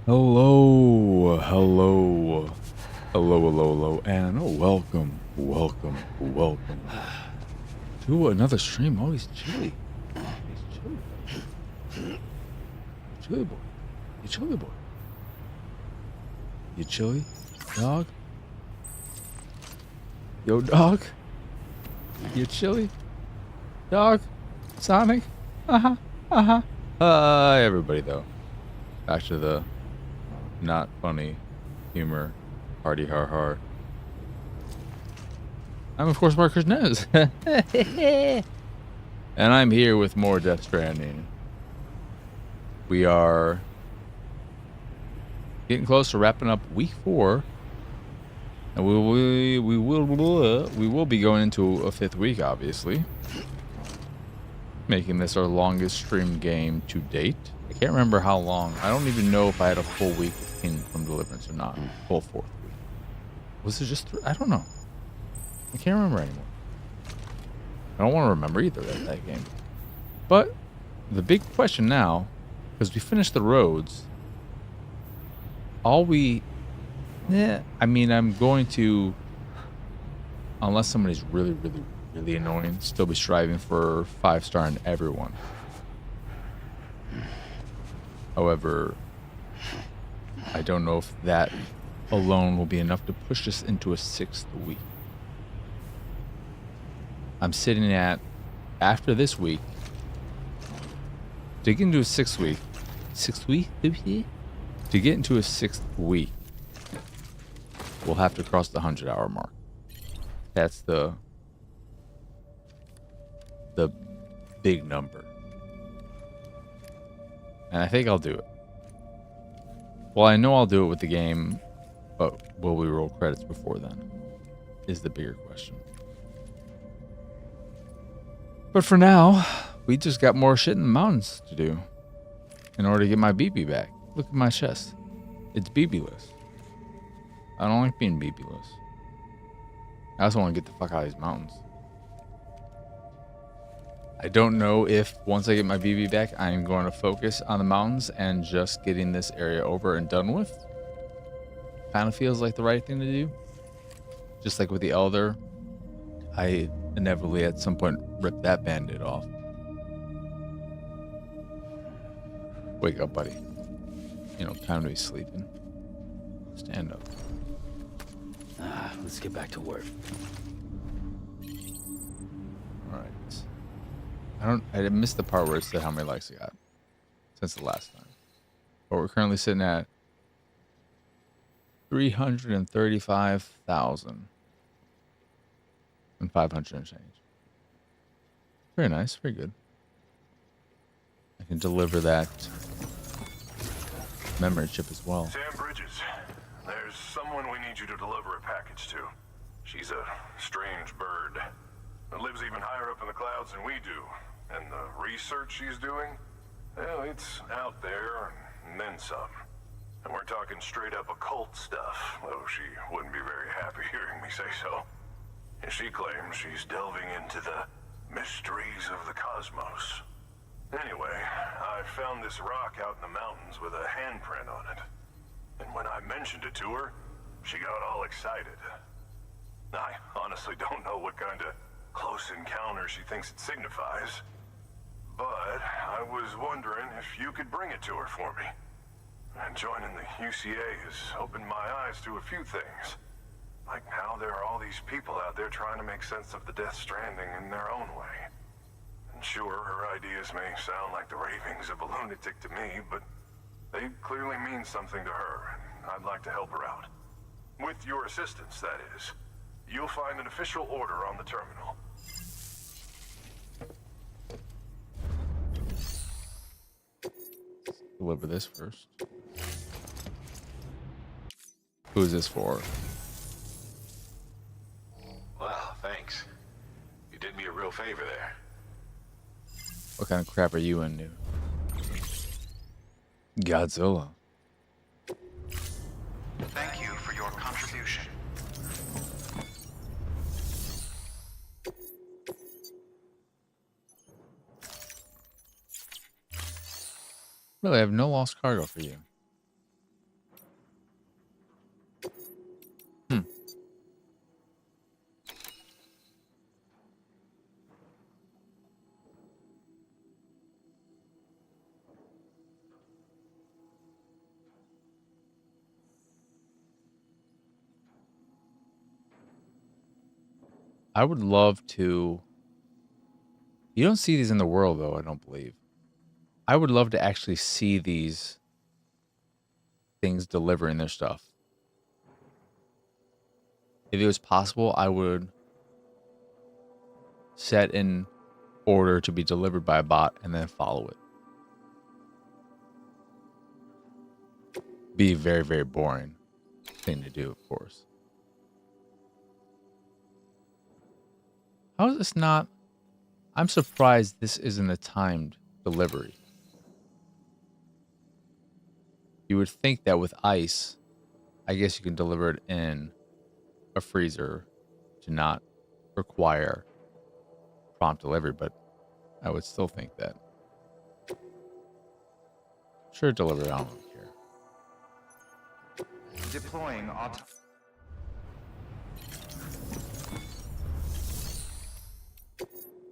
Hello, hello, hello, and welcome to another stream. Oh, he's chilly. He's chilly. Chilly boy. You chilly boy. You chilly, dog? Yo, dog. You chilly, dog? Sonic? Everybody though. Back to the not funny humor. Hardy har har. I'm of course Marcus Nez. And I'm here with more Death Stranding. We are getting close to wrapping up week 4. And we will be going into a 5th week, obviously. Making this our longest stream game to date. I can't remember how long. I don't even know if I had a full week of Kingdom Deliverance or not. Full 4th week. Was it just 3? I don't know. I can't remember anymore. I don't want to remember either that game. But the big question now, because we finished the roads, I'm going to, unless somebody's really annoying, still be striving for 5-star in everyone. However, I don't know if that alone will be enough to push us into a 6th week. I'm sitting at, after this week, to get into a 6th week, to get into a 6th week, we'll have to cross the 100-hour mark. That's the big number. And I think I'll do it. Well, I know I'll do it with the game, but will we roll credits before then? Is the bigger question. But for now, we just got more shit in the mountains to do in order to get my BB back. Look at my chest. It's BB-less. I don't like being BB-less. I also want to get the fuck out of these mountains. I don't know if once I get my BB back, I'm going to focus on the mountains and just getting this area over and done with. Kind of feels like the right thing to do. Just like with the Elder, I inevitably at some point rip that band-aid off. Wake up, buddy. You know, time to be sleeping. Stand up. Let's get back to work. All right. I missed the part where it said how many likes I got since the last time. But we're currently sitting at 335,000 and 500 and change. Very nice, very good. I can deliver that memory chip as well. Sam Bridges, there's someone we need you to deliver a package to. She's a strange bird that lives even higher up in the clouds than we do. And the research she's doing, well, it's out there and then some. And we're talking straight up occult stuff, though she wouldn't be very happy hearing me say so. And she claims she's delving into the mysteries of the cosmos. Anyway, I found this rock out in the mountains with a handprint on it. And when I mentioned it to her, she got all excited. I honestly don't know what kind of close encounter she thinks it signifies. But I was wondering if you could bring it to her for me. And joining the UCA has opened my eyes to a few things. Like how there are all these people out there trying to make sense of the Death Stranding in their own way. And sure, her ideas may sound like the ravings of a lunatic to me, but they clearly mean something to her, and I'd like to help her out. With your assistance, that is. You'll find an official order on the terminal. Deliver this first. Who is this for? Well, thanks. You did me a real favor there. What kind of crap are you into? Godzilla. Thank you for your contribution. Really, I have no lost cargo for you. I would love to. You don't see these in the world, though, I don't believe. I would love to actually see these things delivering their stuff. If it was possible, I would set an order to be delivered by a bot and then follow it. Be a very, very boring thing to do, of course. How is this not? I'm surprised this isn't a timed delivery. You would think that with ice, I guess you can deliver it in a freezer to not require prompt delivery, but I would still think that. Sure, delivery, I don't really care. Deploying auto.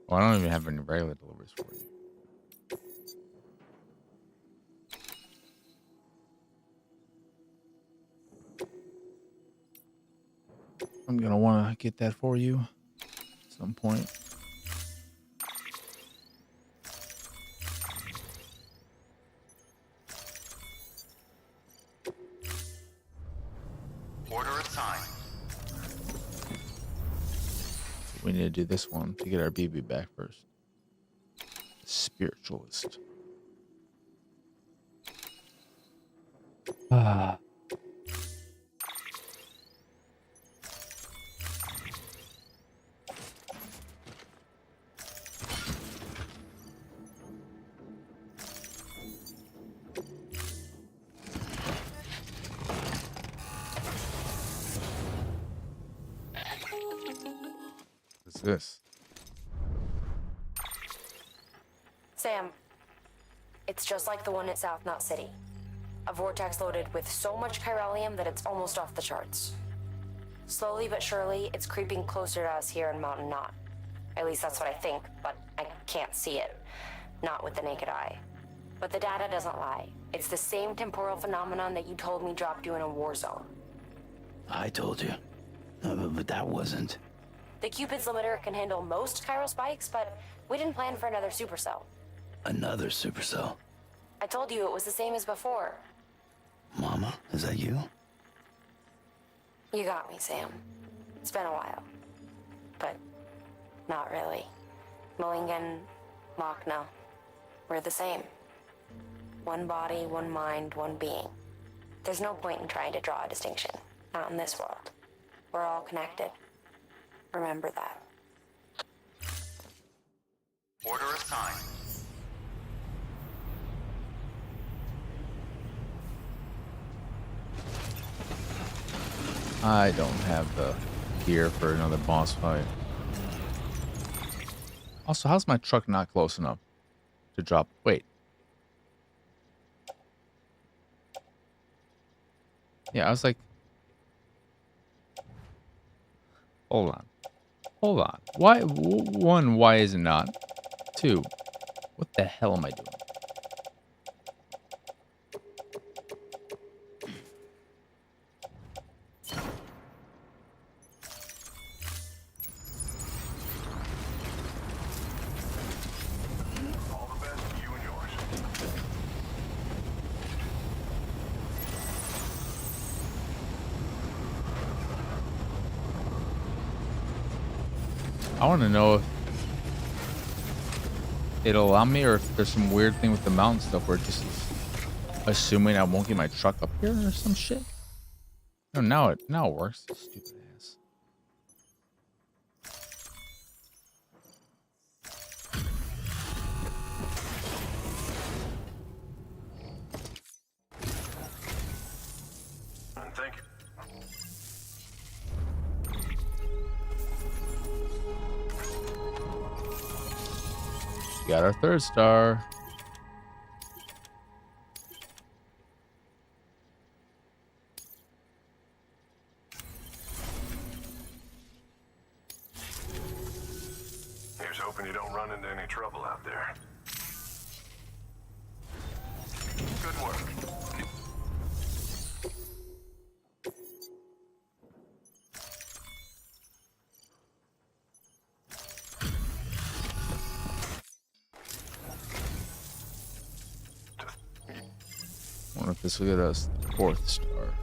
Well, I don't even have any regular deliveries for you. I'm gonna want to get that for you at some point. Order assigned. We need to do this one to get our BB back first. Spiritualist. Ah. What's this? Sam, it's just like the one at South Knot City. A vortex loaded with so much chiralium that it's almost off the charts. Slowly but surely, it's creeping closer to us here in Mountain Knot. At least that's what I think, but I can't see it. Not with the naked eye. But the data doesn't lie. It's the same temporal phenomenon that you told me dropped you in a war zone. I told you. But that wasn't. The Cupid's limiter can handle most chiral spikes, but we didn't plan for another supercell. Another supercell. I told you it was the same as before. Mama, is that you? You got me, Sam. It's been a while. But not really. Mulligan, Machna, we're the same. One body, one mind, one being. There's no point in trying to draw a distinction. Not in this world. We're all connected. Remember that. Order assigned. I don't have the gear for another boss fight. Also, how's my truck not close enough to drop? Wait. Yeah, I was like... Hold on. Hold on. Why? One, why is it not? Two, what the hell am I doing? All the best to you and yours. I want to know if it'll allow me, or if there's some weird thing with the mountain stuff where it just is assuming I won't get my truck up here or some shit. No, now it works. Stupid ass. Thank you. Got our third star. Here's hoping you don't run into any trouble out there. Good work. This will get us the 4th star.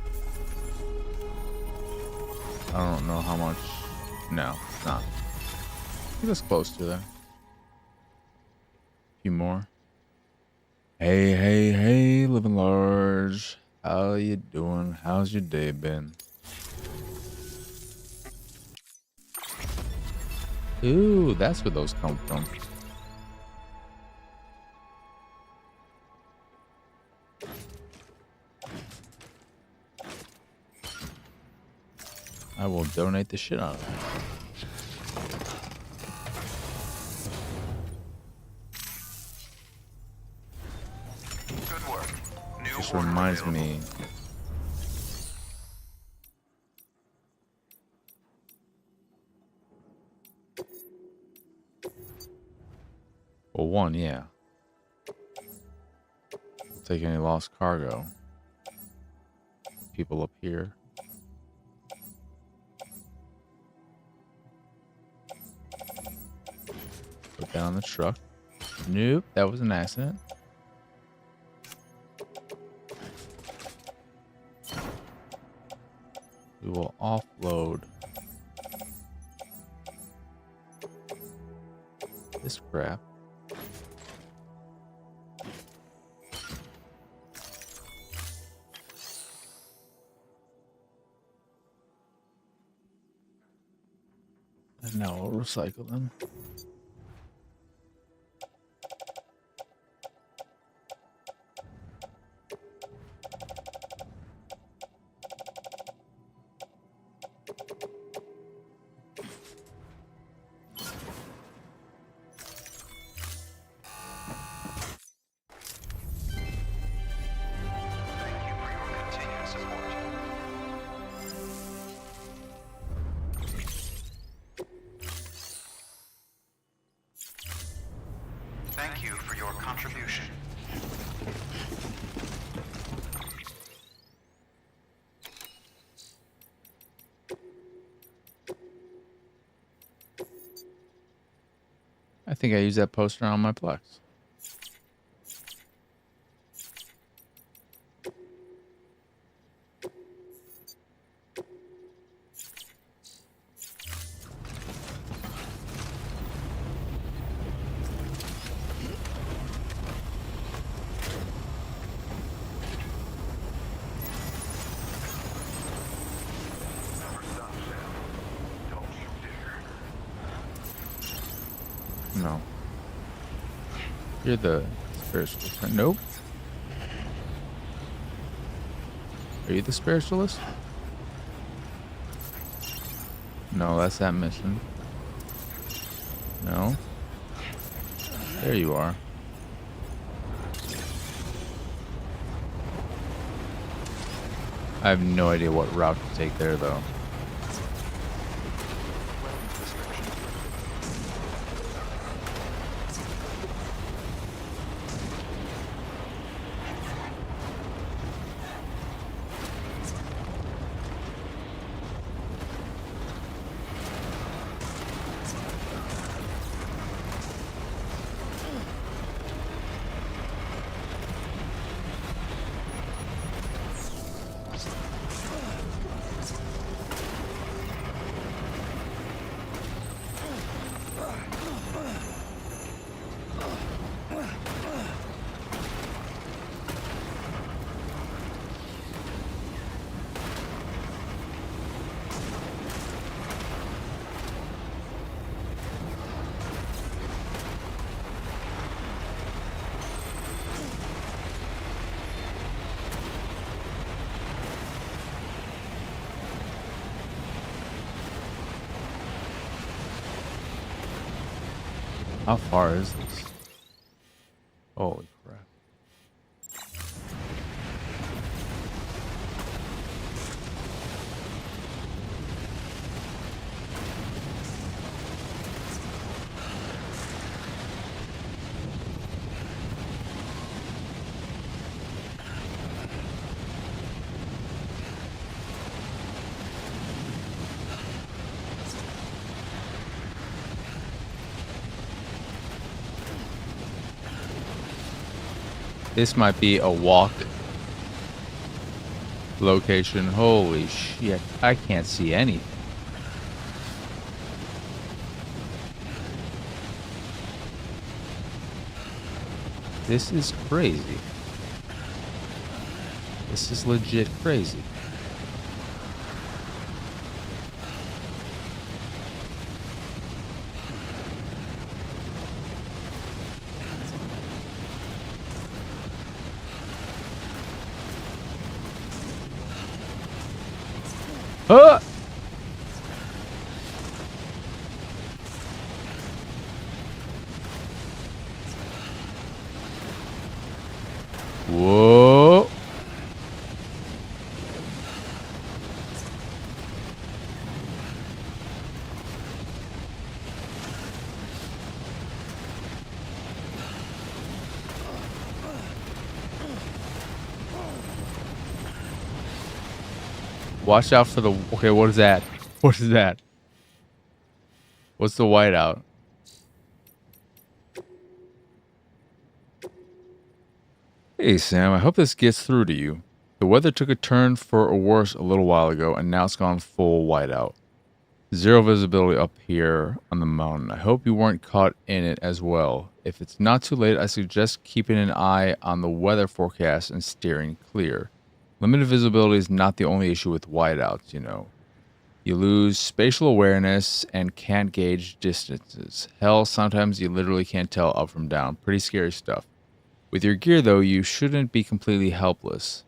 I don't know how much. No, it's not. Get us close to there. A few more. Hey, hey, hey, living large. How you doing? How's your day been? Ooh, that's where those come from. I will donate the shit out of it. Good work. New Just order reminds available. me. Well, one, yeah. Take any lost cargo. People up here. Put that on the truck. Nope, that was an accident. We will offload this crap. And now we'll recycle them. Thank you for your continued support. Thank you for your contribution. I think I used that poster on my Plex. Never stop, Sam. Don't you dare. No. You're the spiritualist, right? Nope. Are you the spiritualist? No, that's that mission. No. There you are. I have no idea what route to take there, though. Weapons description. How far is this? Holy crap. This might be a walk Location. Holy shit. I can't see anything. This is crazy. This is legit crazy. Huh? Whoa. Watch out for the... Okay, what is that? What is that? What's the whiteout? Hey Sam, I hope this gets through to you. The weather took a turn for a worse a little while ago, and now it's gone full whiteout. Zero visibility up here on the mountain. I hope you weren't caught in it as well. If it's not too late, I suggest keeping an eye on the weather forecast and steering clear. Limited visibility is not the only issue with whiteouts, you know. You lose spatial awareness and can't gauge distances. Hell, sometimes you literally can't tell up from down. Pretty scary stuff. With your gear, though, you shouldn't be completely helpless.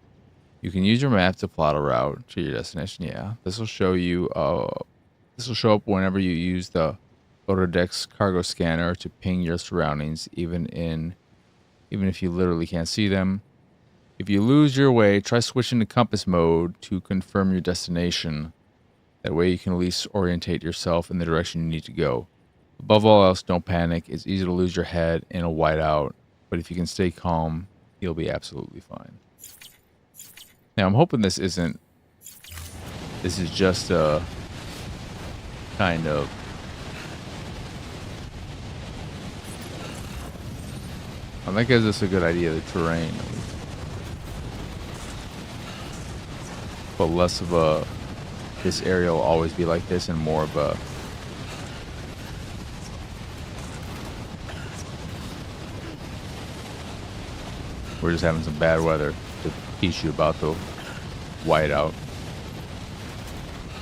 You can use your map to plot a route to your destination. Yeah, this will show you. This will show up whenever you use the Autodex cargo scanner to ping your surroundings, even if you literally can't see them. If you lose your way, try switching to compass mode to confirm your destination. That way you can at least orientate yourself in the direction you need to go. Above all else, don't panic. It's easy to lose your head in a whiteout, but if you can stay calm, you'll be absolutely fine. Now, I'm hoping this is just a kind of... I think this is a good idea, the terrain. But less of a... This area will always be like this, and more of a... We're just having some bad weather to teach you about the whiteout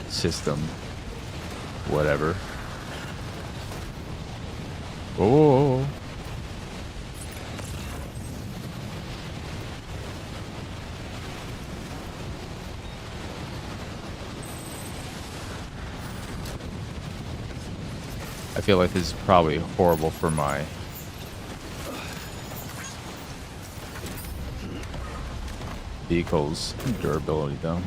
system. Whatever. Whoa, whoa, whoa. I feel like this is probably horrible for my vehicle's durability, though.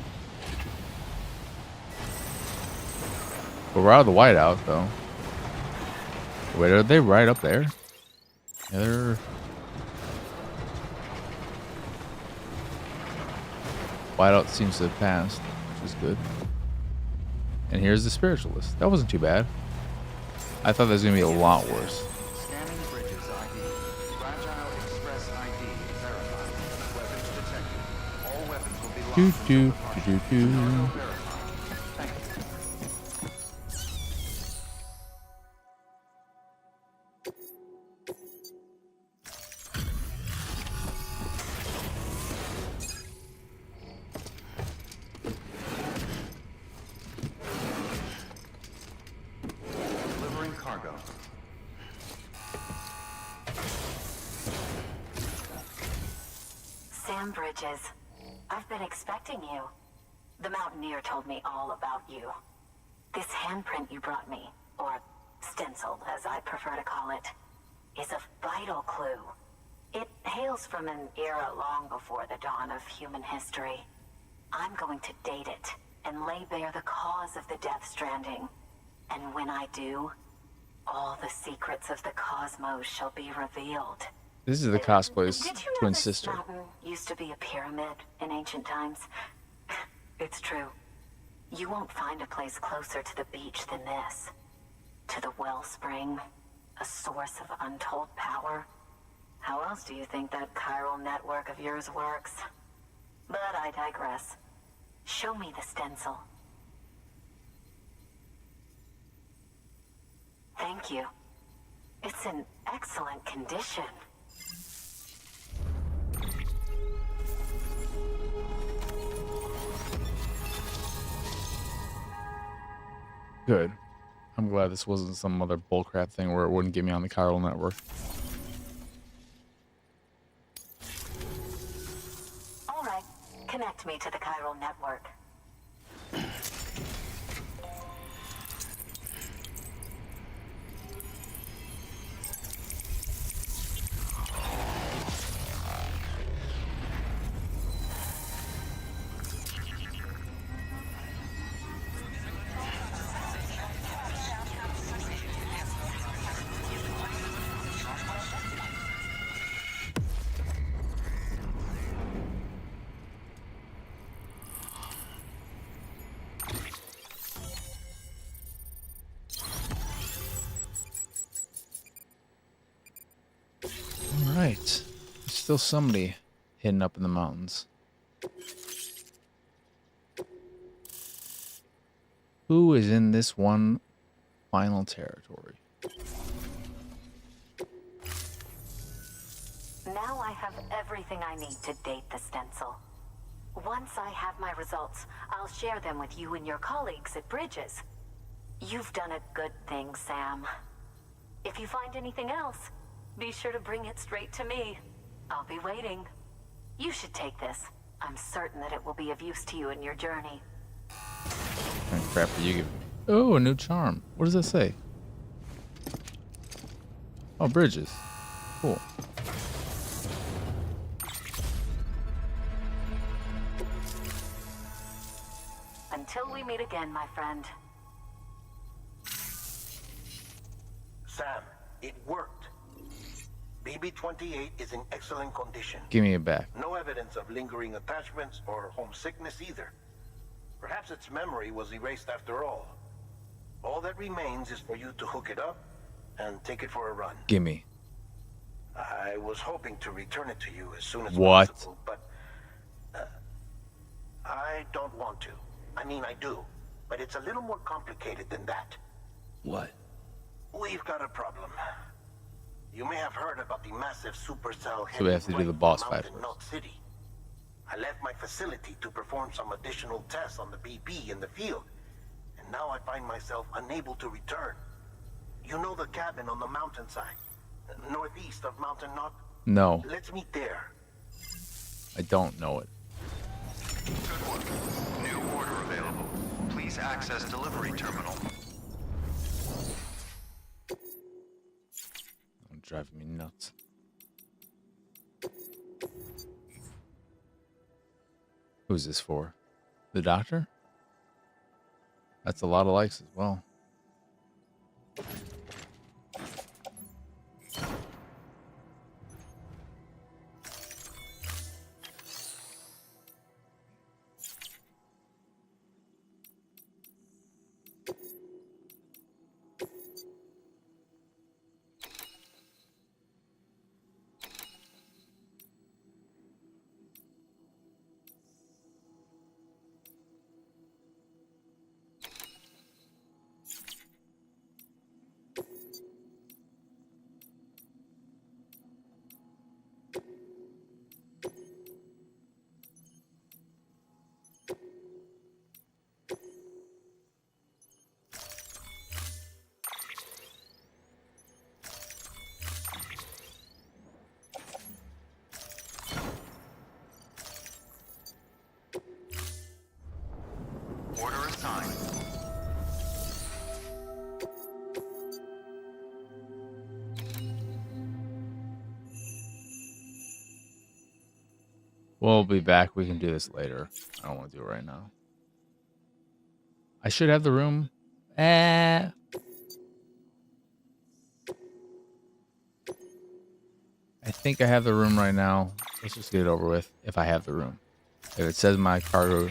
But we're out of the whiteout, though. Wait, are they right up there? Yeah, they're... Whiteout seems to have passed, which is good. And here's the spiritualist. That wasn't too bad. I thought that was going to be a lot worse. Scanning bridges ID. Fragile Express ID verified. Weapons detected. All weapons will be locked. Tutorial verified. Thank you. Delivering cargo. Sam Bridges, I've been expecting you. The Mountaineer told me all about you. This handprint you brought me, or stencil as I prefer to call it, is a vital clue. It hails from an era long before the dawn of human history. I'm going to date it and lay bare the cause of the Death Stranding. And when I do, all the secrets of the cosmos shall be revealed. This is the cosplay's Did you know twin this sister. mountain used to be a pyramid in ancient times? It's true. You won't find a place closer to the beach than this. To the wellspring, a source of untold power. How else do you think that chiral network of yours works? But I digress. Show me the stencil. Thank you. It's in excellent condition. Good. I'm glad this wasn't some other bullcrap thing where it wouldn't get me on the chiral network. All right, connect me to the chiral network. All right. There's still somebody hidden up in the mountains. Who is in this one final territory? Now I have everything I need to date the stencil. Once I have my results, I'll share them with you and your colleagues at Bridges. You've done a good thing, Sam. If you find anything else, be sure to bring it straight to me. I'll be waiting. You should take this. I'm certain that it will be of use to you in your journey. What kind of crap are you giving me? Oh, a new charm. What does that say? Oh, Bridges. Cool. Until we meet again, my friend. Sam, it worked. BB-28 is in excellent condition. Give me it back. No evidence of lingering attachments or homesickness either. Perhaps its memory was erased after all. All that remains is for you to hook it up and take it for a run. Gimme. I was hoping to return it to you as soon as What? possible, but I don't want to. I mean, I do, but it's a little more complicated than that. What? We've got a problem. You may have heard about the massive supercell. So we have to do the boss fight first. Knot City. I left my facility to perform some additional tests on the BB in the field, and now I find myself unable to return. You know the cabin on the mountainside, northeast of Mountain Knot? No, Let's meet there. I don't know it. Good work. New order available. Please access delivery terminal. Driving me nuts. Who's this for? The doctor? That's a lot of likes as well. Order assigned. We'll be back. We can do this later. I don't want to do it right now. I should have the room. I think I have the room right now. Let's just get it over with if I have the room. If it says my cargo.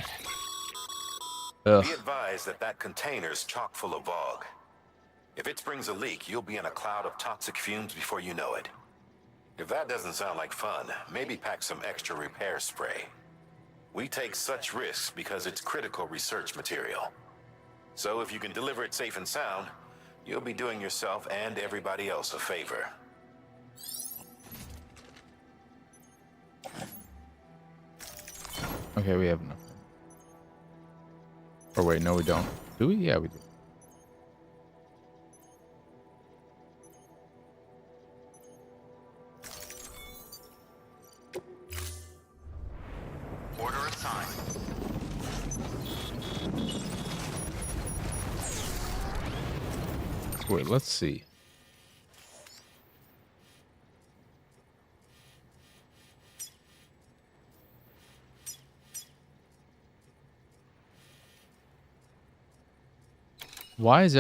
Ugh. Be advised that container's chock full of VOG. If it springs a leak, you'll be in a cloud of toxic fumes before you know it. If that doesn't sound like fun, maybe pack some extra repair spray. We take such risks because it's critical research material. So if you can deliver it safe and sound, you'll be doing yourself and everybody else a favor. Okay, we have enough. Or wait, no we don't. Do we? Yeah, we do. Order assigned. Wait, let's see. Why is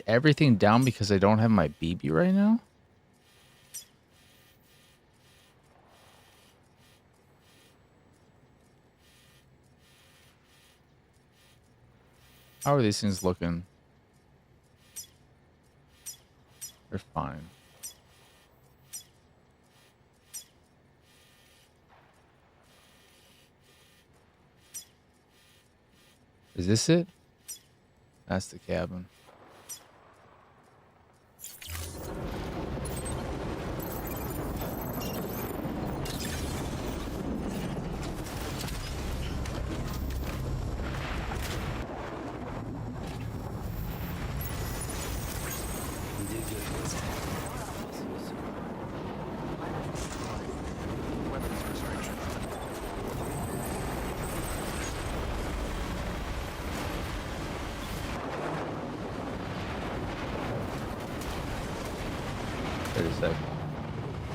everything down because I don't have my BB right now? How are these things looking? They're fine. Is this it? That's the cabin. Weapons restriction. Wait a sec.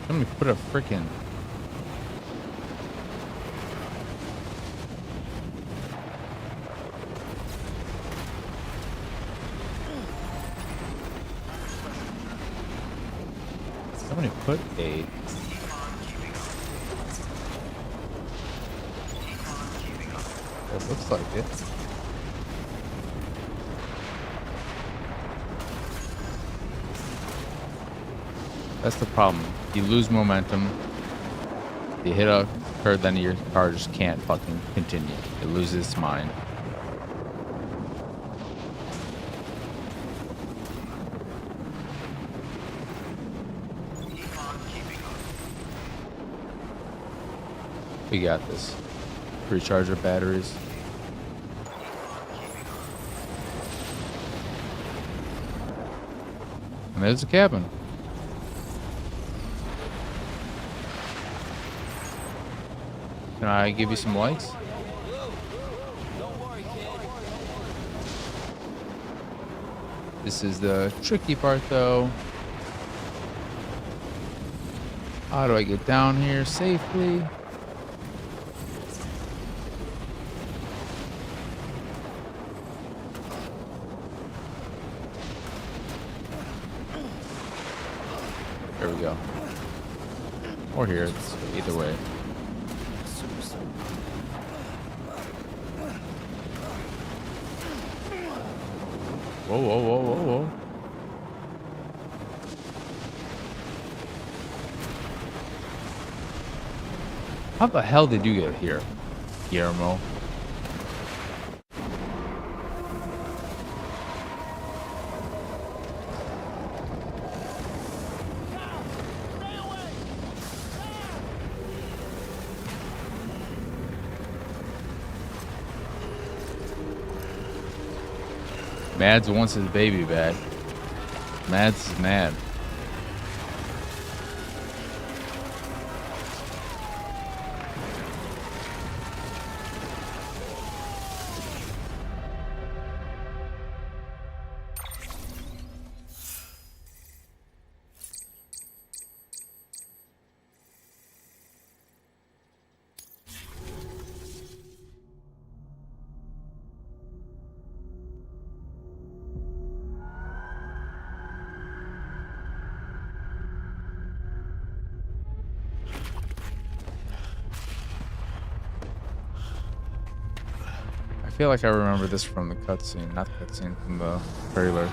Somebody put a frickin'. Somebody put a. It looks like it. That's the problem. You lose momentum. You hit a curve, then your car just can't fucking continue. It loses its mind. We got this. Recharge our batteries. And there's the cabin. Can I give you some likes? This is the tricky part though. How do I get down here safely? There we go. Or here, it's either way. Whoa, whoa, whoa, whoa, whoa. How the hell did you get here, Guillermo? Mads wants his baby back. Mads is mad. I feel like I remember this from the cutscene, not the cutscene, from the trailer.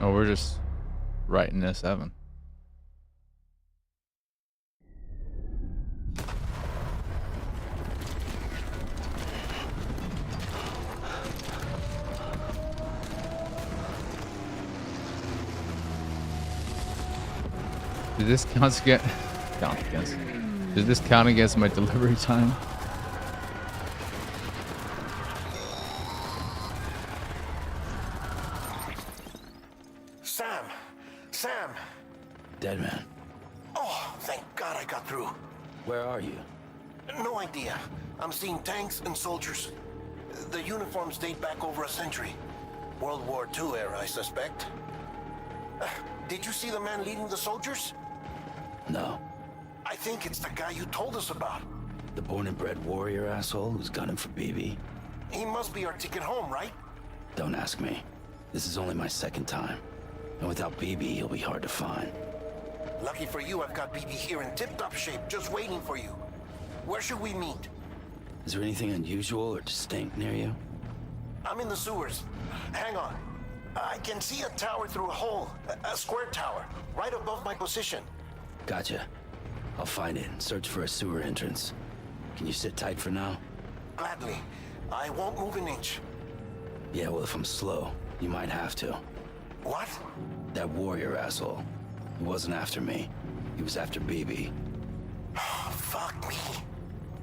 Oh, we're just right in S7. Did this count against? Does this count against my delivery time? Sam! Dead man. Oh, thank God I got through. Where are you? No idea. I'm seeing tanks and soldiers. The uniforms date back over a century. World War II era, I suspect. Did you see the man leading the soldiers? No. I think it's the guy you told us about. The born and bred warrior asshole who's gunning for BB? He must be our ticket home, right? Don't ask me. This is only my second time. And without BB, he'll be hard to find. Lucky for you, I've got BB here in tip-top shape, just waiting for you. Where should we meet? Is there anything unusual or distinct near you? I'm in the sewers. Hang on. I can see a tower through a hole. A square tower, right above my position. Gotcha. I'll find it and search for a sewer entrance. Can you sit tight for now? Gladly. I won't move an inch. Yeah, well, if I'm slow, you might have to. What? That warrior asshole. He wasn't after me. He was after BB. Fuck me.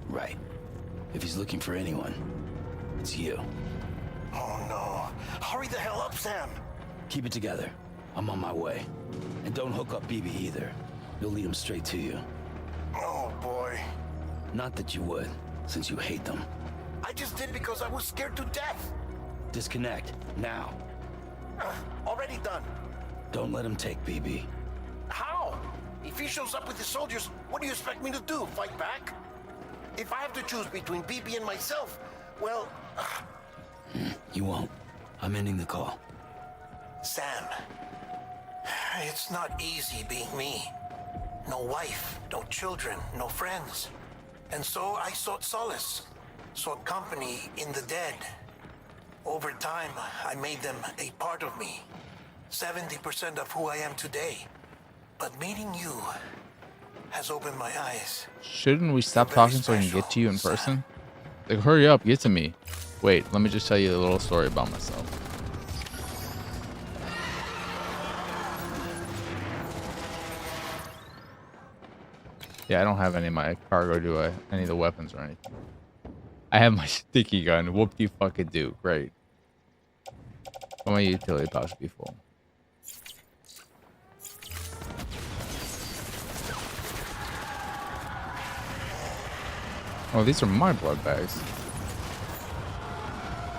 Right. If he's looking for anyone, it's you. Oh no. Hurry the hell up, Sam. Keep it together. I'm on my way. And don't hook up BB either. You'll lead him straight to you. Oh boy. Not that you would, since you hate them. I just did because I was scared to death. Disconnect, now. Already done. Don't let him take BB. How? If he shows up with his soldiers, what do you expect me to do? Fight back? If I have to choose between BB and myself, well... You won't. I'm ending the call. Sam, it's not easy being me. No wife, no children, no friends. And so I sought solace, sought company in the dead. Over time, I made them a part of me. 70% of who I am today. But meeting you has opened my eyes. Shouldn't we stop talking so I can get to you in person? Like, hurry up, get to me. Wait, let me just tell you a little story about myself. Yeah, I don't have any of my cargo, do I? Any of the weapons or anything. I have my sticky gun. Whoop-de-fuck-a-do. Great. But my utility pouch should be full. Oh, these are my blood bags.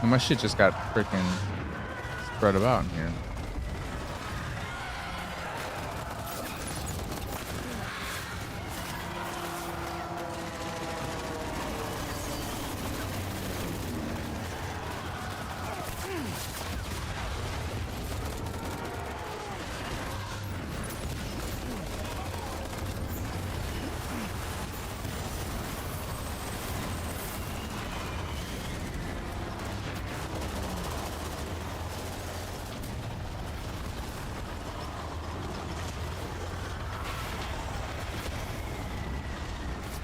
And my shit just got freaking spread about in here.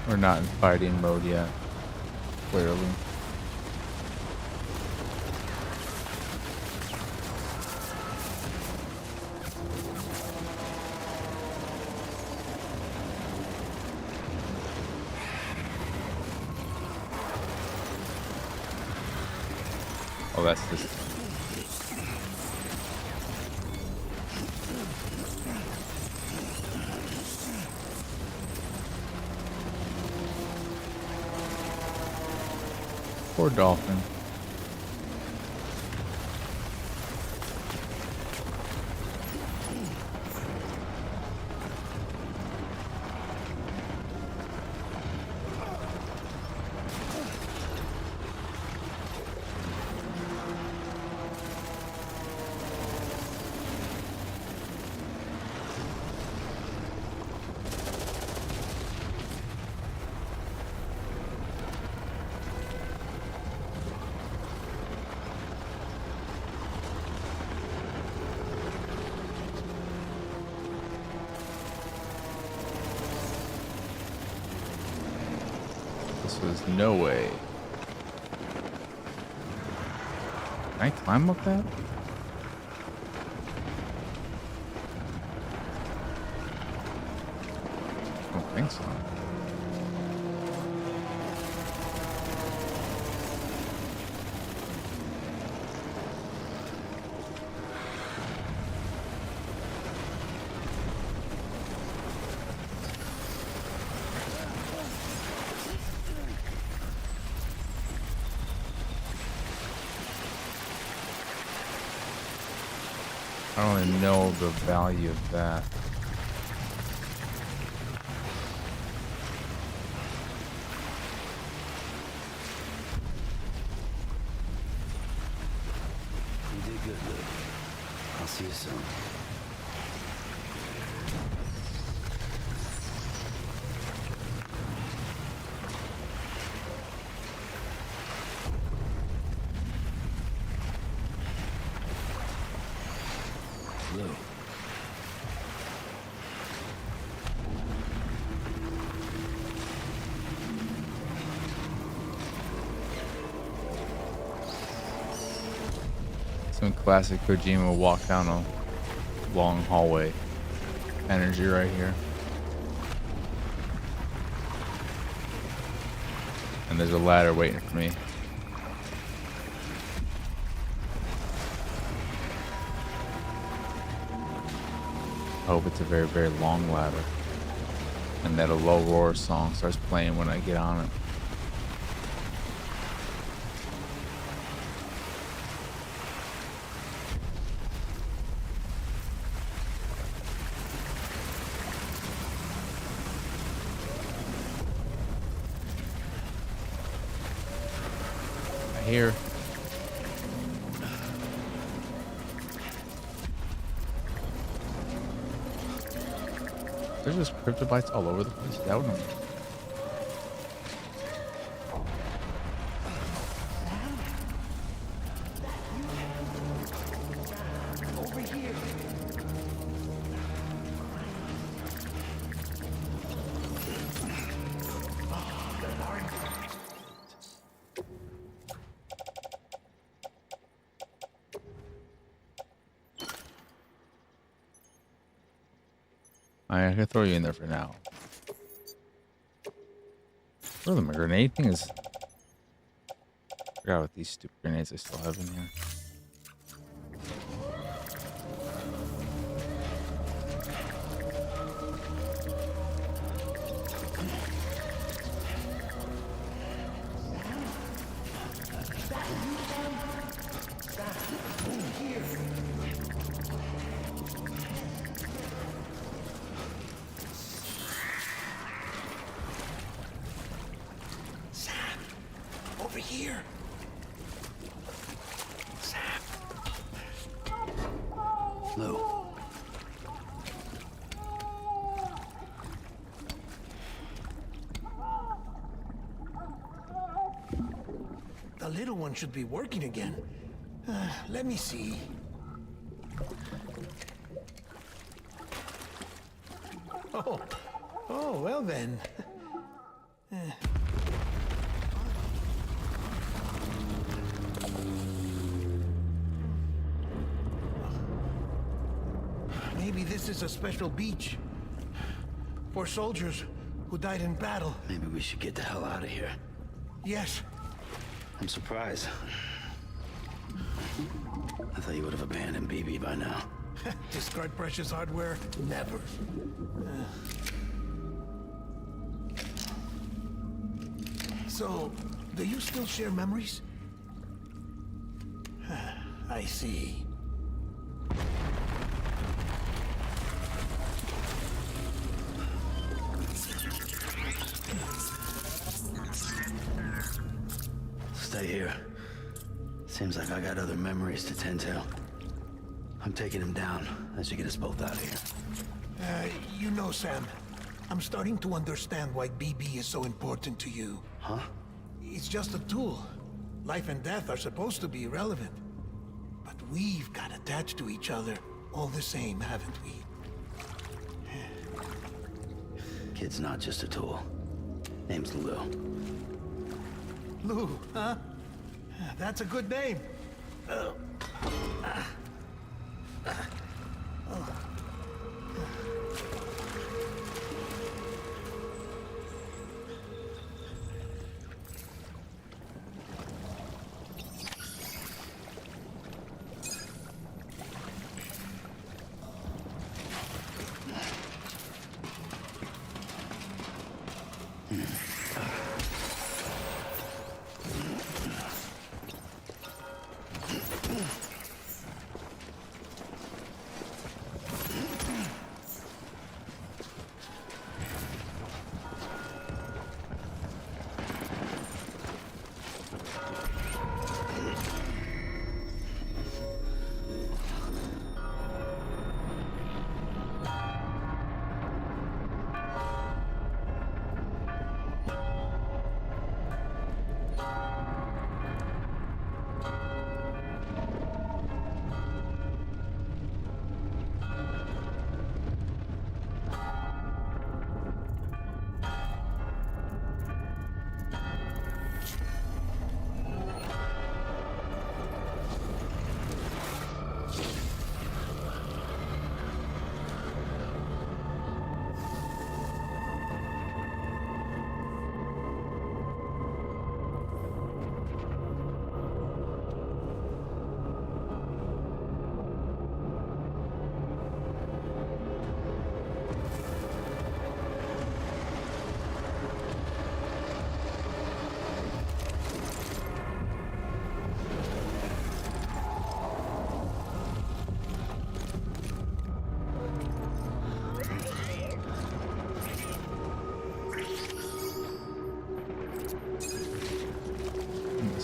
We're not in fighting mode yet, clearly. Oh, that's this. Poor dolphin. There's no way. Can I climb up that? I don't think so. I don't even know the value of that. You did good, Luke. I'll see you soon. Lou. Some classic Kojima walk down a long hallway energy right here. And there's a ladder waiting for me. I hope it's a very, very long ladder. And that a low roar song starts playing when I get on it. Here. There's just cryptobytes all over the place. That would I can throw you in there for now. Really, my grenade thing is. I forgot what these stupid grenades I still have in here. Over here. Sam. Lou. The little one should be working again. Let me see. Oh, well then. Maybe this is a special beach for soldiers who died in battle. Maybe we should get the hell out of here. Yes. I'm surprised. I thought you would have abandoned BB by now. Discard precious hardware? Never. So, do you still share memories? I see. Stay here. Seems like I got other memories to tend to. I'm taking him down. That should get us both out of here. You know, Sam, I'm starting to understand why BB is so important to you. Huh? It's just a tool. Life and death are supposed to be irrelevant. But we've got attached to each other all the same, haven't we? Kid's not just a tool. Name's Lou. Lou, huh? That's a good name.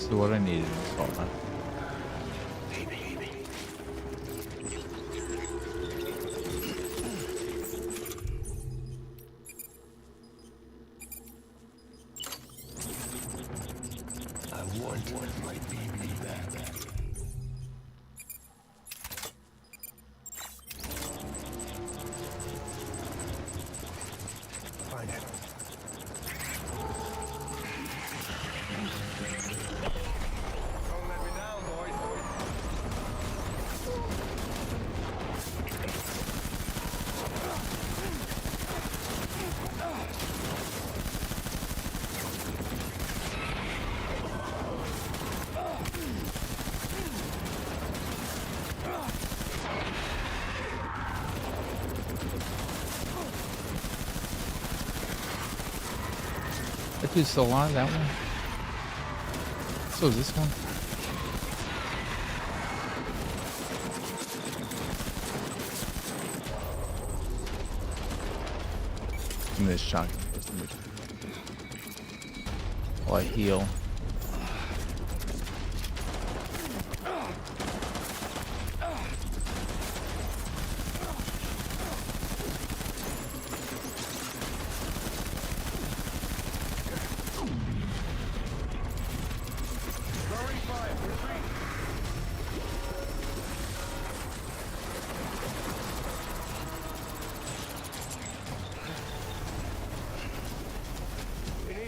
exactly what I needed in this moment. I want my baby back. Find it. Don't let me down, boys. That dude's still alive, that one? So is this one? Give me this shotgun first. While I heal.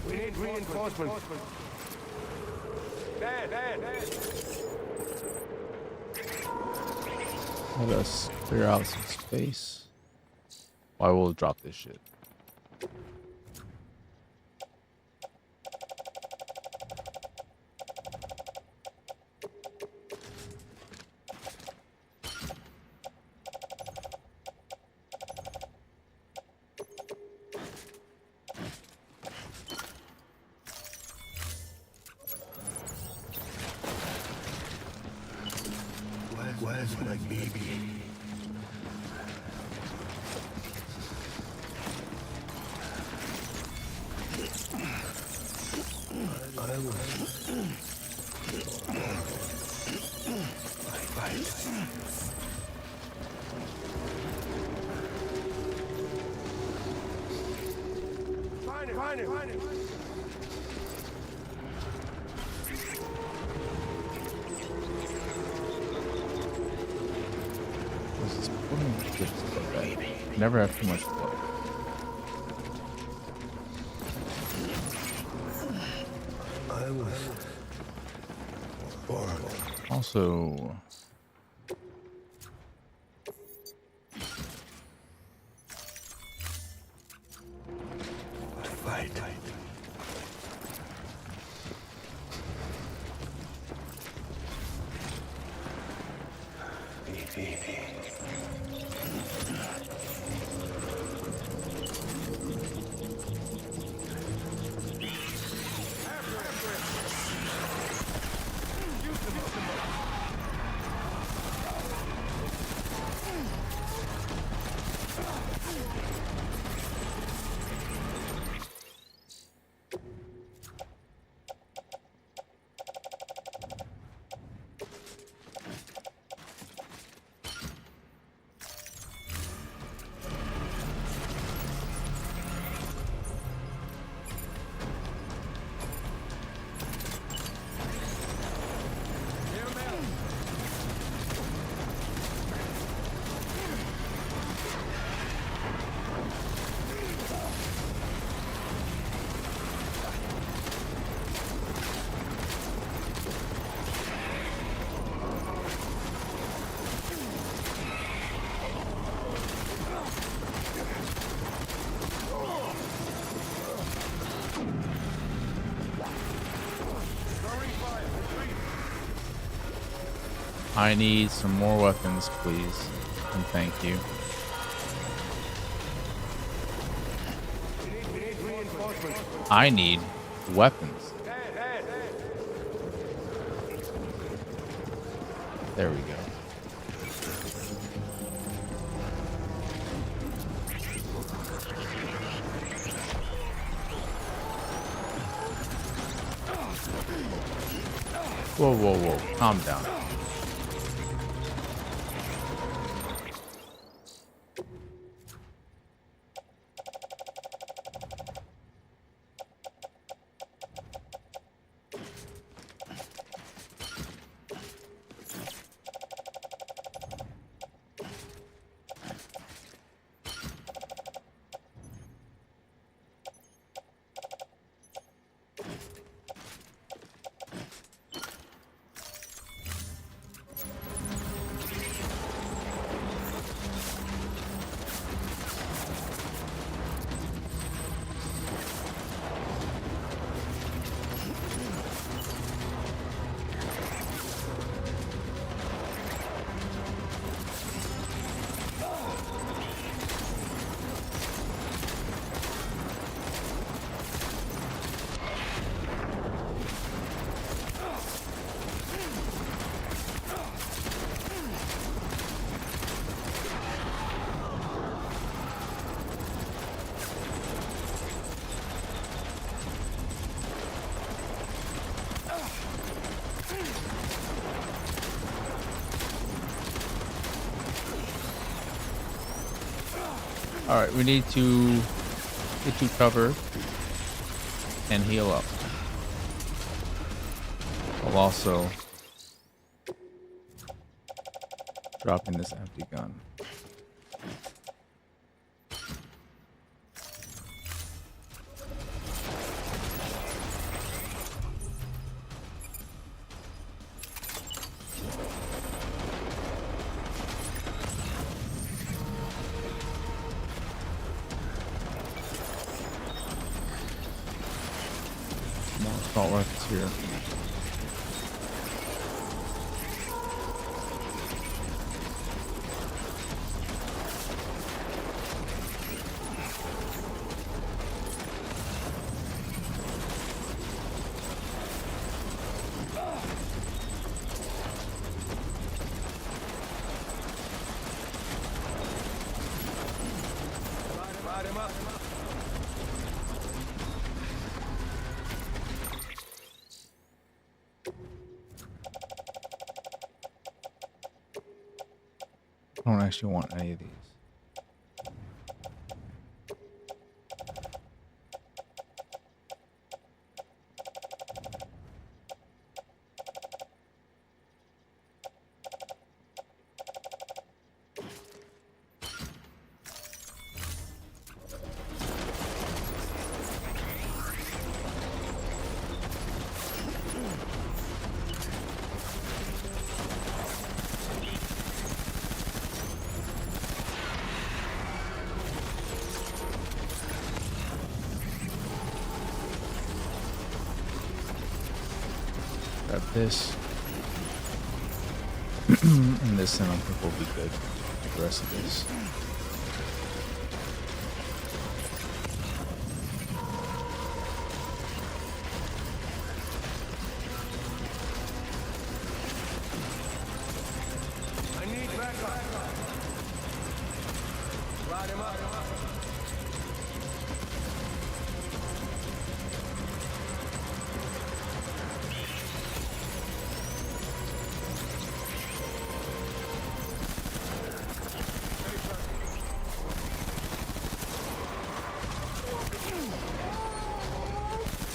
We need reinforcements. Dad. Let us clear out some space. Why will drop this shit? Where's my baby? I will fight. Find it. This is putting good stuff back. Never have too much blood. I was born. Also, To fight. I need some more weapons, please. And thank you. I need weapons. There we go. Whoa, whoa, whoa. Calm down. Alright, we need to get to cover and heal up. While also dropping this empty gun. Assault rifles here. I don't actually want any of these. Grab this. And this, and I think we'll be good with the rest of this. I need backup. Ride him up.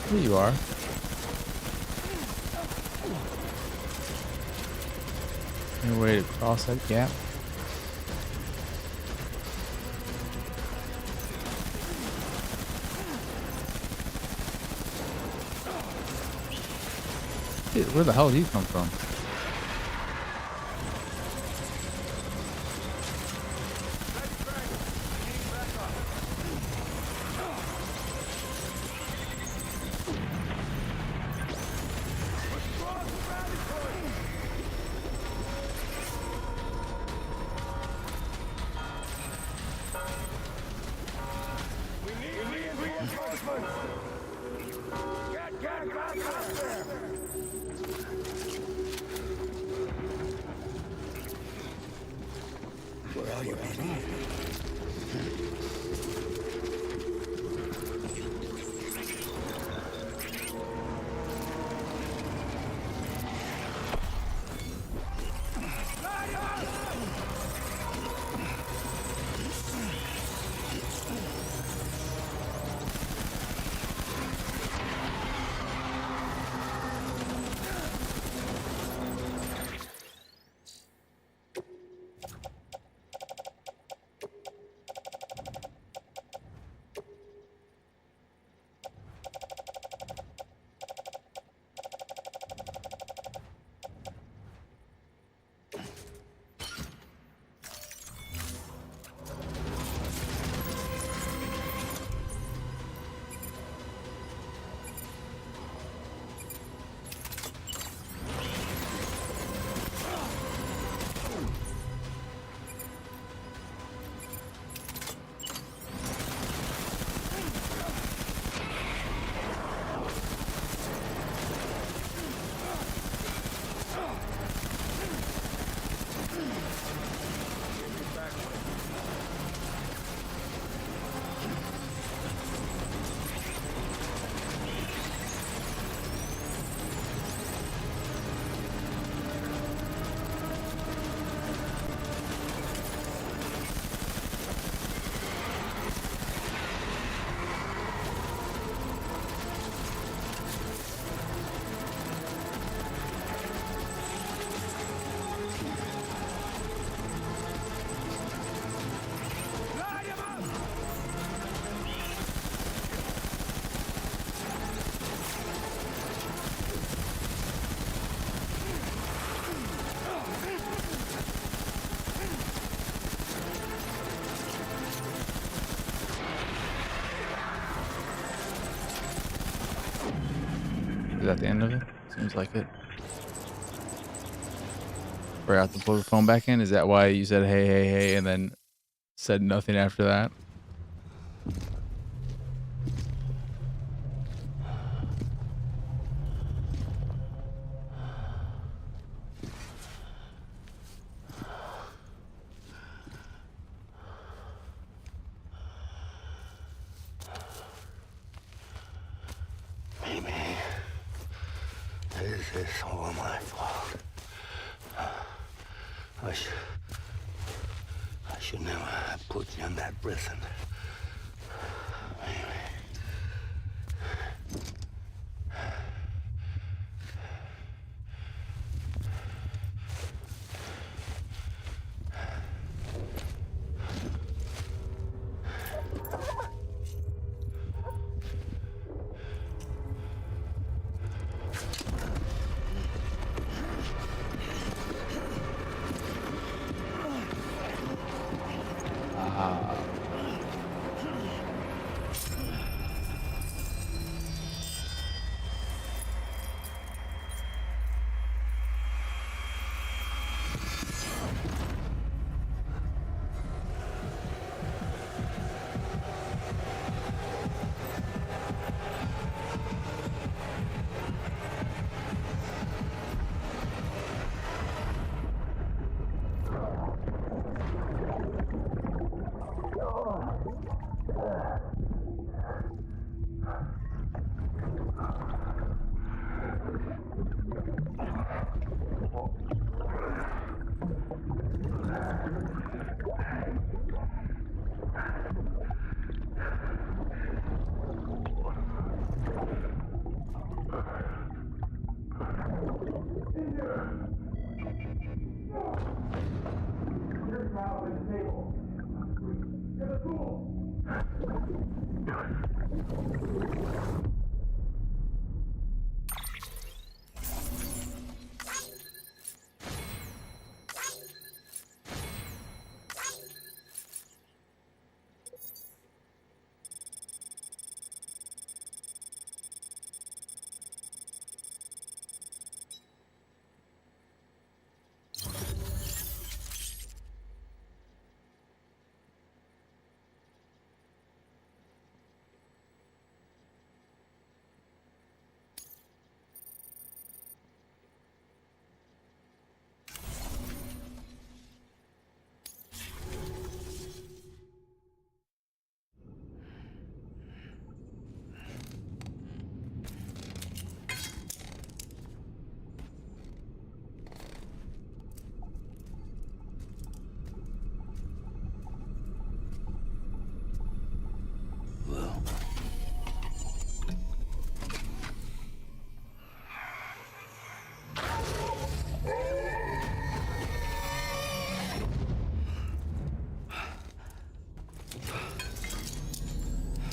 Here you are. Any way to cross that gap? Dude, where the hell did he come from? Where are you, baby? Is that the end of it? Seems like it. Forgot to plug the phone back in. Is that why you said hey, hey, hey, and then said nothing after that? Maybe this is all my fault. I should never have put you in that prison. Maybe.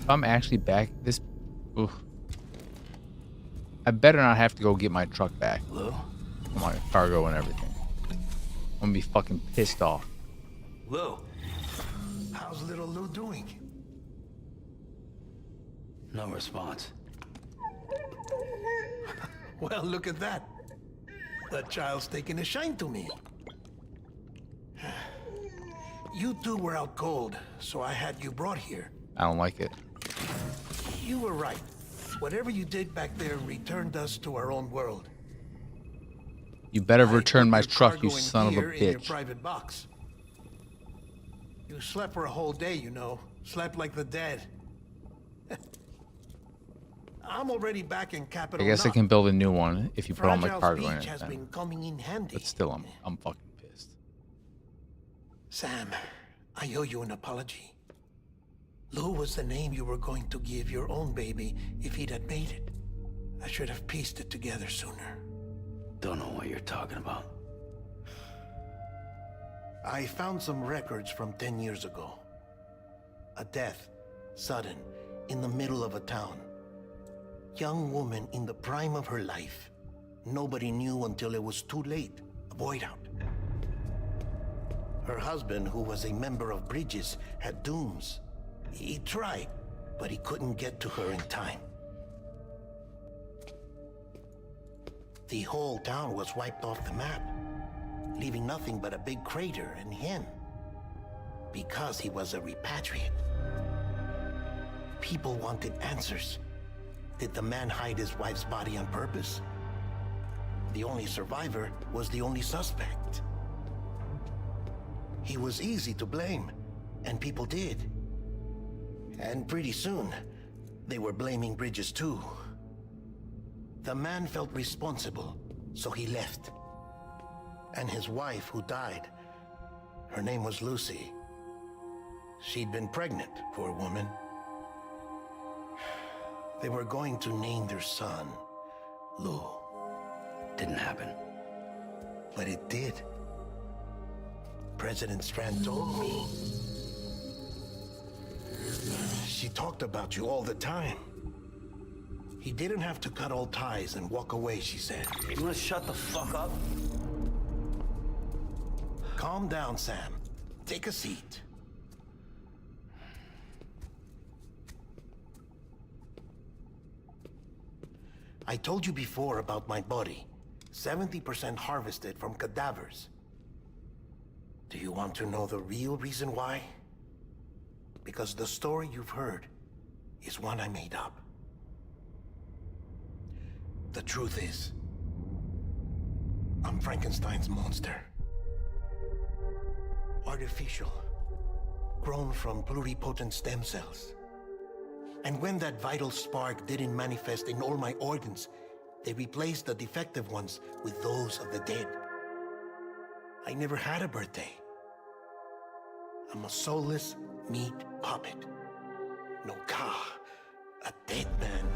If I'm actually back, this, oof. I better not have to go get my truck back. Lou? My cargo and everything. I'm gonna be fucking pissed off. Lou? How's little Lou doing? No response. Well, look at that. That child's taking a shine to me. You two were out cold, so I had you brought here. I don't like it. You were right. Whatever you did back there returned us to our own world. You better I return put my your truck, cargo you in son of a here in your bitch. private box. You slept for a whole day, you know. Slept like the dead. I'm already back in Capital I guess I Knot. can build a new one if you put all my Fragile's cargo in beach it. has then. been coming in handy. But still, I'm fucking pissed. Sam, I owe you an apology. Lou was the name you were going to give your own baby if he'd had made it. I should have pieced it together sooner. Don't know what you're talking about. I found some records from 10 years ago. A death, sudden, in the middle of a town. Young woman in the prime of her life. Nobody knew until it was too late. A void out. Her husband, who was a member of Bridges, had dooms. He tried, but he couldn't get to her in time. The whole town was wiped off the map, leaving nothing but a big crater and him. Because he was a repatriate. People wanted answers. Did the man hide his wife's body on purpose? The only survivor was the only suspect. He was easy to blame, and people did. And pretty soon, they were blaming Bridges too. The man felt responsible, so he left. And his wife, who died, her name was Lucy. She'd been pregnant, poor woman. They were going to name their son Lou. Didn't happen. But it did. President Strand told me. She talked about you all the time. He didn't have to cut all ties and walk away, she said. You wanna shut the fuck up? Calm down, Sam. Take a seat. I told you before about my body. 70% harvested from cadavers. Do you want to know the real reason why? Because the story you've heard is one I made up. The truth is, I'm Frankenstein's monster. Artificial. Grown from pluripotent stem cells. And when that vital spark didn't manifest in all my organs, they replaced the defective ones with those of the dead. I never had a birthday. I'm a soulless meat puppet. No ka, a dead man.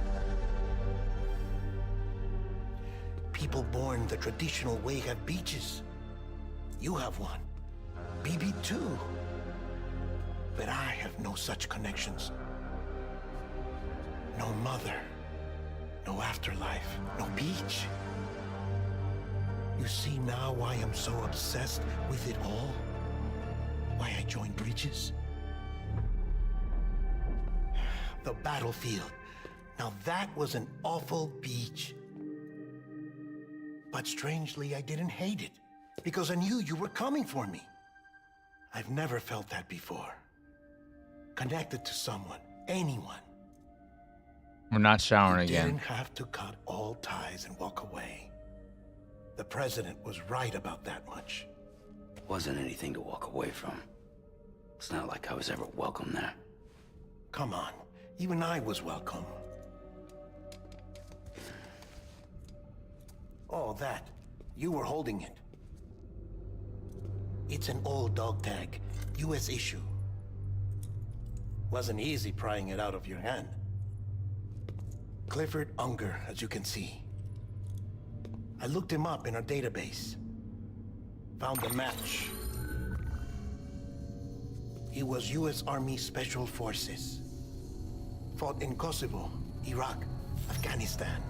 People born the traditional way have beaches. You have one. BB too. But I have no such connections. No mother, no afterlife, no beach. You see now why I'm so obsessed with it all? Why I joined Bridges? The battlefield. Now that was an awful beach. But strangely, I didn't hate it, because I knew you were coming for me. I've never felt that before. Connected to someone, anyone. We're not showering You again. didn't have to cut all ties and walk away. The president was right about that much. Wasn't anything to walk away from. It's not like I was ever welcome there. Come on, even I was welcome. Oh, that. You were holding it. It's an old dog tag, US issue. Wasn't easy prying it out of your hand. Clifford Unger, as you can see. I looked him up in our database. Found a match. He was US Army Special Forces. Fought in Kosovo, Iraq, Afghanistan.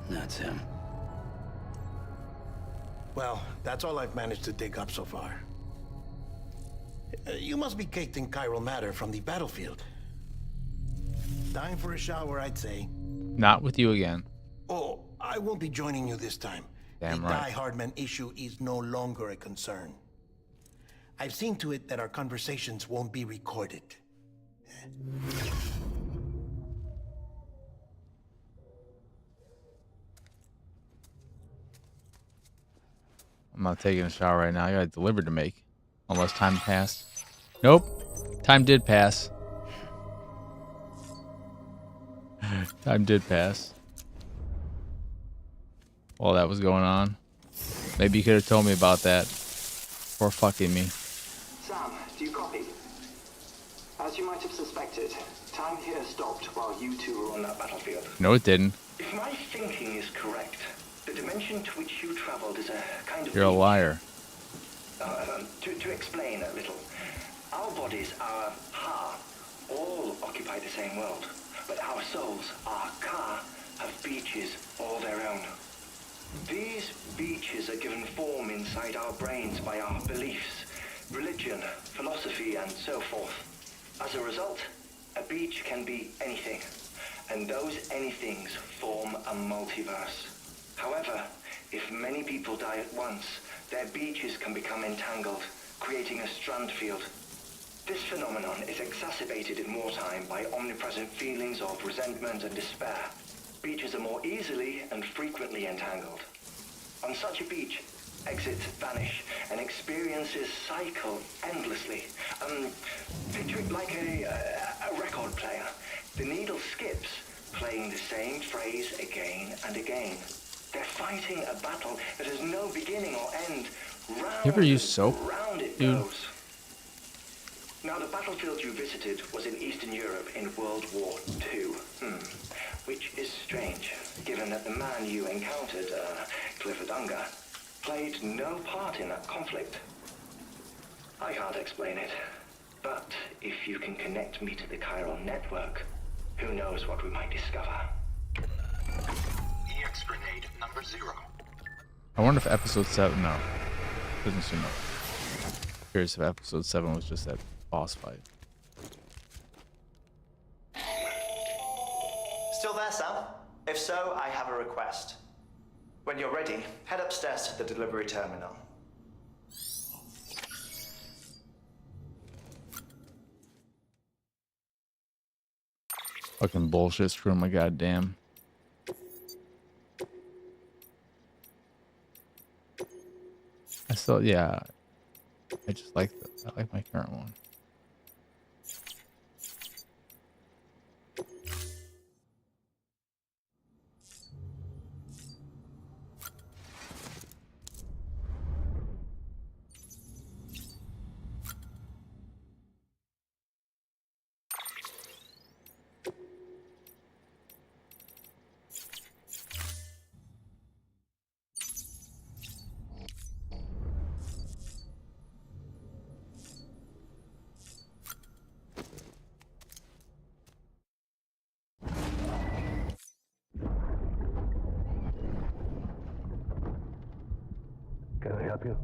That's him. Well, that's all I've managed to dig up so far. You must be caked in chiral matter from the battlefield. Time for a shower, I'd say. Not with you again. Oh, I won't be joining you this time. Damn the right. Die Hardman issue is no longer a concern. I've seen to it that our conversations won't be recorded. I'm not taking a shower right now. I got a delivery to make. Unless time passed. Nope. Time did pass. Time did pass. While that was going on. Maybe you could have told me about that. Before fucking me. Sam, do you copy? As you might have suspected, time here stopped while you two were on that battlefield. No, it didn't. If my thinking is correct, the dimension to which you traveled is a kind of... You're a liar. To explain a little, our bodies, our ha, all occupy the same world, but our souls, our ka, have beaches all their own. These beaches are given form inside our brains by our beliefs, religion, philosophy, and so forth. As a result, a beach can be anything, and those anythings form a multiverse. However, if many people die at once, their beaches can become entangled, creating a strand field. This phenomenon is exacerbated in wartime by omnipresent feelings of resentment and despair. Beaches are more easily and frequently entangled. On such a beach, exits vanish and experiences cycle endlessly. Picture it like a record player. The needle skips, playing the same phrase again and again. They're fighting a battle that has no beginning or end. Round You ever use soap, round it dude? goes. Now, the battlefield you visited was in Eastern Europe in World War II. Which is strange, given that the man you encountered, Clifford Unger, played no part in that conflict. I can't explain it, but if you can connect me to the chiral network, who knows what we might discover. EX grenade number 0. I wonder if episode 7. No, doesn't seem like. Curious if episode 7 was just that boss fight. Still there, Sam? If so, I have a request. When you're ready, head upstairs to the delivery terminal. Fucking bullshit. Screw my goddamn. I still, yeah. I just like I like my current one. Can I help you?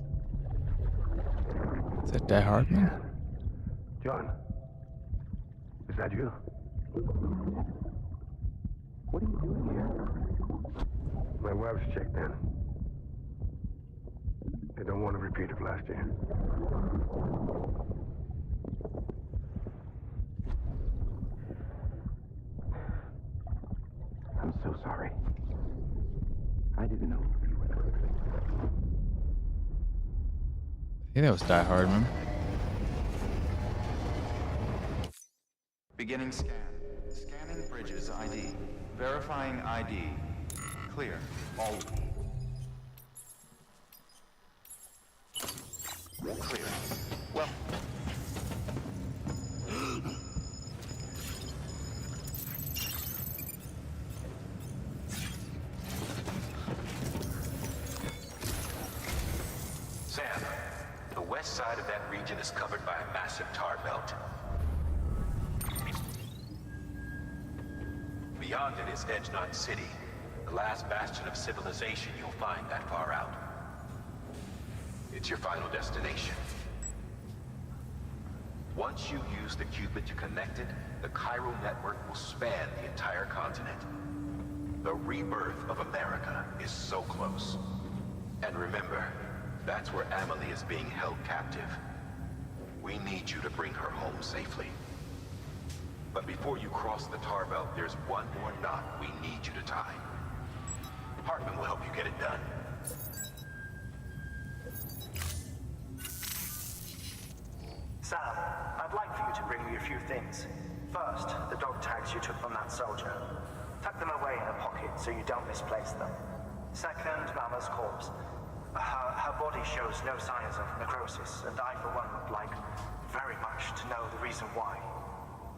Is that Die Hardman? John, is that you? What are you doing here? My wife's checked in. They don't want a repeat of last year. I'm so sorry. I didn't know. I think that was Die Hardman. Beginning scan. Scanning bridges ID. Verifying ID. Clear. All. Clear. Well. Sam, the west side of that region is covered by a massive tar belt. Beyond it is Edgenot City, the last bastion of civilization you'll find that far out. It's your final destination. Once you use the Cupid to connect it, the chiral network will span the entire continent. The rebirth of America is so close. And remember, that's where Amelie is being held captive. We need you to bring her home safely. But before you cross the tar belt, there's one more knot we need you to tie. Hartman will help you get it done. Sam, I'd like for you to bring me a few things. First, the dog tags you took from that soldier. Tuck them away in a pocket so you don't misplace them. Second, Mama's corpse. Her body shows no signs of necrosis, and I, for one, would like very much to know the reason why.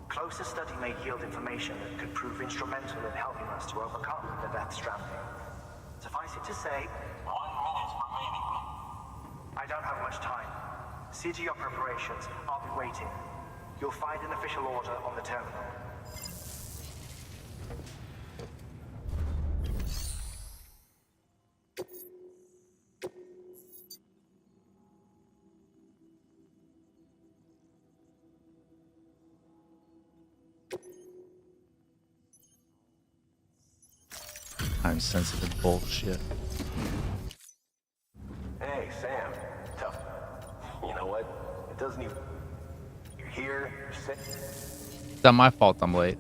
Closer study may yield information that could prove instrumental in helping us to overcome the Death Stranding. Suffice it to say, 1 minute remaining. I don't have much time. See to your preparations. I'll be waiting. You'll find an official order on the terminal. Time sensitive bullshit. Hey, Sam. Tough. You know what? It doesn't even... You're here, you're sick. It's not my fault I'm late.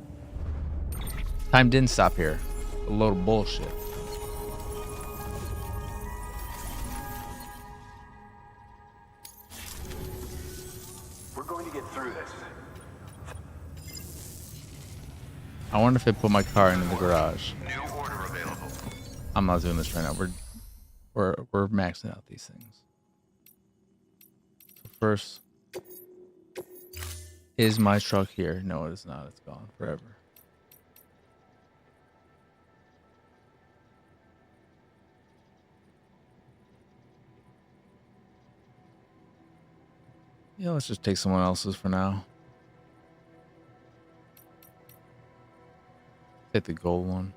Time didn't stop here. A load of bullshit. We're going to get through this. I wonder if they put my car into the garage. New order available. I'm not doing this right now. We're maxing out these things. So first, is my truck here? No, it is not. It's gone forever. Yeah, let's just take someone else's for now. Take the gold one.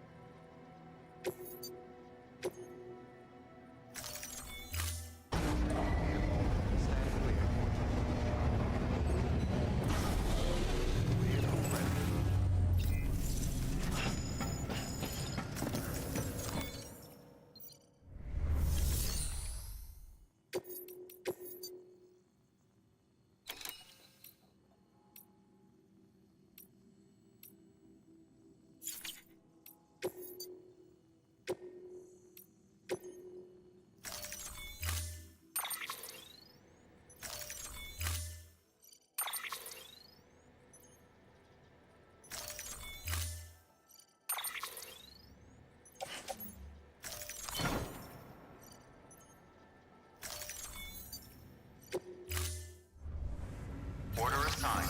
Order assigned.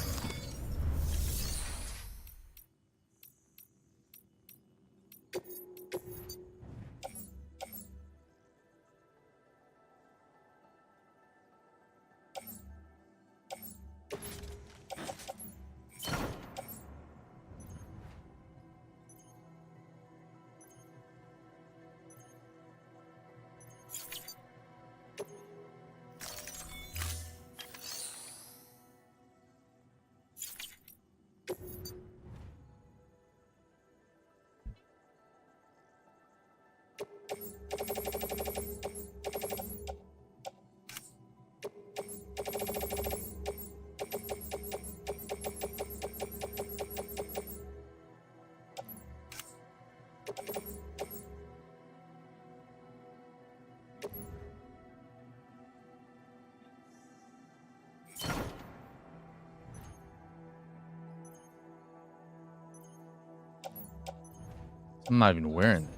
I'm not even wearing this.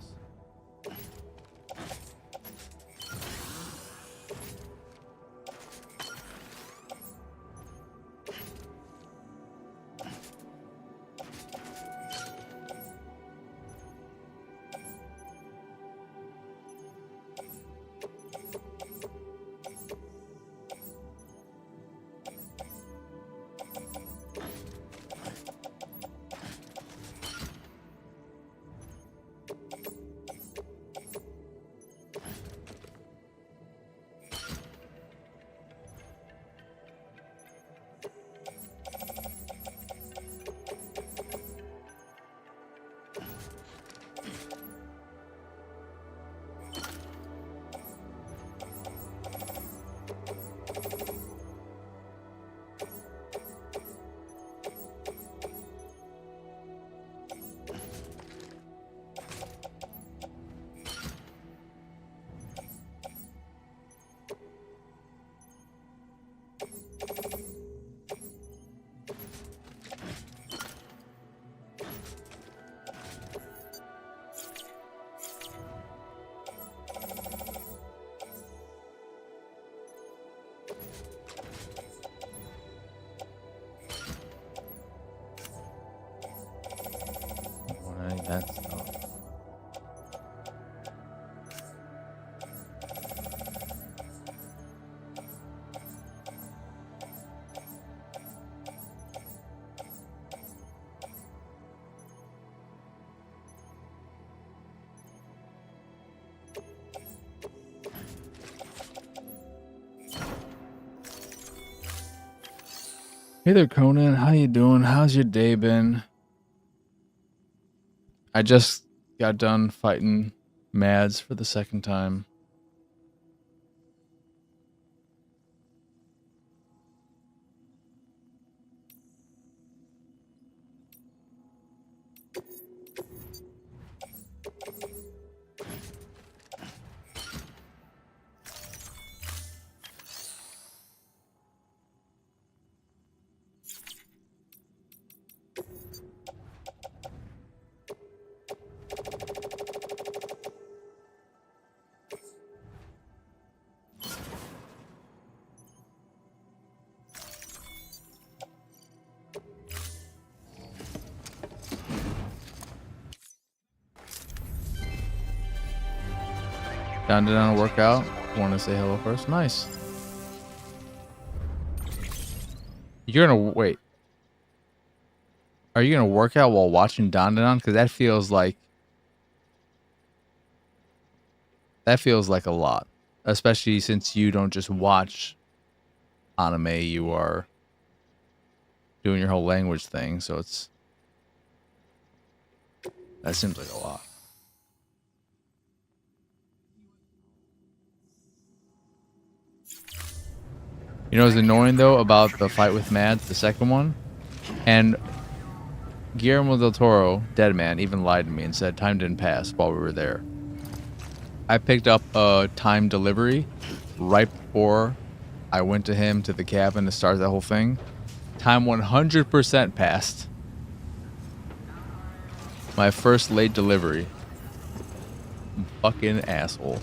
Alright, that's stuff. Hey there, Conan. How you doing? How's your day been? I just got done fighting Mads for the second time. Down to a workout. Want to say hello first? Nice. You're gonna wait. Are you gonna work out while watching Dandanon? Because that feels like a lot, especially since you don't just watch anime. You are doing your whole language thing, so that seems like a lot. You know what's annoying though about the fight with Mads, the second one? And Guillermo del Toro, Deadman, even lied to me and said time didn't pass while we were there. I picked up a time delivery right before I went to him to the cabin to start that whole thing. Time 100% passed. My first late delivery. Fucking asshole.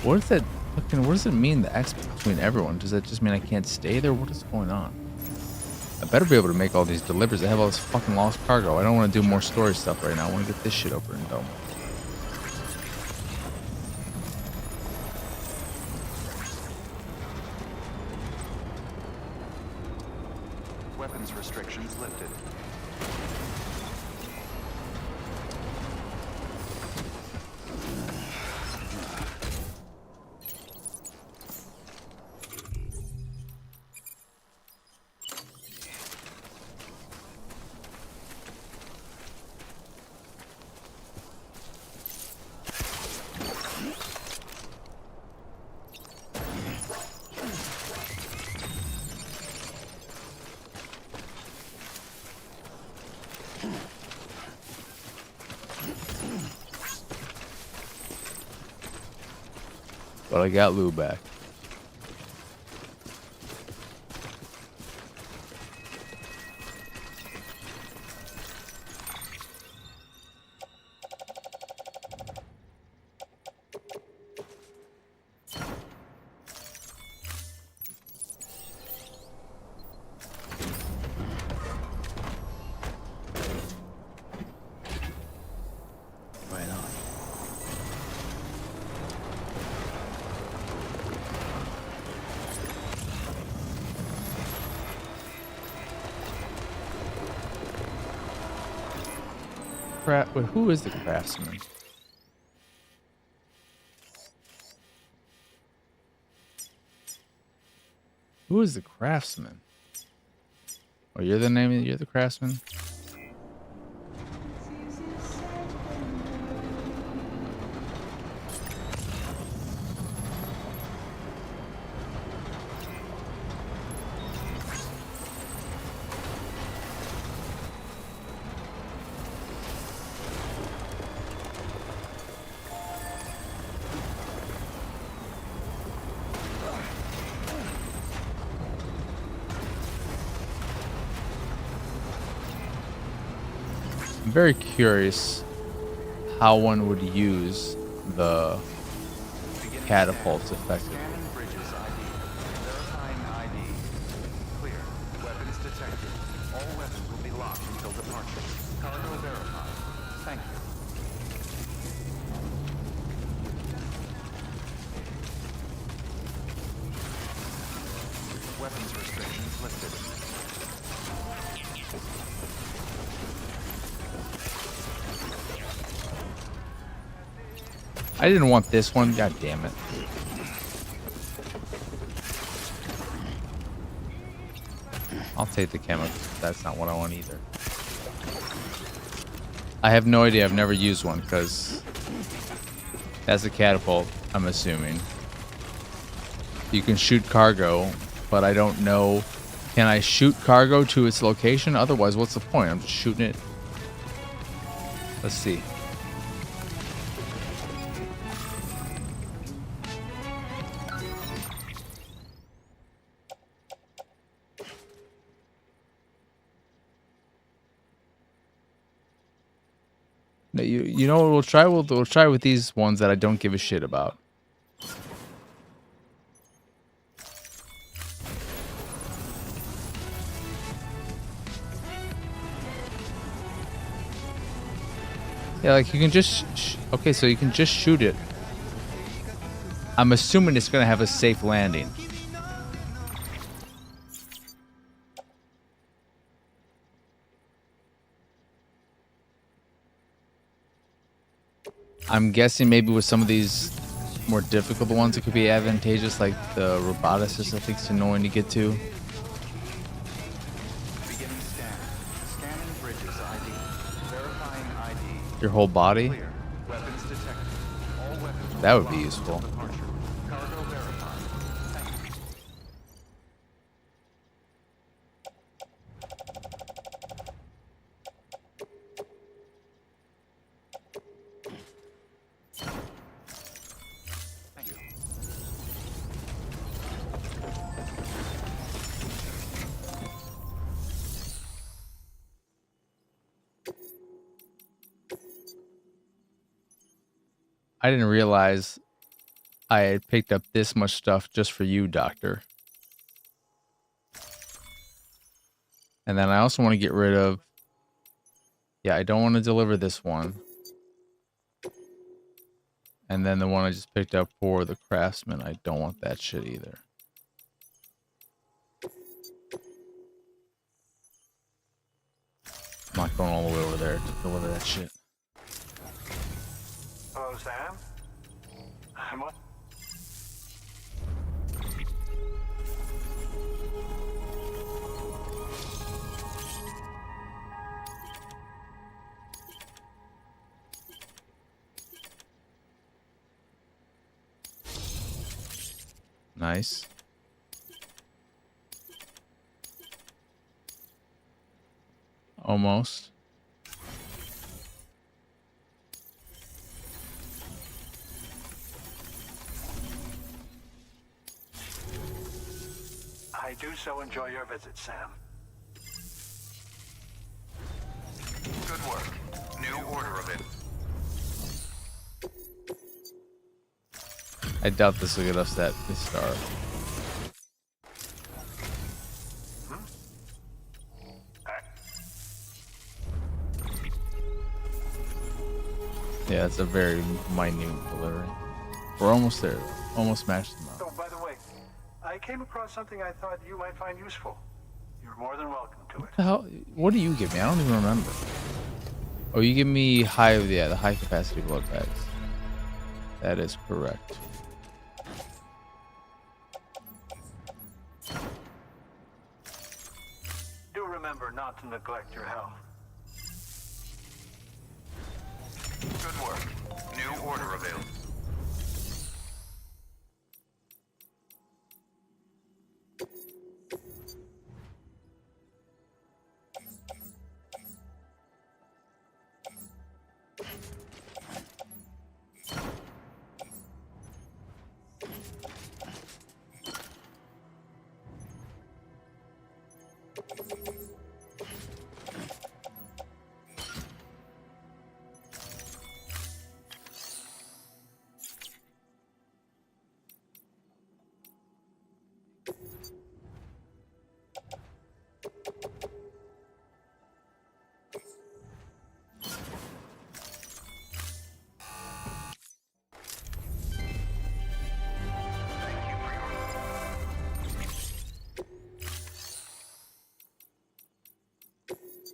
What is that fucking, what does it mean, the X between everyone? Does that just mean I can't stay there? What is going on? I better be able to make all these deliveries. I have all this fucking lost cargo. I don't want to do more story stuff right now. I want to get this shit over and done with. Weapons restrictions lifted. But I got Lou back. Right on. Wait, who is the craftsman? Who is the craftsman? Oh, you're the craftsman? I'm very curious how one would use the catapults effectively. Scanning bridges ID. Verifying ID. Clear. Weapons detected. All weapons will be locked until departure. Cargo verified. Thank you. Weapons restrictions lifted. I didn't want this one. God damn it. I'll take the chemical. That's not what I want either. I have no idea. I've never used one because that's a catapult, I'm assuming. You can shoot cargo, but I don't know. Can I shoot cargo to its location? Otherwise, what's the point? I'm just shooting it. Let's see. No, you know what we'll try? We'll try with these ones that I don't give a shit about. Yeah, like you can just... okay, so you can just shoot it. I'm assuming it's going to have a safe landing. I'm guessing maybe with some of these more difficult ones, it could be advantageous, like the roboticist, I think, is annoying to get to. Beginning scan. Scanning bridges ID. Verifying ID. Your whole body? Clear. Weapons detected. All weapons That would be locked useful. until departure. Cargo verified. Thank you. Thank you. I didn't realize I had picked up this much stuff just for you, Doctor. And then I also want to get rid of... yeah, I don't want to deliver this one. And then the one I just picked up for the craftsman, I don't want that shit either. I'm not going all the way over there to deliver that shit. Hello, Sam? What? Nice. Almost. I do so enjoy your visit, Sam. Good work. New order of it. I doubt this will get us that star. Yeah, it's a very minute delivery. We're almost there. Almost matched them up. Oh, by the way, I came across something I thought you might find useful. You're more than welcome to it. What the hell? What do you give me? I don't even remember. Oh, you give me the high capacity blood bags. That is correct. Do remember not to neglect your health. Good work. New order available.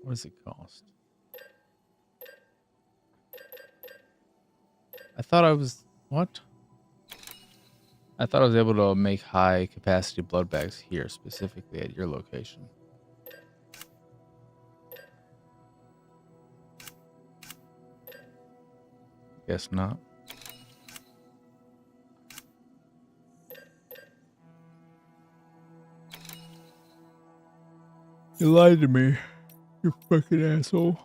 What does it cost? I thought I was... What? I thought I was able to make high capacity blood bags here, specifically at your location. Guess not. You lied to me, you fucking asshole.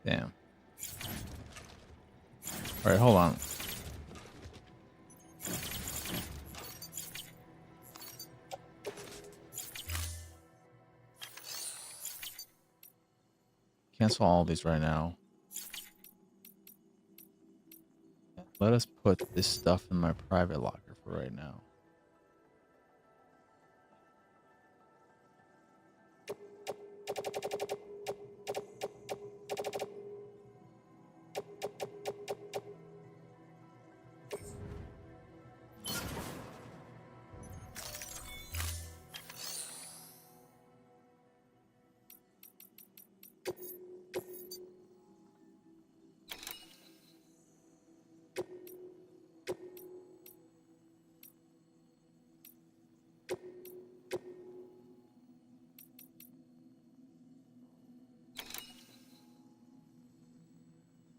Damn. All right, hold on. Cancel all these right now. Let us put this stuff in my private locker for right now.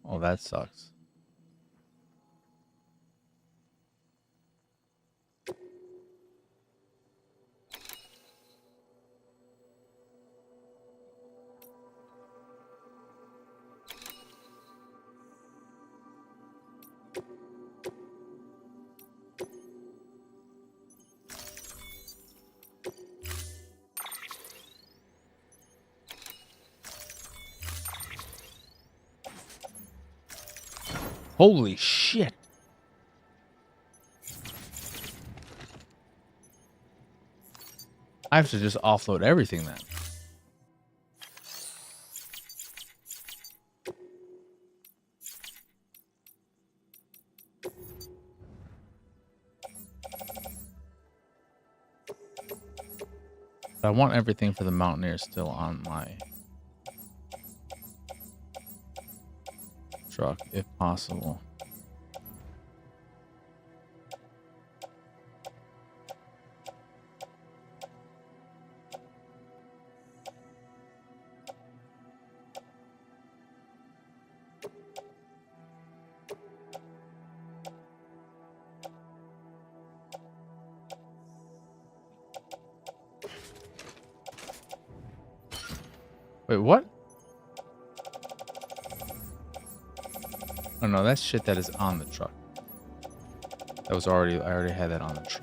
Oh, that sucks. Holy shit. I have to just offload everything then. But I want everything for the Mountaineer still on my truck, if possible. Wait, what? Oh no, that's shit that is on the truck. That was already, I already had that on the truck.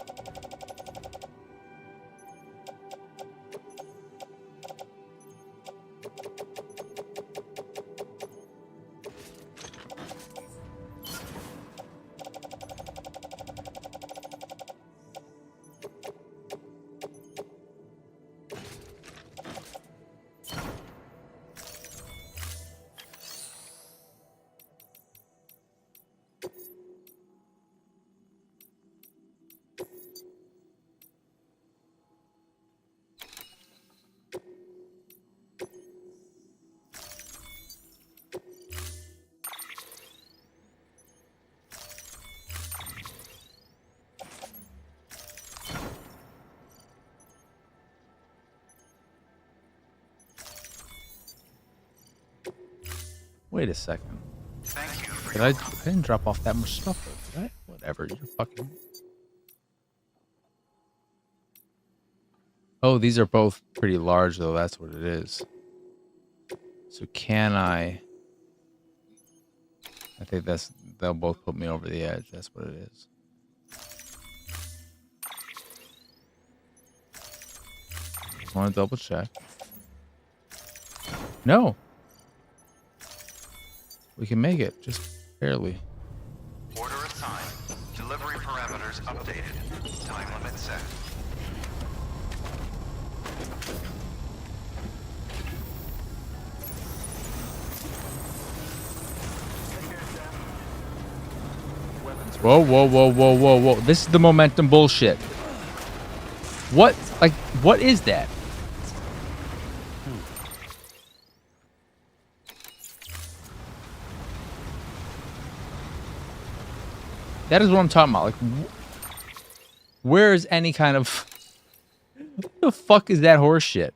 Wait a second. I didn't drop off that much stuff, though, did I? Whatever, you're fucking... Oh, these are both pretty large, though. That's what it is. So can I think they'll both put me over the edge. That's what it is. I want to double check. No. We can make it, just barely. Order assigned. Delivery parameters updated. Time limit set. Whoa, whoa, whoa, whoa, whoa, whoa. This is the momentum bullshit. What? Like, what is that? That is what I'm talking about. Like, where is any kind of... What the fuck is that horse shit?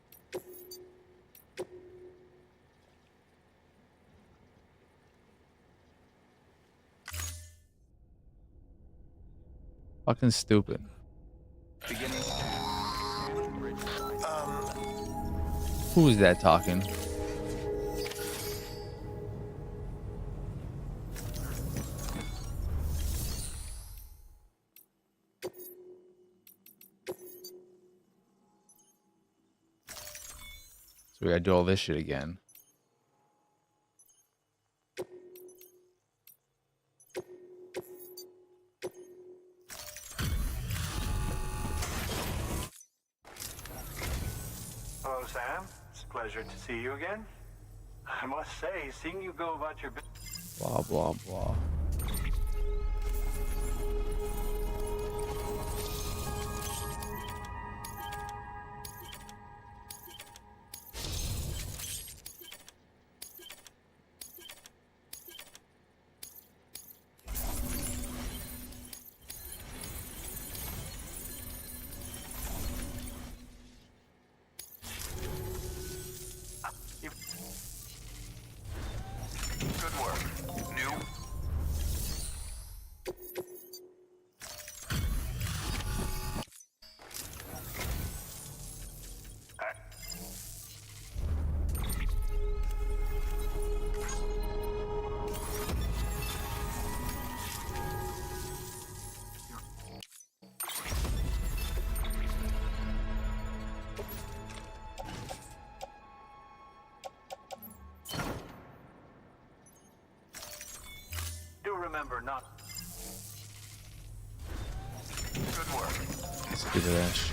Fucking stupid. Who is that talking? So we gotta do all this shit again. Hello, Sam. It's a pleasure to see you again. I must say, seeing you go about your business. Blah, blah, blah. Good work. New. Do remember not. Good work. Let's get to that shit.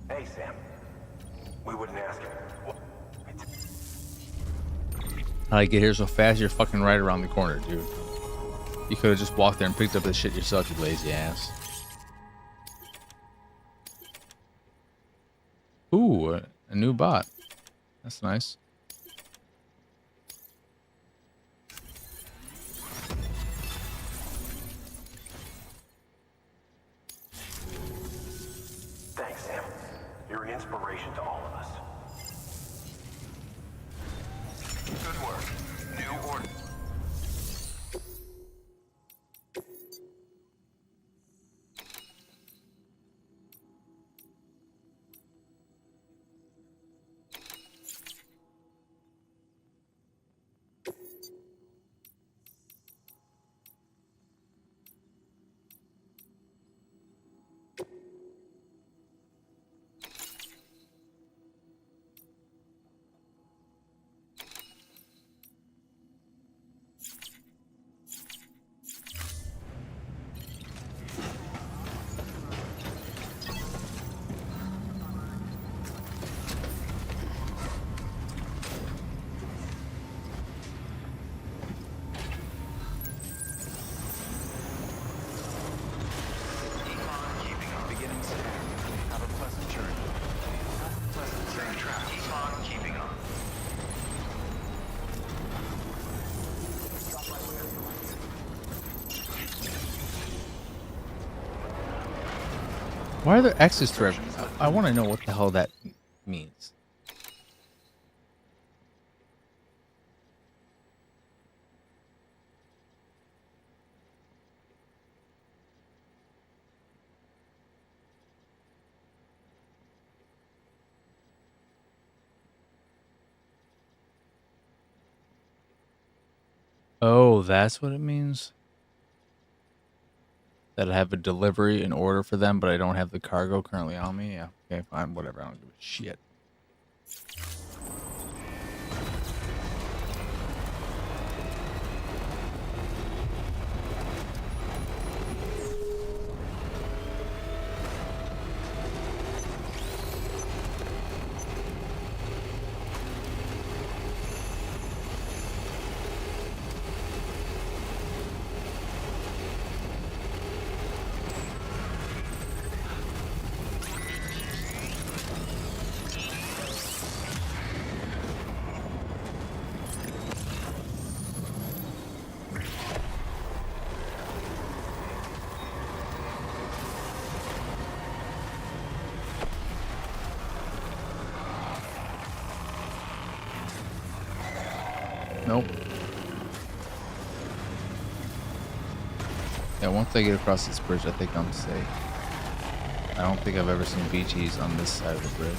Hey, Sam. We wouldn't ask him. How I get here so fast? You're fucking right around the corner, dude. You could have just walked there and picked up the shit yourself, you lazy ass. Ooh, a new bot. That's nice. Thanks, Sam. You're an inspiration to all of us. Good work. New order. Why are there X's to everything? I want to know what the hell that means. Oh, that's what it means? That I have a delivery in order for them, but I don't have the cargo currently on me? Yeah, okay, fine, whatever. I don't give a shit. Nope. Yeah, once I get across this bridge, I think I'm safe. I don't think I've ever seen BTs on this side of the bridge.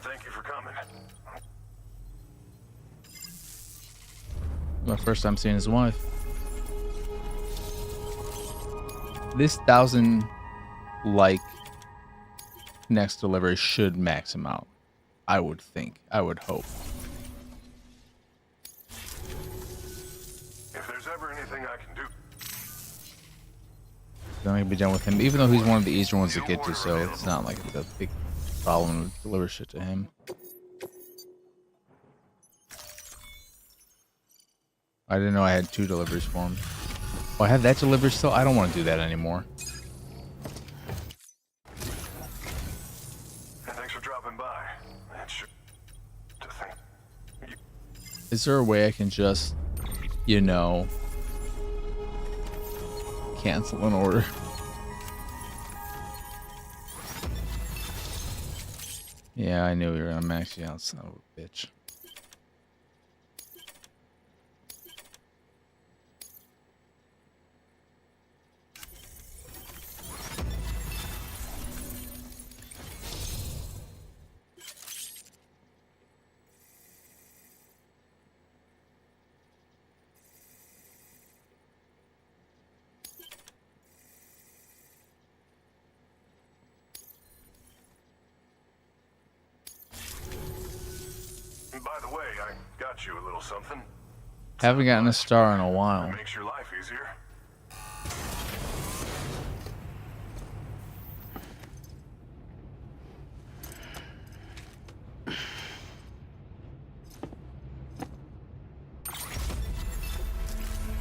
Thank you for coming. My first time seeing his wife. This 1,000 like next delivery should max him out. I would think. I would hope. If there's ever ever anything I can do? Then I can be done with him, even though he's one of the easier ones to get to, so it's not like it's a big problem to deliver shit to him. I didn't know I had 2 deliveries for him. Oh, I have that delivery still? I don't want to do that anymore. Thanks for dropping by. That's sure to think. Is there a way I can just, you know, cancel an order? Yeah, I knew we were gonna max you out, son of a bitch. By the way, I got you a little something. Haven't gotten a star in a while. Makes your life easier.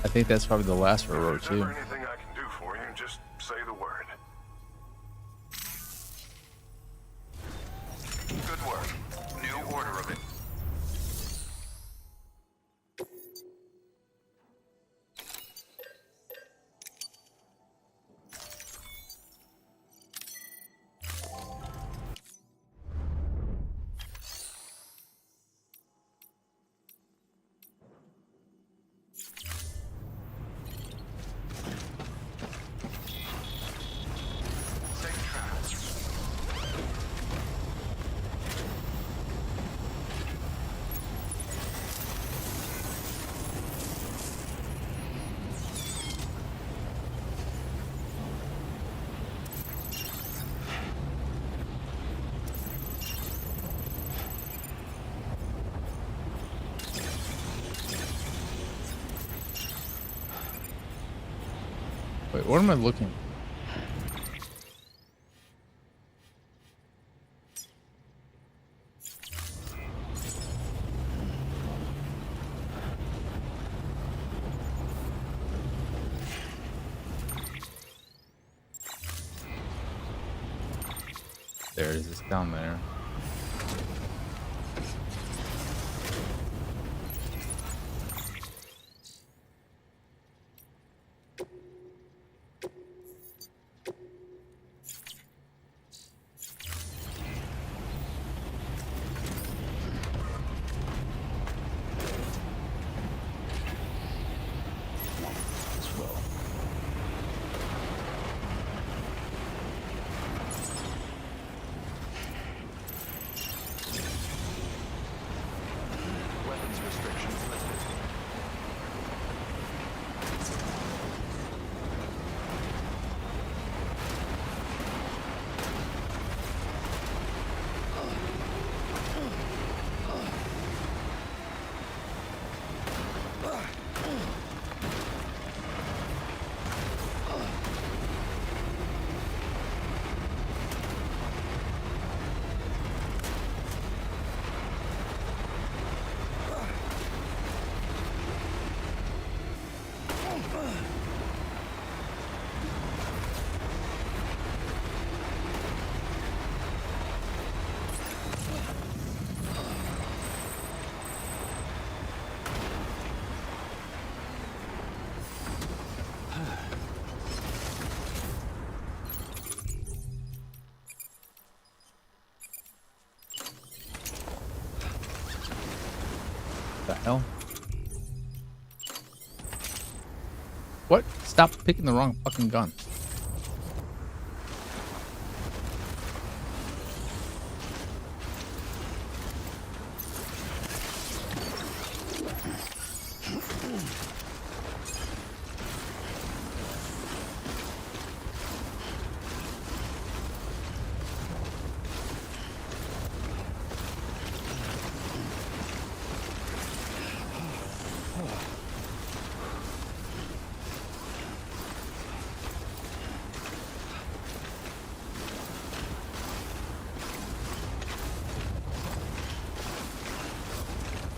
I think that's probably the last I wrote If too. there's ever anything I can do for you, just say the word. Good work. New order of it. Safe travels. Wait, what am I looking? There it is, it's down there. Weapons restrictions lifted. The hell? What? Stop picking the wrong fucking gun.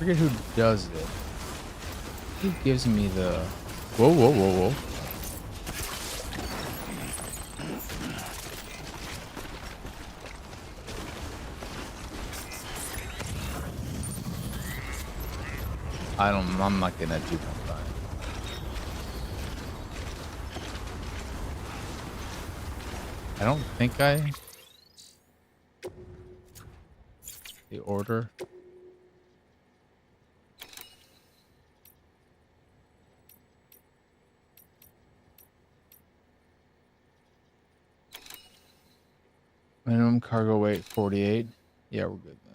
forget who does it. Who gives me the... Whoa, whoa, whoa, whoa. I'm not getting that 2.5. I don't think the order. Minimum cargo weight 48. Yeah, we're good then.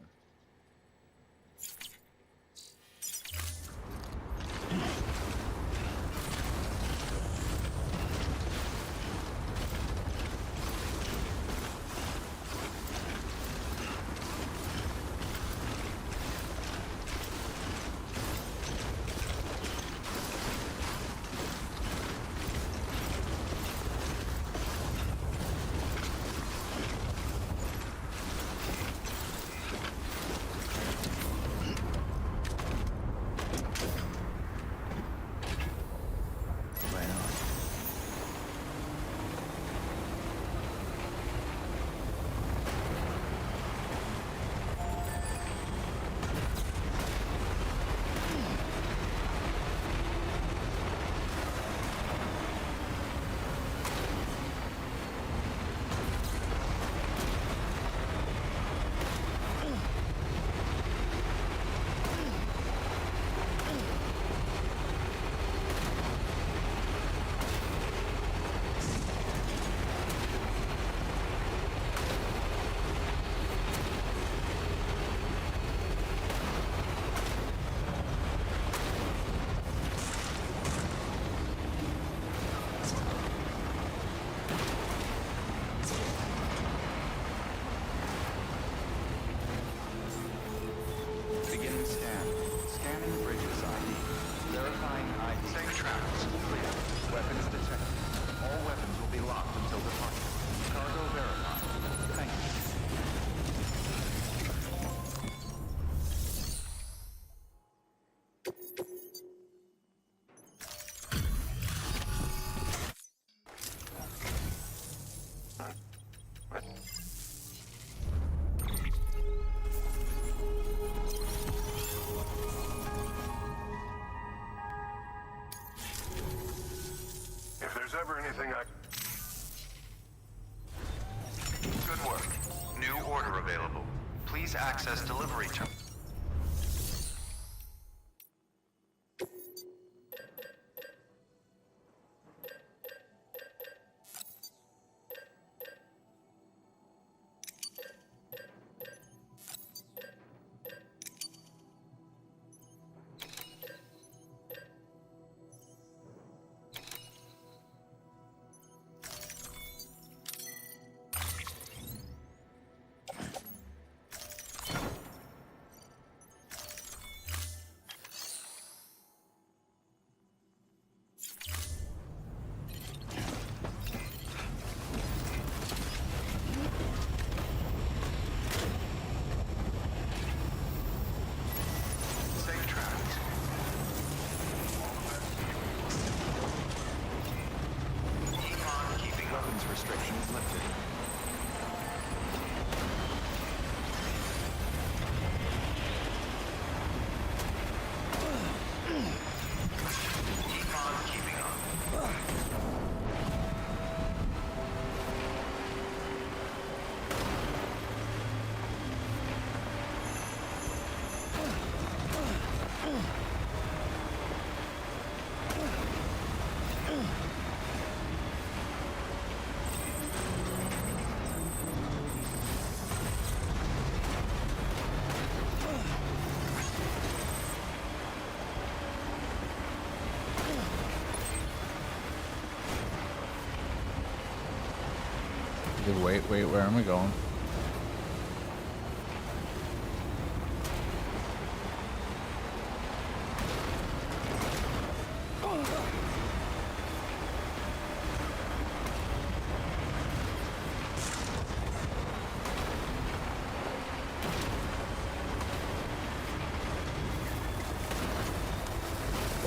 Beginning scan. Scanning bridges ID. Verifying ID. Safe travels. Clear. Weapons detected. All weapons will be locked until departure. Cargo verified. Thank you. If there's ever anything Good work. New order available. Please access delivery terminal. Safe travels. Keep on keeping up. Weapons restrictions lifted. Keep on keeping up. Wait, where am I going?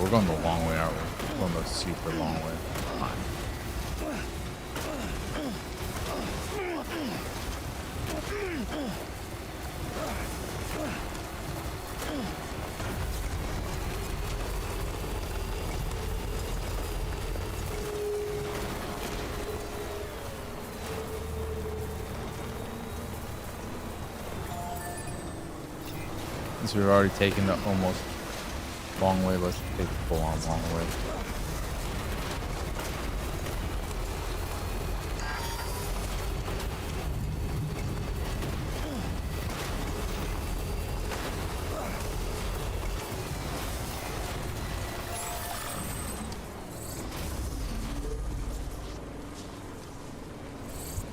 We're going the long way, aren't we? We're going the super long way. Fine. Since we've already taken the almost long way, let's take the full on long way.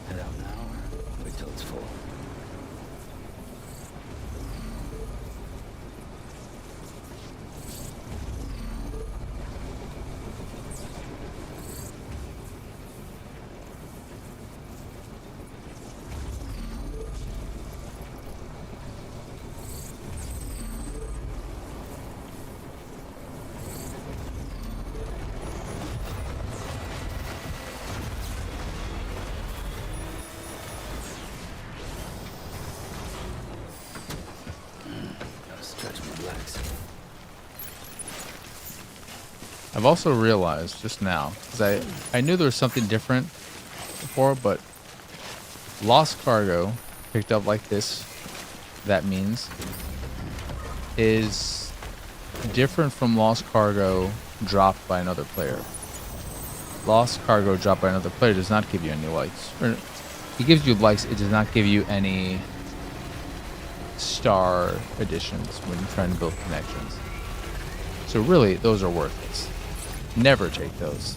Head out now or wait till it's full? Gotta stretch my legs. I've also realized just now, because I knew there was something different before, but lost cargo picked up like this, that means, is different from lost cargo dropped by another player. Lost cargo dropped by another player does not give you any likes. Or, it gives you likes, it does not give you any star additions when you're trying to build connections. So really, those are worthless. Never take those.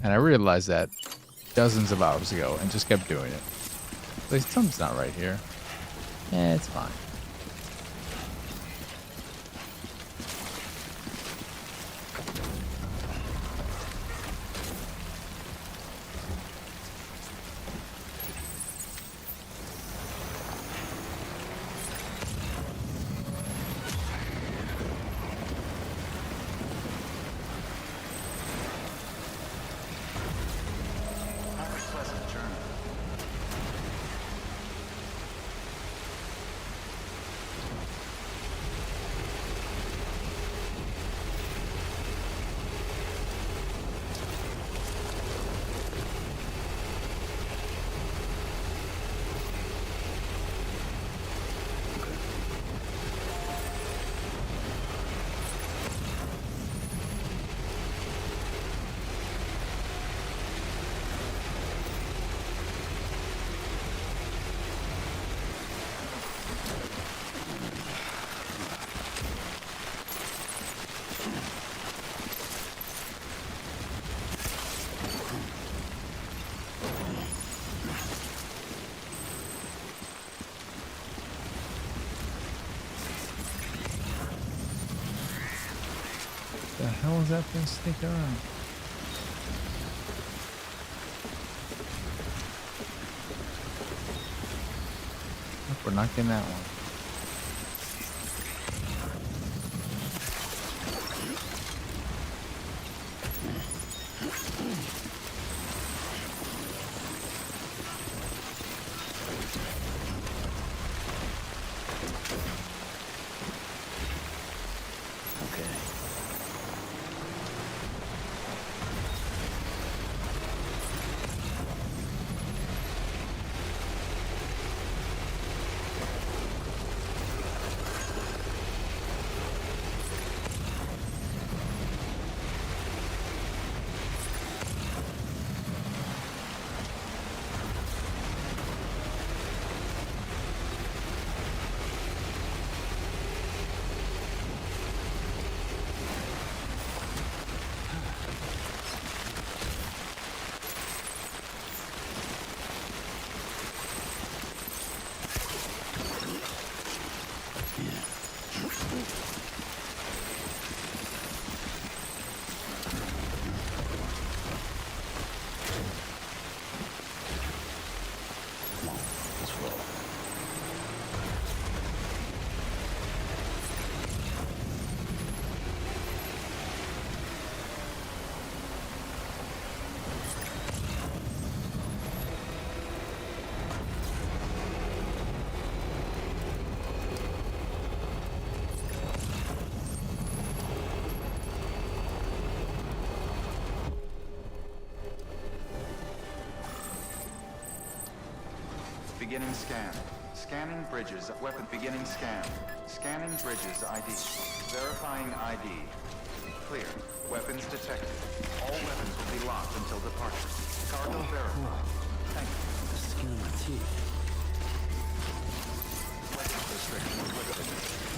And I realized that dozens of hours ago and just kept doing it. Like, something's not right here. It's fine. Have a pleasant journey. The hell is that thing sneaking around? Nope, we're not getting that one. Okay. beginning scan. Scanning bridges. Weapon beginning scan. Scanning bridges ID. Verifying ID. Clear. Weapons detected. All weapons will be locked until departure. Cargo verified. Thank you. The skin of my teeth. Weapons restrictions lifted.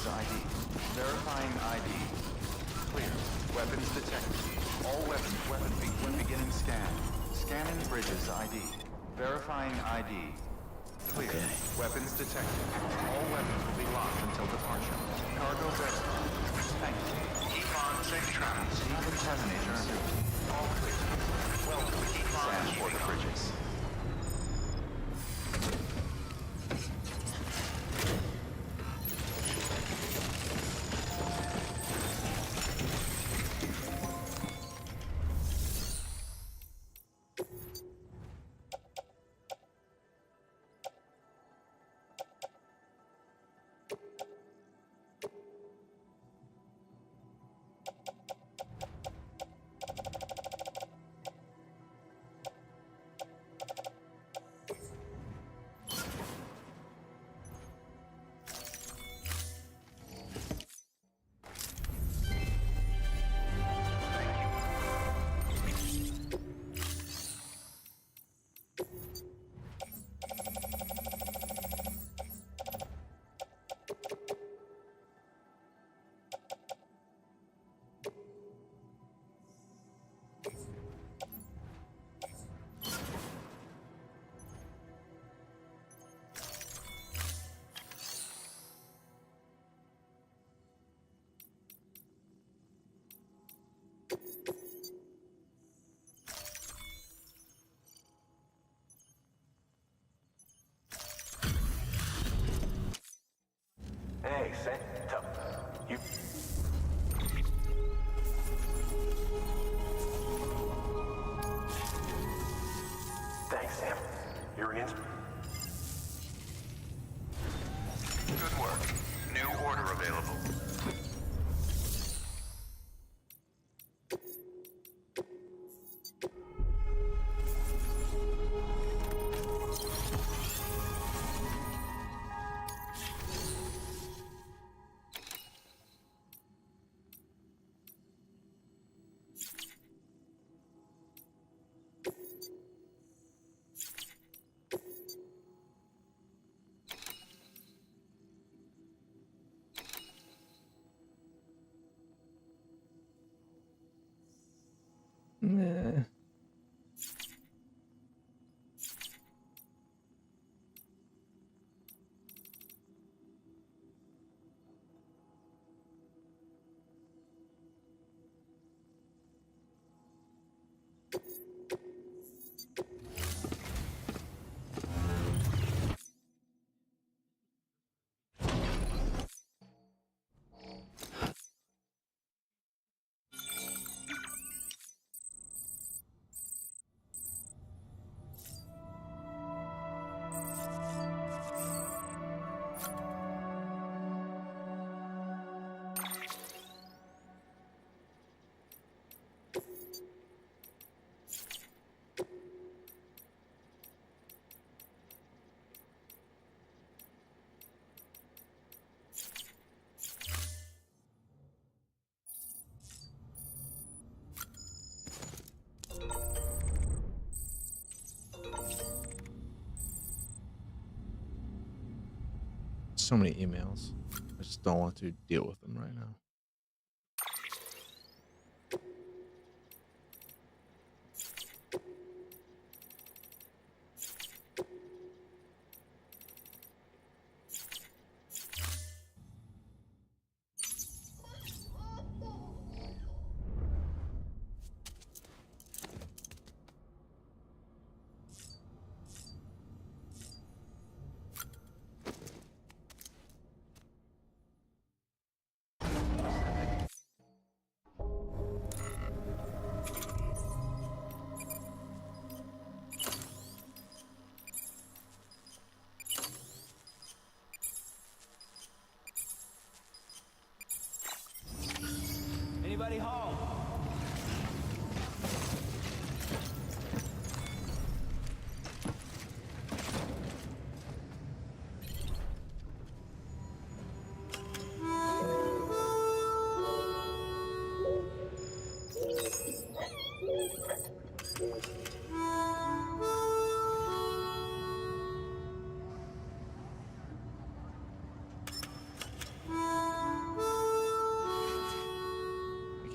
ID. Verifying ID. Clear. Weapons detected. All weapon beginning scan. Scanning bridges ID. Verifying ID. Clear. Okay. Weapons detected. All weapons will be locked until departure. Cargo verified. Thank you. Keep on safe travels. Decontaminator suit. All clear. Welcome. Scan for the bridges. Hey, Sam. You... Thanks, Sam. You're an Good work. New order available. so many emails. I just don't want to deal with them right now. Anybody home?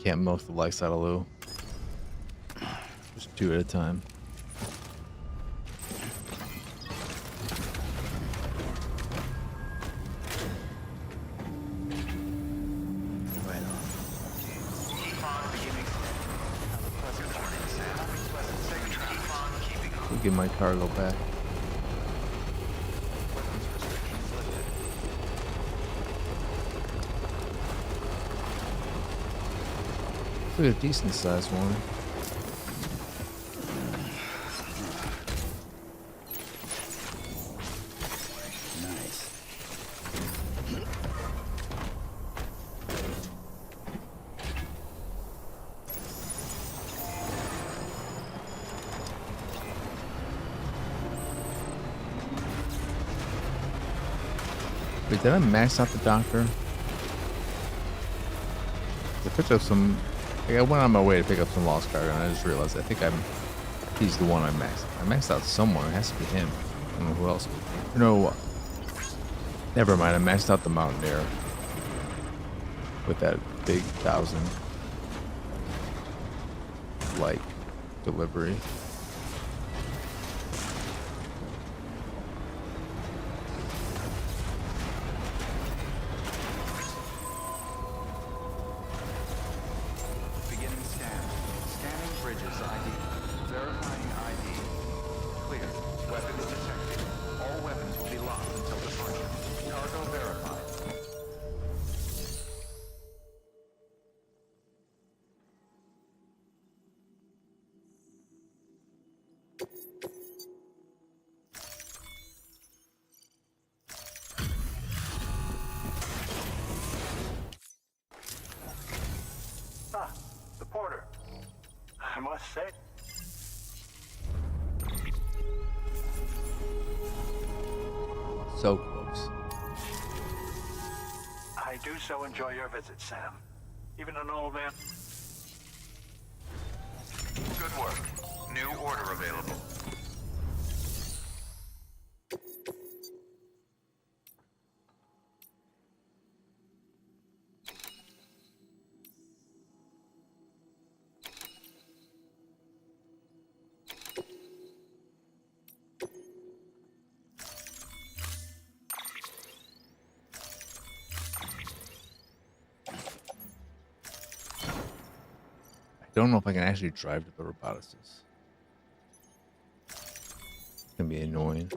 Can't milk the likes out of Lou. Just 2 at a time. Right on. We'll get my cargo back. It's like a decent sized one. Nice. Wait, did I max out the doctor? I picked up some. I went on my way to pick up some lost cargo, and I just realized I think he's the one I maxed. I maxed out someone. It has to be him. I don't know who else. No. Never mind. I maxed out the Mountaineer with that big 1,000 like delivery. The porter. I must say. So close. I do so enjoy your visit, Sam. Even an old man. Good work. New order available. I don't know if I can actually drive to the robotics. It's gonna be annoying.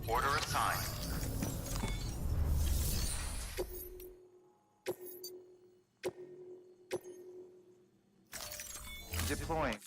Order assigned. Deploying.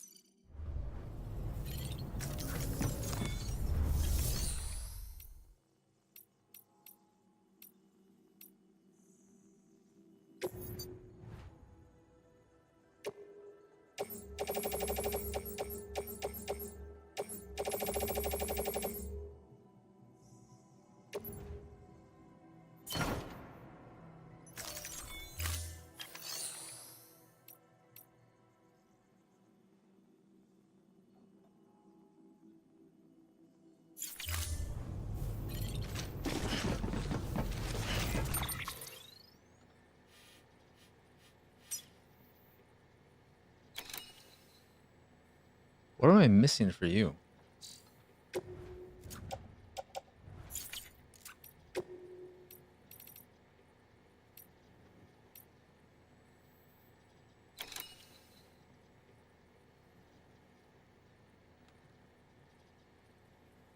What am I missing for you?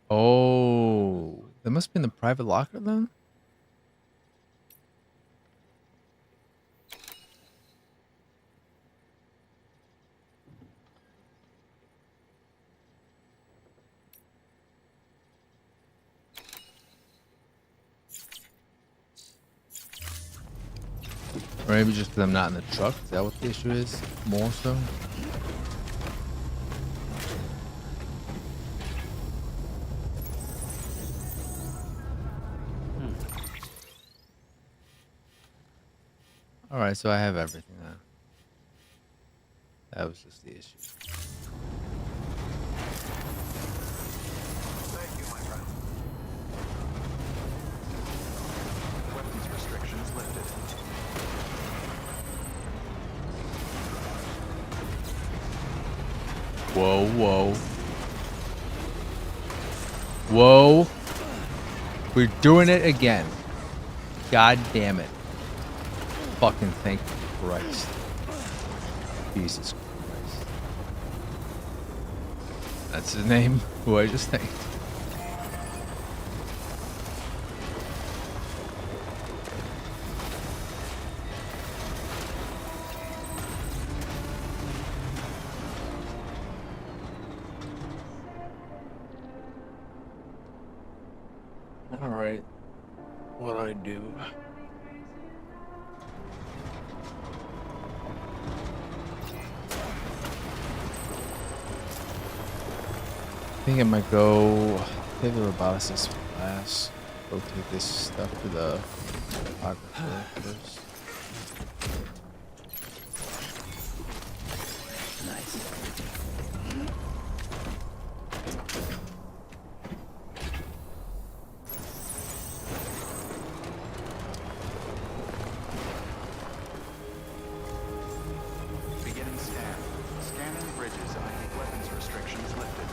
Oh, that must be in the private locker then? Or maybe just because I'm not in the truck. Is that what the issue is? More so? Alright, so I have everything then. That was just the issue. Thank you, my friend. Weapons restrictions lifted. Whoa, whoa. Whoa. We're doing it again. God damn it. Fucking thank Christ. Jesus Christ. That's his name, who I just thanked. Alright. What do I do? I think I might go take the roboticist class. Go take this stuff to the photographer first. Nice. Beginning scan. Scanning bridges. ID weapons restrictions lifted.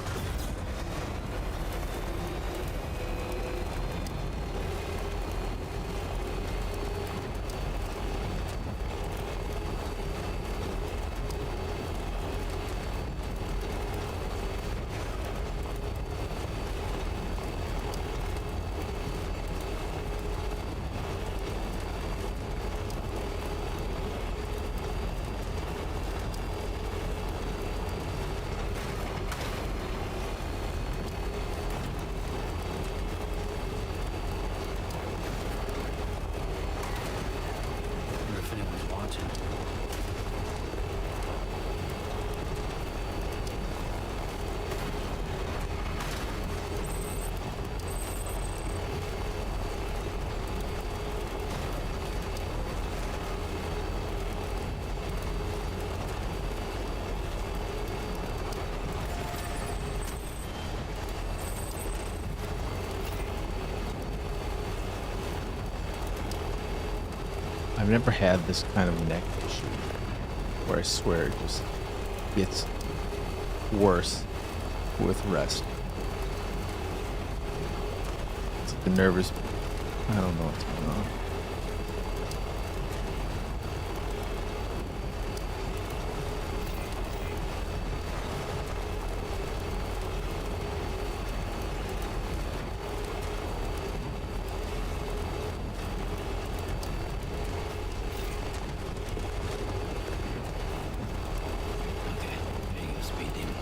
I wonder if anyone's watching. I've never had this kind of neck issue where I swear it just gets worse with rest. It's like the nervous. I don't know what's going on. Okay, there you go, speed demon.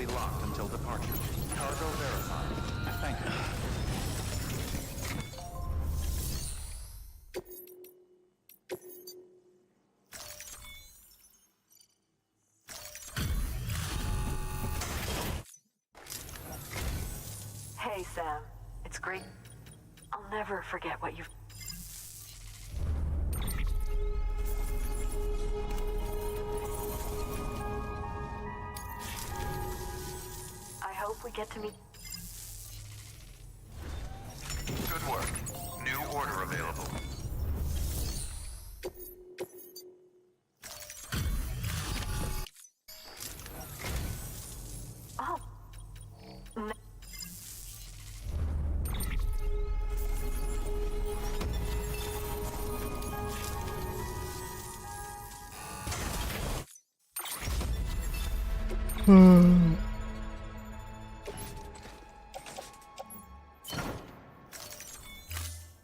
be locked until departure. Cargo verified. Thank you. Hey, Sam. It's great. I'll never forget what you've... I hope we get to meet... Good work. New order available. Oh.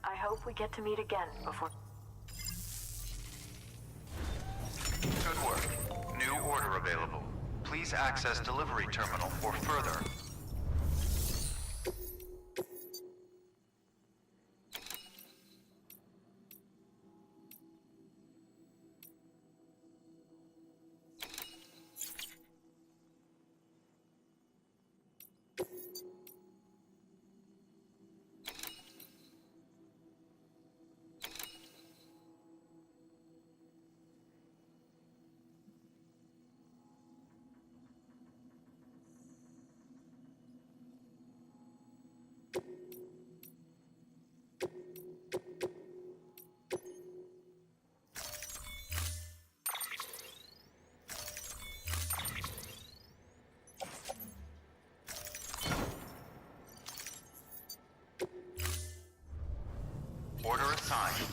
I hope we get to meet again before... Good work. New order available. Please access delivery terminal for further. Order assigned.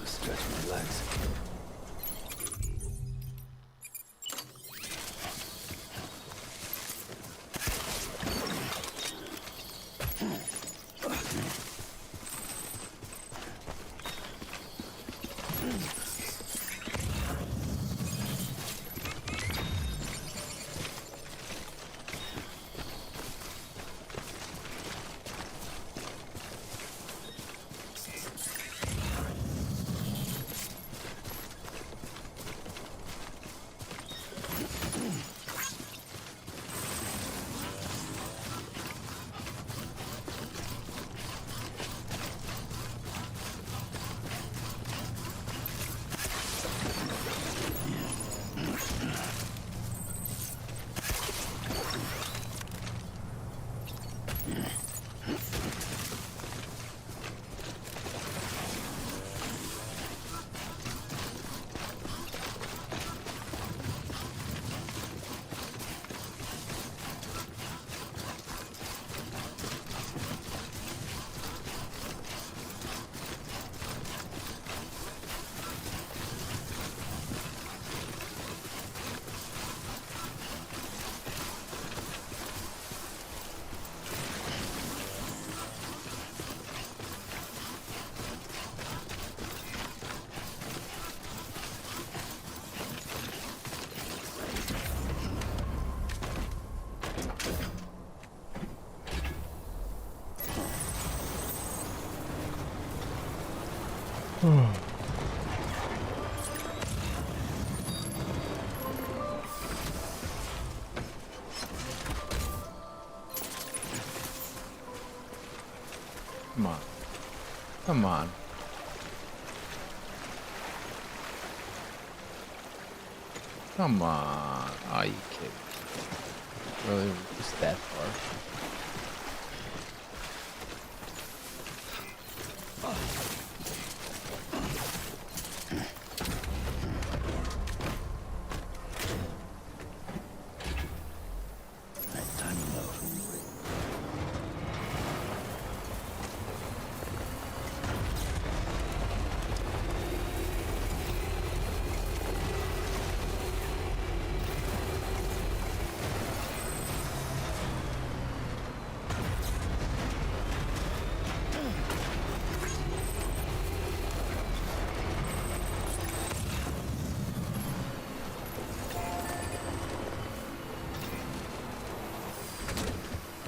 Stretch my legs. Come on. Come on. Come on. Are you kidding? Really? Just that far? Alright, time to load.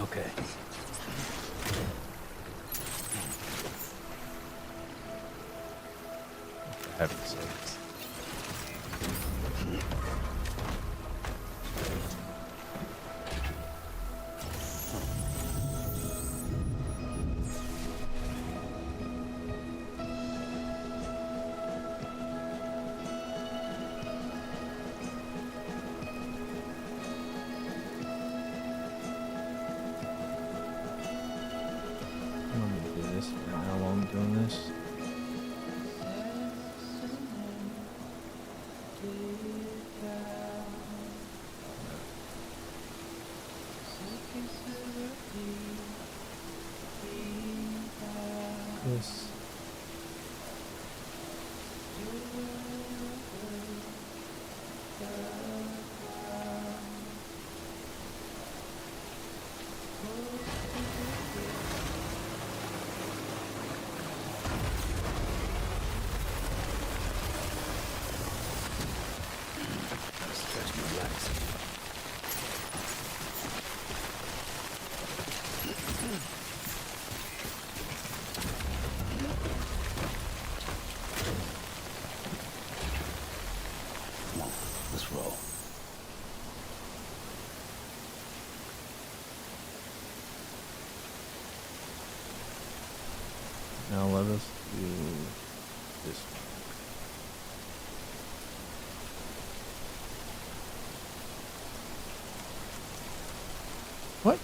Okay. For heaven's sakes. I'm gonna do this. I don't know how long I'm doing this. This. Stretch my legs. Come on, let's roll. Now let us do this one. What?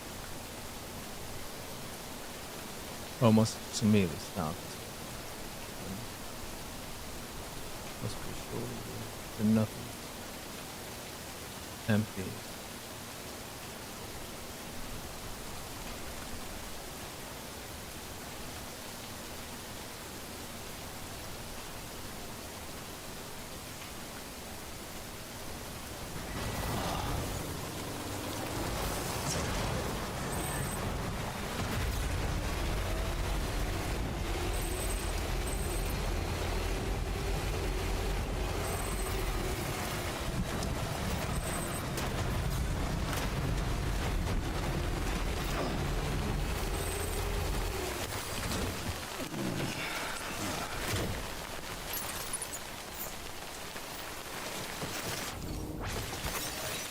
Oh, must to me this now. Must be surely for nothing. Empty.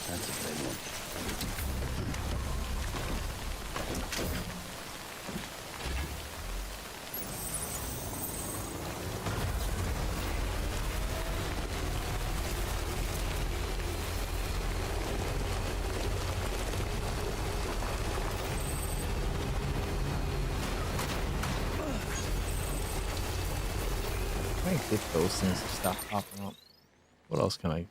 That's a big one. I can get those things to stop popping up. What else can I?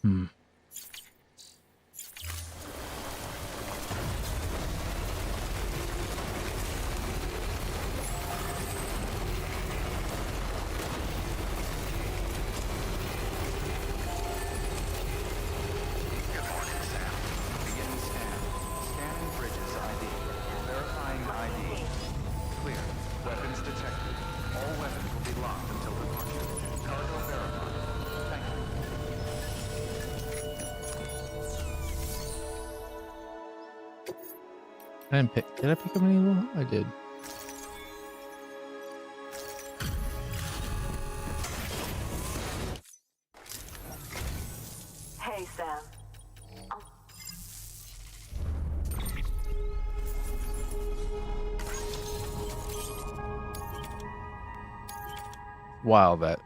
Hmm. I didn't pick. Did I pick up any of them? I did. Hey, Sam. Wow, that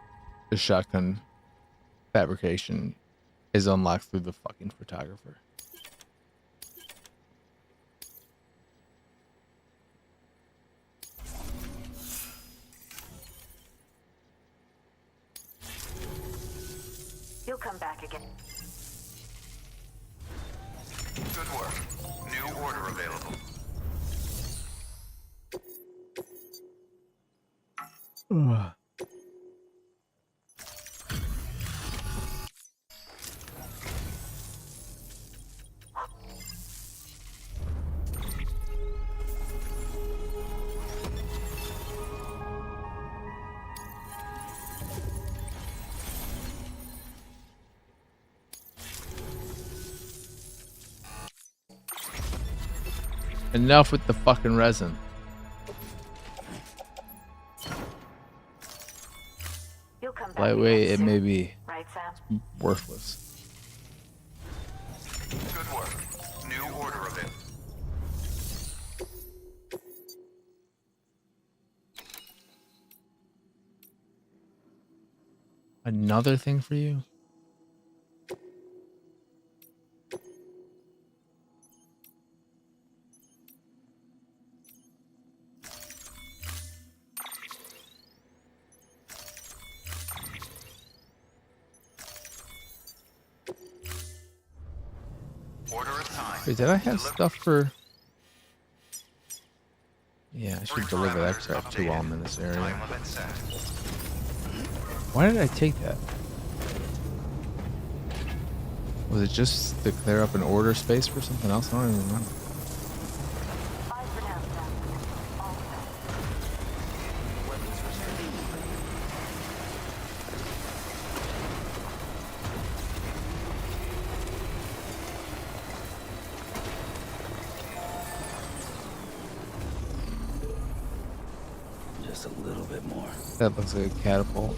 the shotgun fabrication is unlocked through the fucking photographer. You'll come back again. Good work. New order available. Ugh. Enough with the fucking resin. You'll come back Lightweight, again it may soon. be Right, Sam? worthless. Good work. New order available. Another thing for you? Order of time. Wait, did I have stuff for... Yeah, I should deliver that crap too while I'm in this area. Time limit set. Why did I take that? Was it just to clear up an order space for something else? I don't even remember. Bye for now, Sam. All the best. Weapons restricted. Just a little bit more. That looks like a catapult.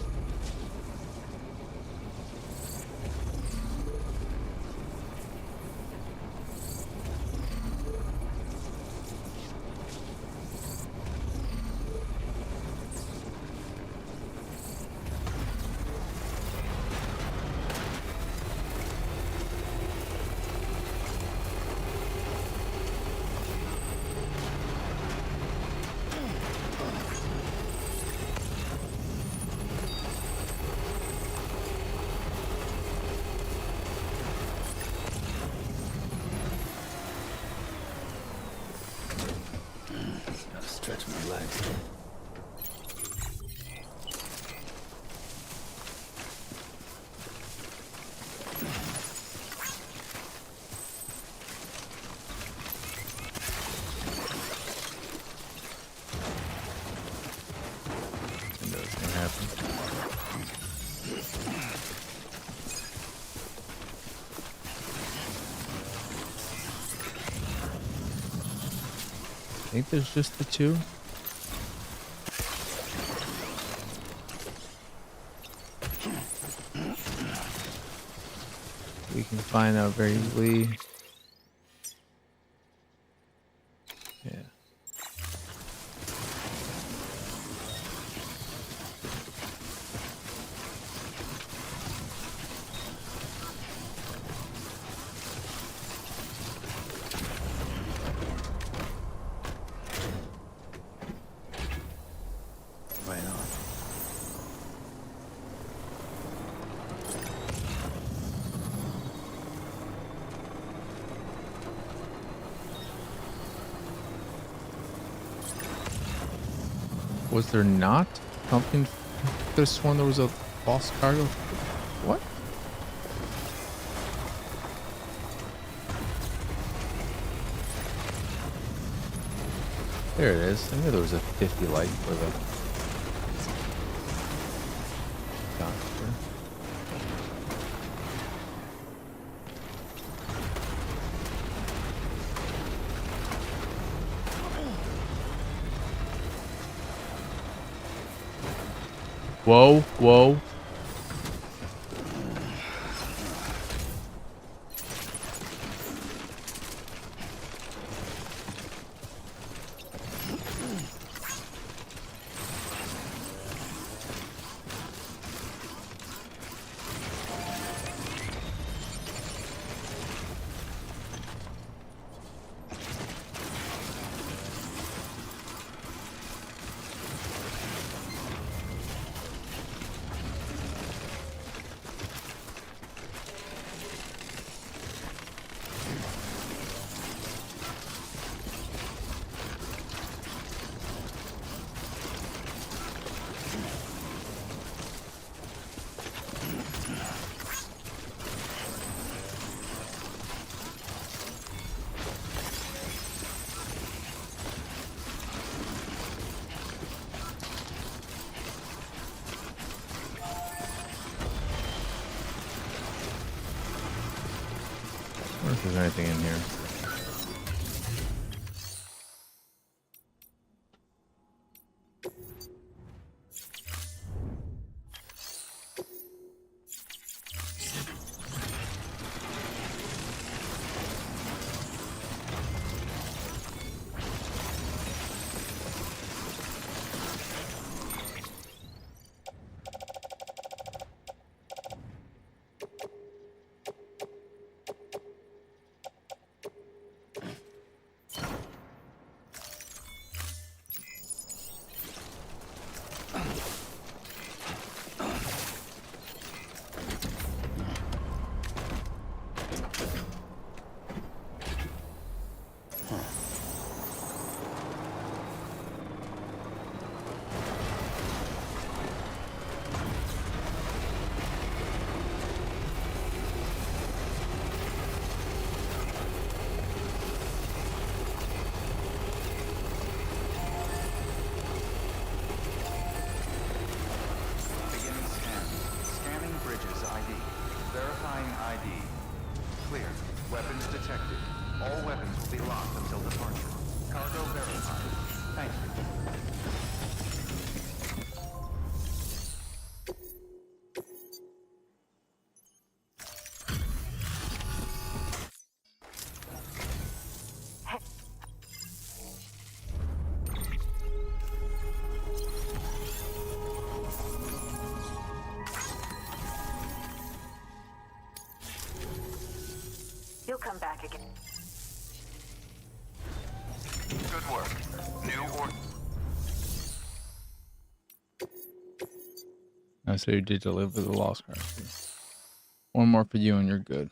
Gotta stretch my legs. I know it's gonna happen. I think there's just the two. We can find out very easily. Yeah. Right on. Was there not something? Could have sworn there was a false cargo. What? There it is. I knew there was a 50 light for the doctor. Whoa, whoa. I wonder if there's anything in here. Weapons detected. All weapons will be locked until departure. Cargo verified. Thank you. You'll come back again. Good work. New order. I say you did deliver the lost car. One more for you and you're good.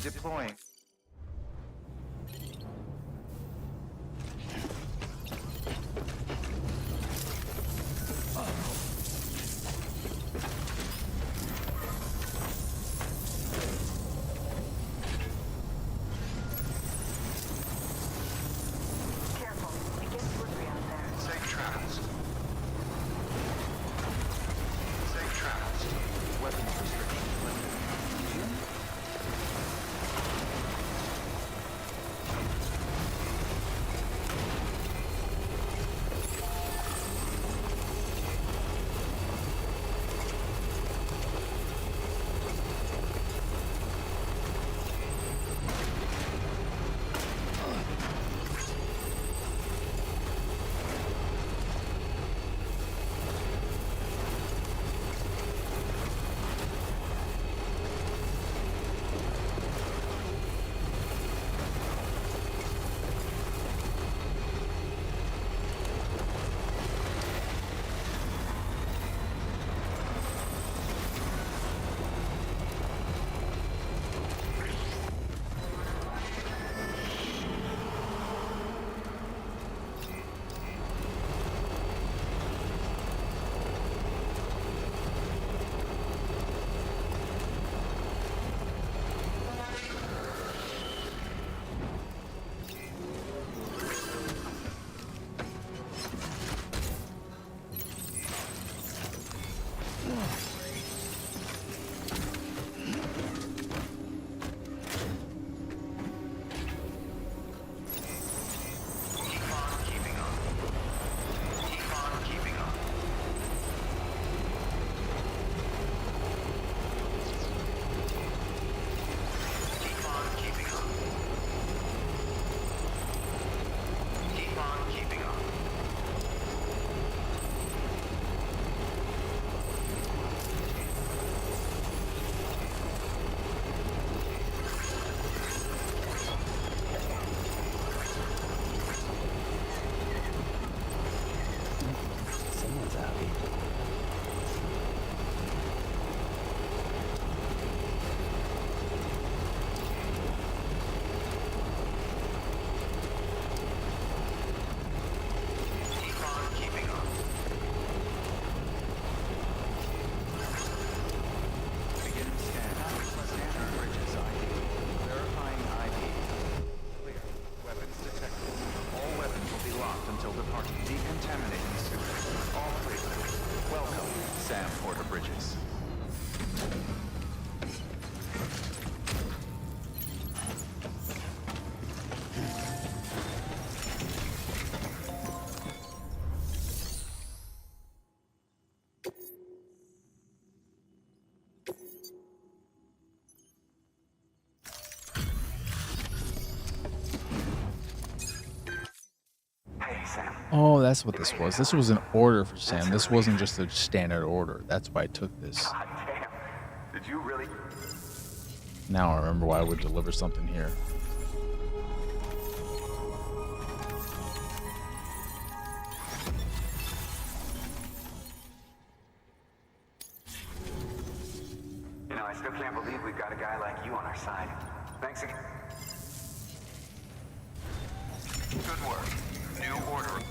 Deploying. Careful. It gets slippery out there. Safe travels. Safe travels. Weapons restrictions lifted. Oh, that's what It this may was. have This was an order for Sam. This wasn't just a standard order. That's why I took this. God damn. Did you really? Now I remember why I would deliver something here. You know, I still can't believe we've got a guy like you on our side. Thanks again. Good work. New order.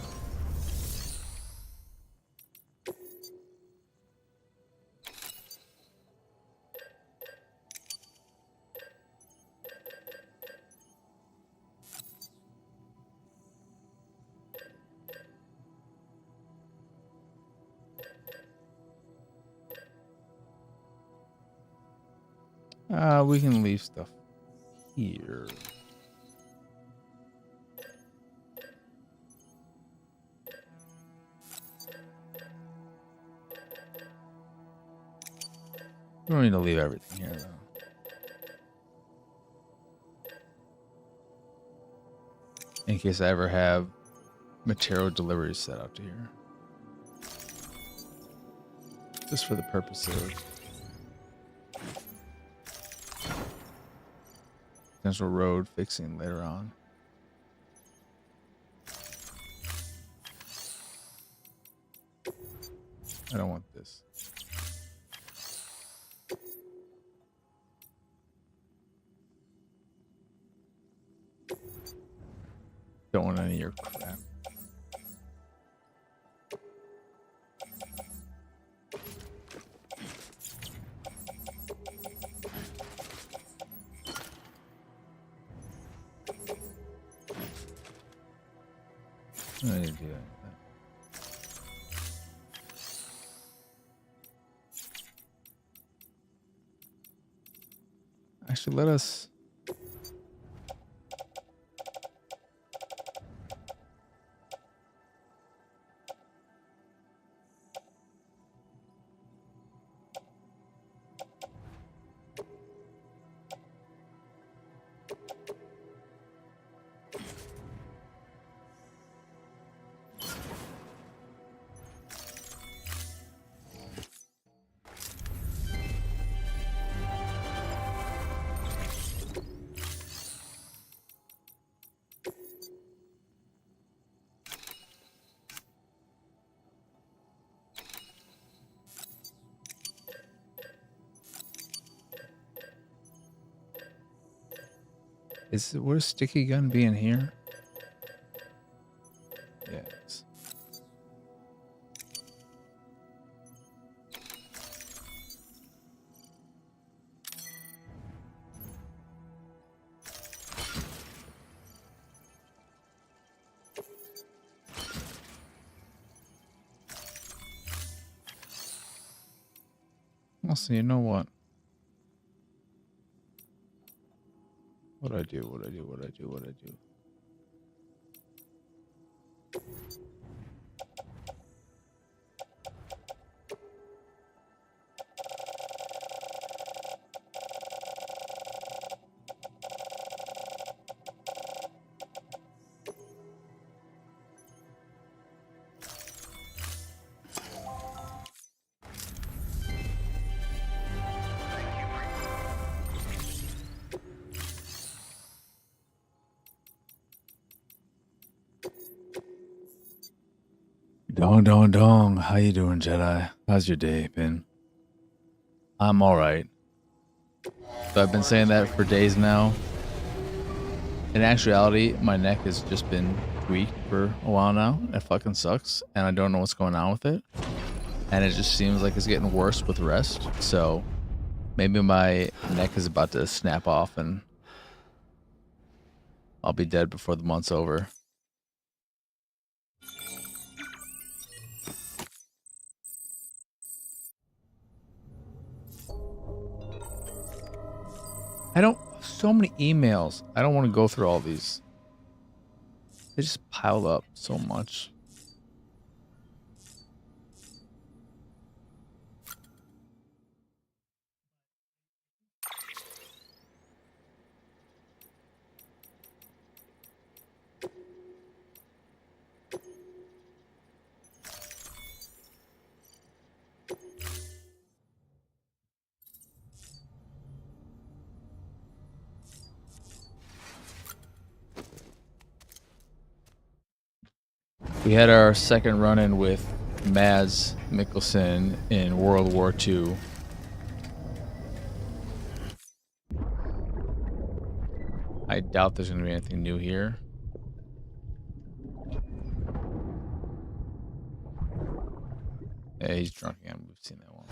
We can leave stuff here. We don't need to leave everything here, though. In case I ever have material deliveries set out to here. Just for the purpose of potential road fixing later on. I don't want this. Don't want any of your crap. I didn't do that. Actually, let us. Would a sticky gun be in here? Yes. Also, you know what? What I do? Dong, dong, dong. How you doing, Jedi? How's your day been? I'm all right. So I've been saying that for days now. In actuality, my neck has just been tweaked for a while now. It fucking sucks, and I don't know what's going on with it. And it just seems like it's getting worse with rest. So maybe my neck is about to snap off, and I'll be dead before the month's over. So many emails. I don't want to go through all these. They just pile up so much. We had our second run-in with Mads Mikkelsen in World War II. I doubt there's going to be anything new here. Yeah, he's drunk again. We've seen that one.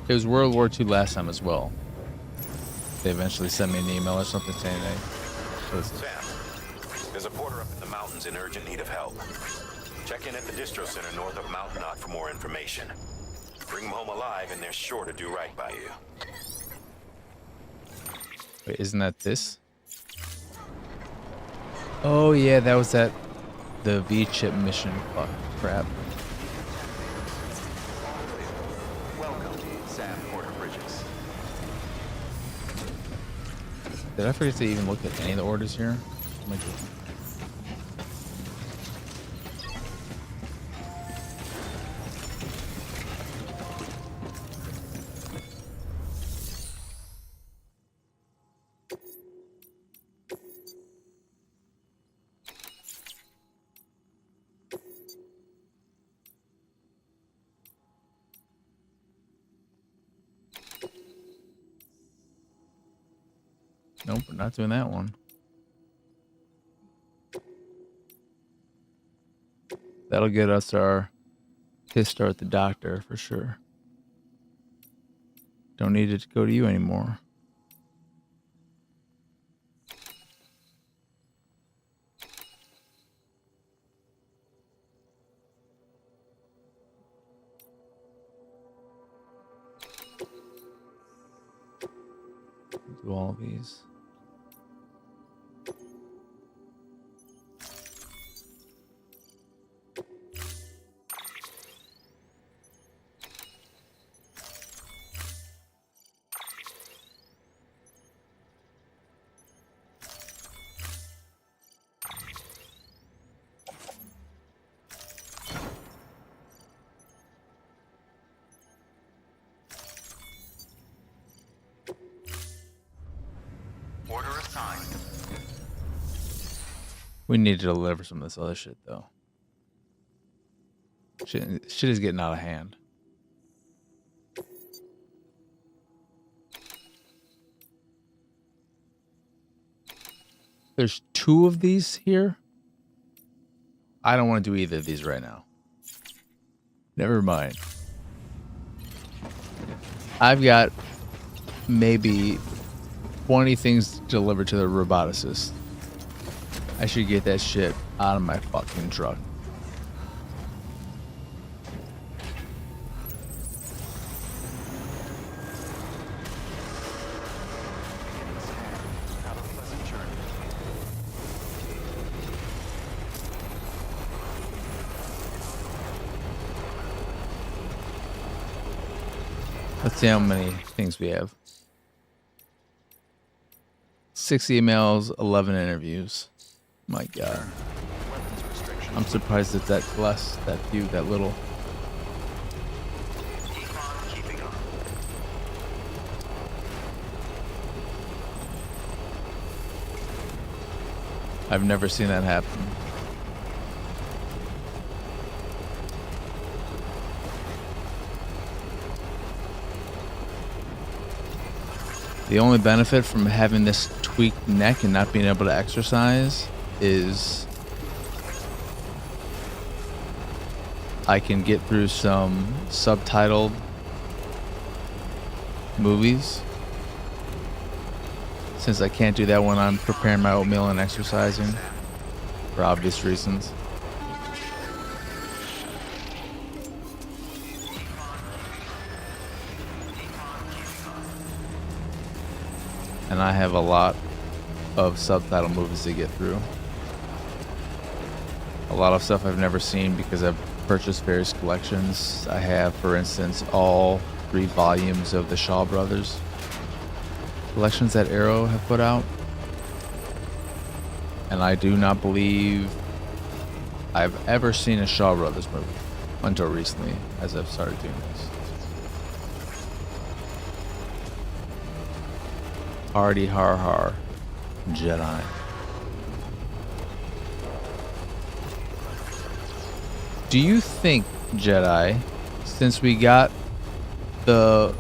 It was World War II last time as well. They eventually sent me an email or something saying that. Sam, there's a porter up in the mountains in urgent need of help. Check in at the distro center north of Mount Knot for more information. Bring him home alive and they're sure to do right by you. Wait, isn't that this? Oh yeah, that was the V-chip mission. Fuck, crap. Welcome, Sam Porter Bridges. Did I forget to even look at any of the orders here? Am I doing? Nope, we're not doing that one. That'll get us our piss start the doctor for sure. Don't need it to go to you anymore. Do all these. Order assigned. We need to deliver some of this other shit though. Shit is getting out of hand. There's 2 of these here. I don't want to do either of these right now. Never mind. I've got maybe 20 things delivered to the roboticist. I should get that shit out of my fucking truck. Have a pleasant journey. Let's see how many things we have. 6 emails, 11 interviews. My God. I'm surprised it's that less, that few, that little. I've never seen that happen. The only benefit from having this tweaked neck and not being able to exercise is I can get through some subtitled movies, since I can't do that when I'm preparing my oatmeal and exercising for obvious reasons. And I have a lot of subtitle movies to get through. A lot of stuff I've never seen because I've purchased various collections. I have, for instance, all 3 volumes of the Shaw Brothers collections that Arrow have put out. And I do not believe I've ever seen a Shaw Brothers movie until recently, as I've started doing this. Hardy har har, Jedi. Do you think, Jedi, since we got the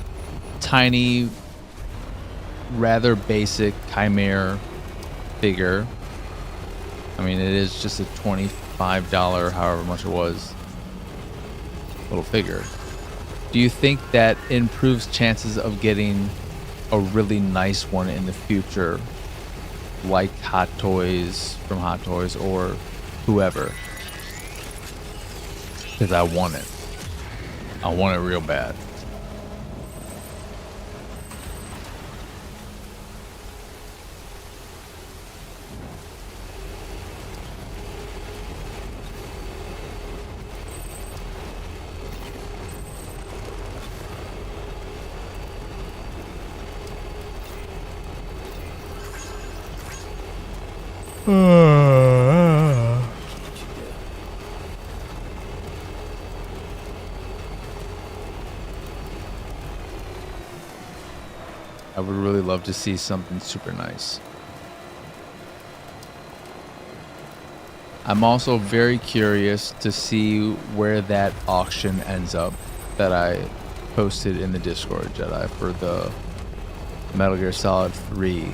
tiny, rather basic Chimera figure, I mean, it is just a $25, however much it was, little figure. Do you think that improves chances of getting a really nice one in the future, like Hot Toys from Hot Toys or whoever? Because I want it. I want it real bad. I would really love to see something super nice. I'm also very curious to see where that auction ends up that I posted in the Discord, Jedi, for the Metal Gear Solid 3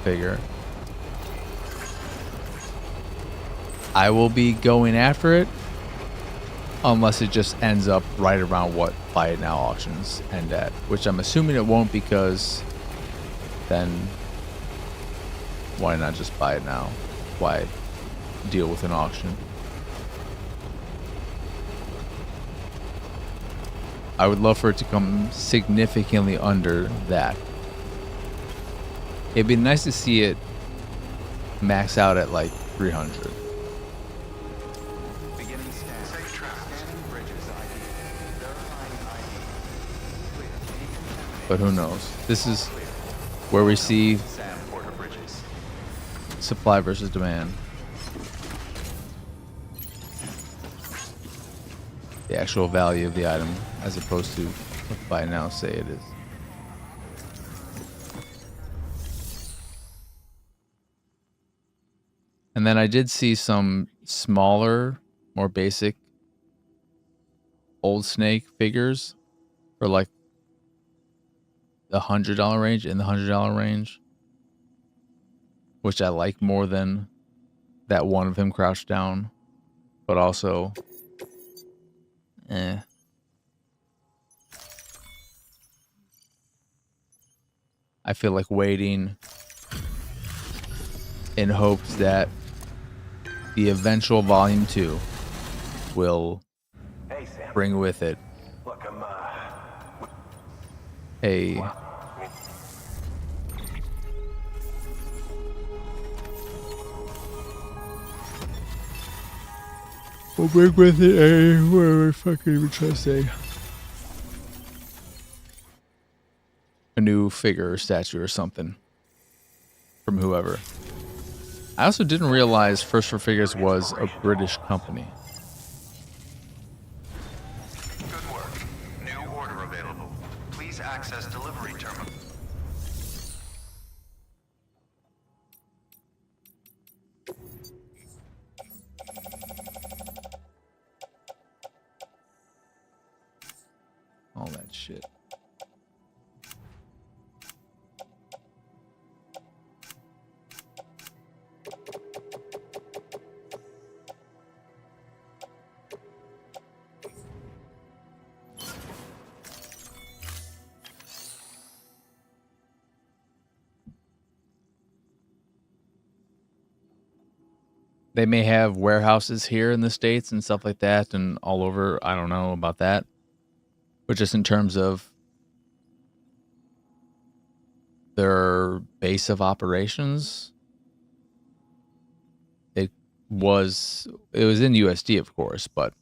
figure. I will be going after it unless it just ends up right around what Buy It Now auctions end at, which I'm assuming it won't, because then why not just buy it now? Why deal with an auction? I would love for it to come significantly under that. It'd be nice to see it max out at like 300. But who knows? This is where we see supply versus demand. The actual value of the item as opposed to what Buy Now say it is. And then I did see some smaller, more basic Old Snake figures for like the $100 range, in the $100 range, which I like more than that one of him crouched down, but also, I feel like waiting in hopes that the eventual Volume 2 will bring with it a what am I fucking even trying to say? A new figure or statue or something from whoever. I also didn't realize First for Figures was a British company. Good work. New order available. Please access delivery terminal. All that shit. They may have warehouses here in the States and stuff like that and all over. I don't know about that. But just in terms of their base of operations, it was in USD, of course, but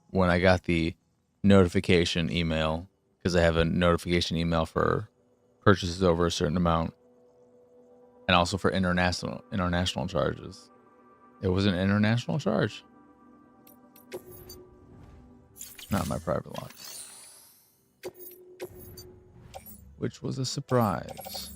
when I got the notification email, because I have a notification email for purchases over a certain amount, And also for international charges. It was an international charge. Not my private lot. Which was a surprise.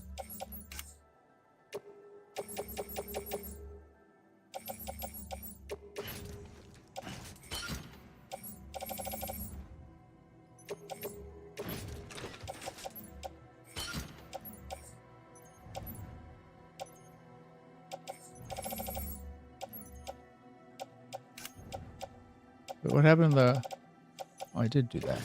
But what happened to the... Oh, I did do that.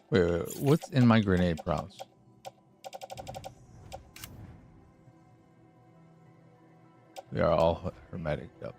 Wait, what's in my grenade pouch? We are all hermetic up.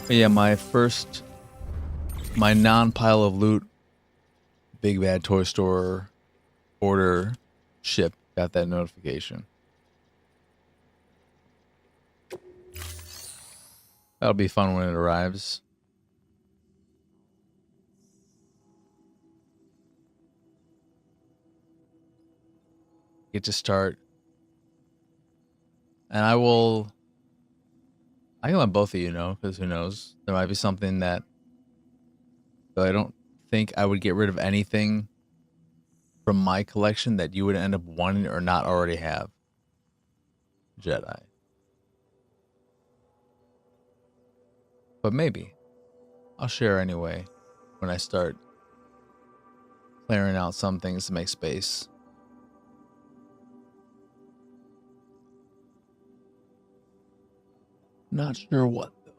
But yeah, my non-pile of loot, Big Bad Toy Store order ship got that notification. That'll be fun when it arrives. Get to start. And I can let both of you know, because who knows? There might be something that... Though I don't think I would get rid of anything from my collection that you would end up wanting or not already have. Jedi. But maybe. I'll share anyway when I start clearing out some things to make space. Not sure what though.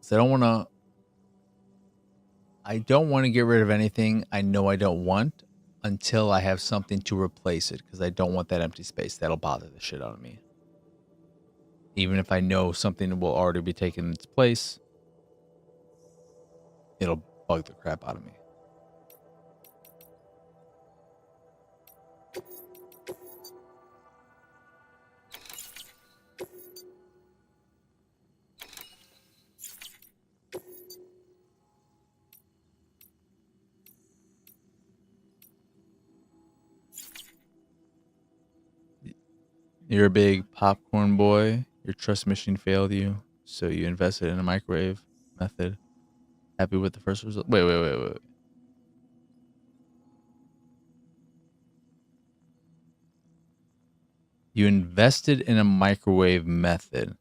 So I don't want to get rid of anything I know I don't want until I have something to replace it, because I don't want that empty space. That'll bother the shit out of me. Even if I know something will already be taking its place, it'll bug the crap out of me. You're a big popcorn boy. Your trust machine failed you, so you invested in a microwave method. Happy with the first result? Wait. You invested in a microwave method.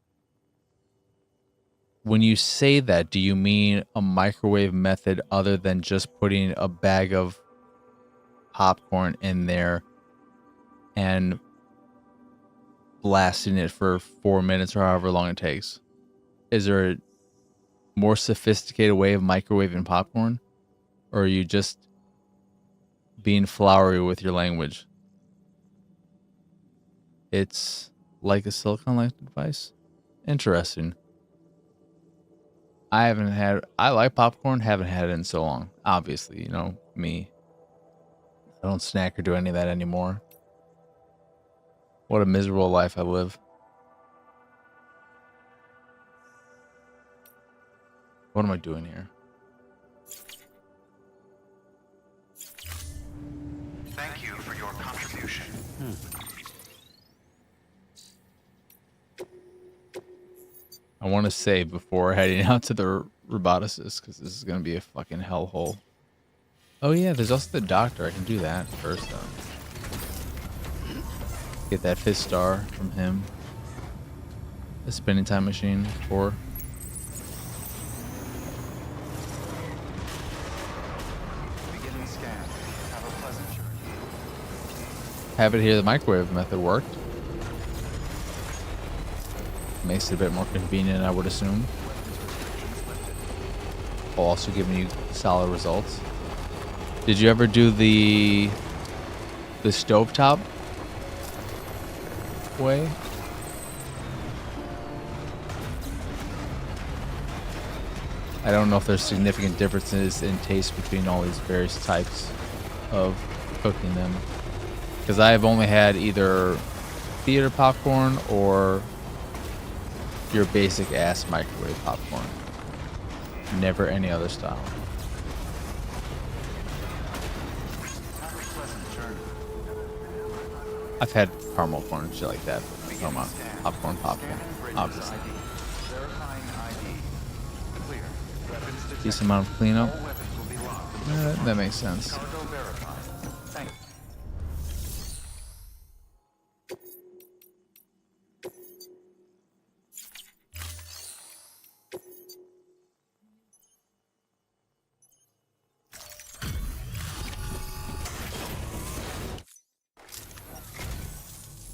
When you say that, do you mean a microwave method other than just putting a bag of popcorn in there and blasting it for 4 minutes or however long it takes? Is there a more sophisticated way of microwaving popcorn? Or are you just being flowery with your language? It's like a silicone-like device? Interesting. I like popcorn, haven't had it in so long. Obviously, you know, me. I don't snack or do any of that anymore. What a miserable life I live. What am I doing here? Thank you for your contribution. I want to save before heading out to the roboticist, because this is going to be a fucking hellhole. Oh yeah, there's also the doctor. I can do that first though. Get that 5th star from him. The spinning time machine 4. Beginning scan. have it here. The microwave method worked. Makes it a bit more convenient, I would assume. While also giving you solid results. Did you ever do the stovetop way? I don't know if there's significant differences in taste between all these various types of cooking them. Because I have only had either theater popcorn or your basic ass microwave popcorn. Never any other style. I've had caramel corn and shit like that, but come on, popcorn, obviously. Decent amount of cleanup. That makes sense.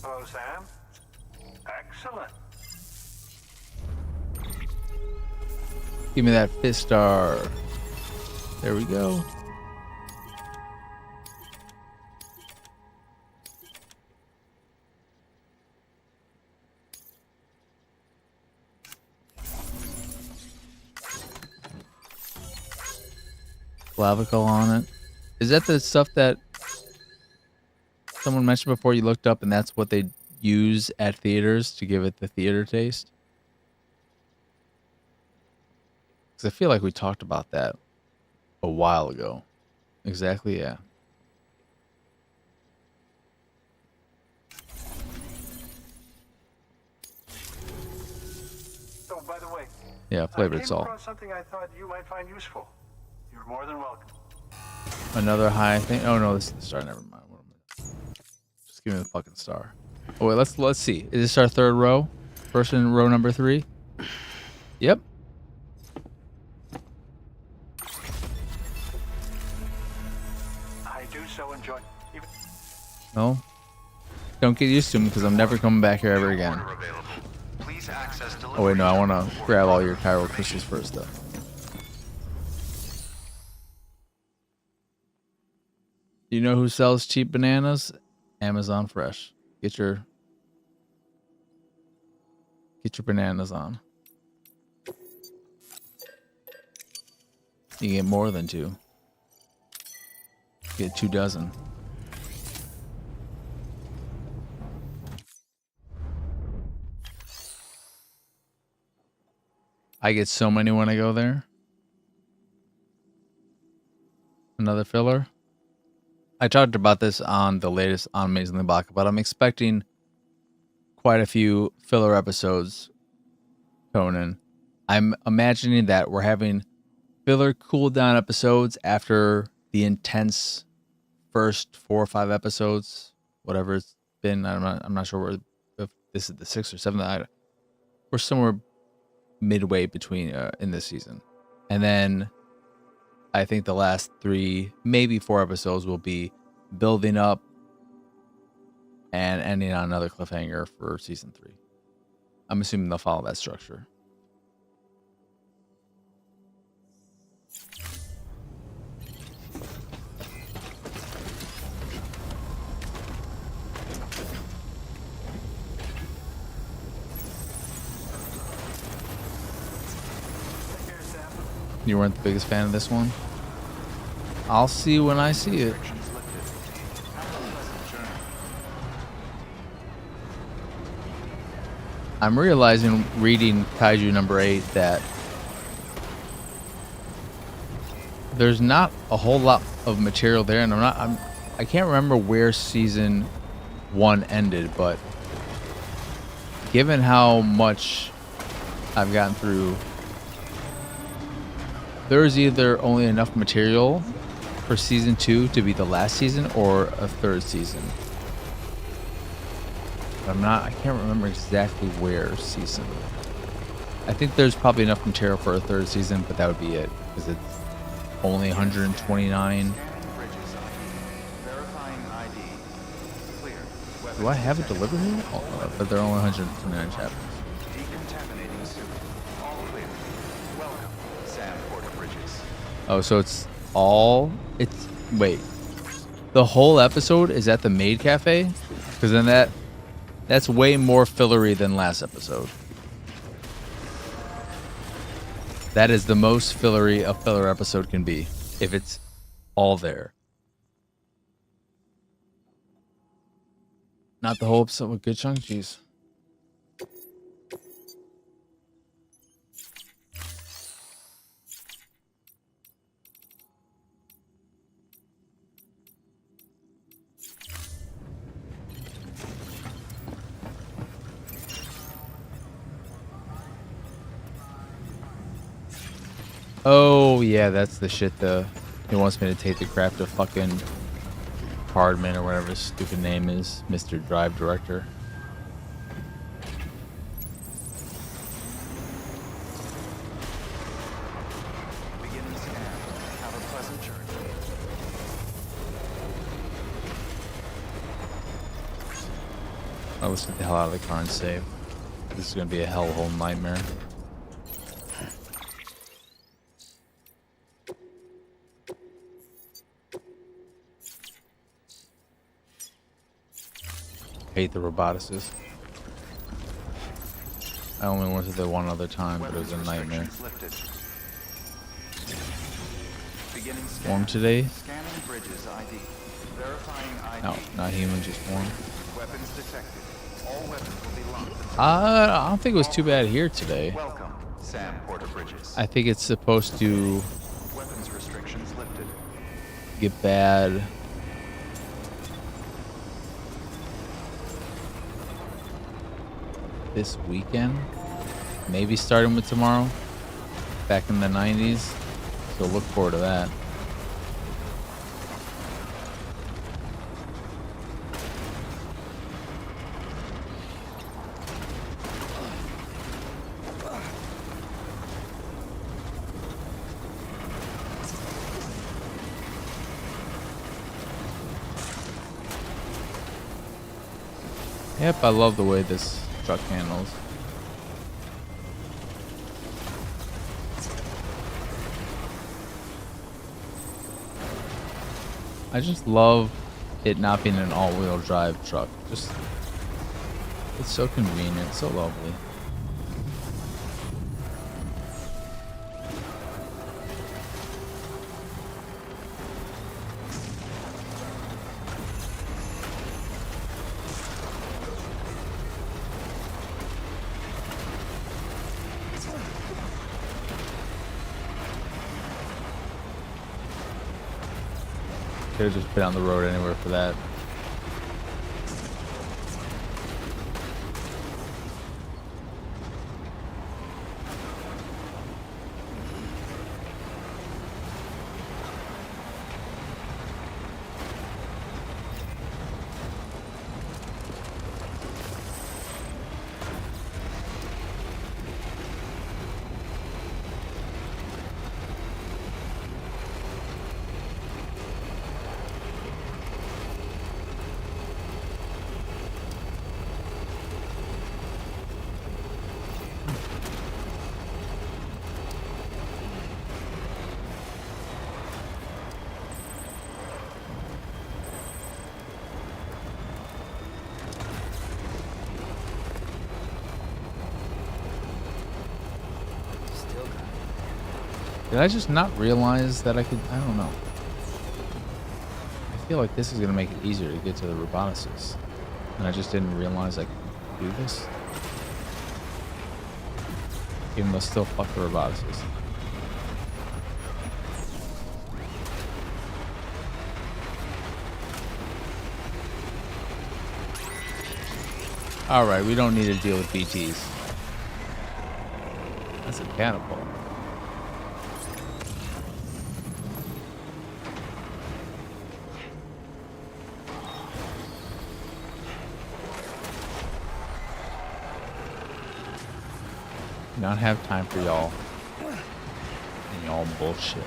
Hello, Sam. Excellent. Give me that fist star. There we go. Clavicle on it. Is that the stuff that someone mentioned before you looked up and that's what they use at theaters to give it the theater taste? Because I feel like we talked about that a while ago. Exactly, yeah. Oh, by the way. Yeah, flavored salt. I came across something I thought you might find useful. You're more than welcome. Another high thing. Oh no, this is the star. Never mind. Just give me the fucking star. Oh wait, let's see. Is this our third row? First in row number 3. Yep. I do so enjoy. No. Don't get used to them because I'm never coming back here ever again. Oh wait, no. I want to grab all your Cairo crystals first, though. You know who sells cheap bananas? Amazon Fresh. Get your bananas on. You get more than 2. Get 2 dozen. I get so many when I go there. Another filler. I talked about this on the latest on Amazingly Black, but I'm expecting quite a few filler episodes, Conan. I'm imagining that we're having filler cooldown episodes after the intense first 4 or 5 episodes, whatever it's been. I'm not sure if this is the 6th or 7th. We're somewhere midway between in this season, and then I think the last 3, maybe 4 episodes will be building up and ending on another cliffhanger for season 3. I'm assuming they'll follow that structure. You weren't the biggest fan of this one? I'll see when I see it. I'm realizing reading Kaiju number 8 that there's not a whole lot of material there, and I can't remember where season 1 ended, but given how much I've gotten through, there's either only enough material for season 2 to be the last season or a 3rd season. But I can't remember exactly where season. I think there's probably enough material for a 3rd season, but that would be it because it's only 129. Verifying ID. Clear. Do I have it delivered here? Oh, but they're only 129 chapters. Decontaminating suit. All clear. Welcome, Sam Porter Bridges. Oh, so wait. The whole episode is at the maid cafe? Because then that's way more fillery than last episode. That is the most fillery a filler episode can be, if it's all there. Not the whole episode with good chunk, jeez. Oh yeah, that's the shit. He wants me to take the crap to fucking Hardman or whatever his stupid name is, Mr. Drive Director. Beginning scan. Have a pleasant journey. Let's get the hell out of the car and save. This is gonna be a hellhole nightmare. Hate the roboticists. I only went to the one other time, but it was a nightmare. Warm today? Scanning Bridges ID. Verifying ID. No, not human, just warm. Weapons detected. All weapons will be locked. I don't think it was too bad here today. Welcome, Sam Porter Bridges. I think it's supposed to Weapons restrictions lifted. get bad. This weekend, maybe starting with tomorrow, back in the 90s, so look forward to that. Yep, I love the way this truck handles. I just love it not being an all-wheel drive truck. Just, it's so convenient, so lovely. Could have just been on the road anywhere for that. Did I just not realize that I could? I don't know. I feel like this is going to make it easier to get to the roboticists. And I just didn't realize I could do this. Even though still fuck the roboticists. Alright, we don't need to deal with BTs. That's a catapult. Not have time for y'all and y'all bullshit.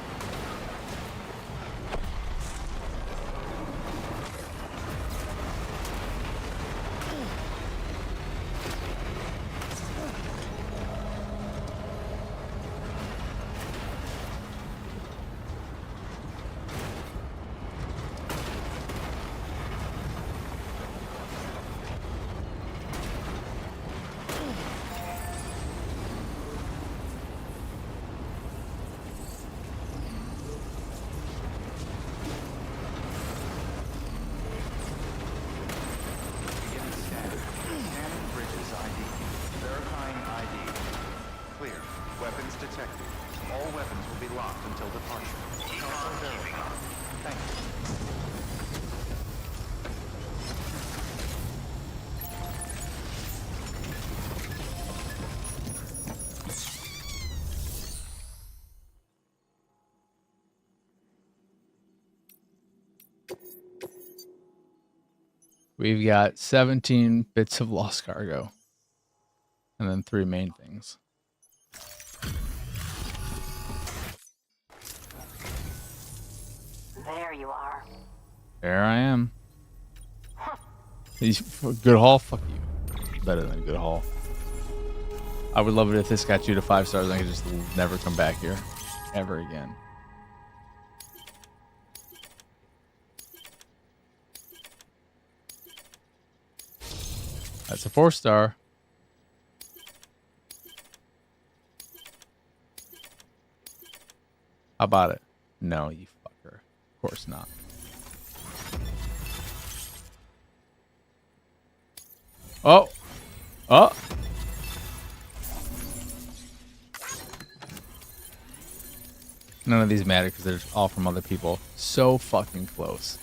Weapons detected. All weapons will be locked until departure. Keep on keeping on. Thank you. We've got 17 bits of lost cargo. And then 3 main things. There you are. There I am. Good haul? Fuck you. Better than a good haul. I would love it if this got you to 5 stars and I could just never come back here. Ever again. That's a 4-star. How about it? No, you fucker. Of course not. Oh! Oh! None of these matter because they're all from other people. So fucking close.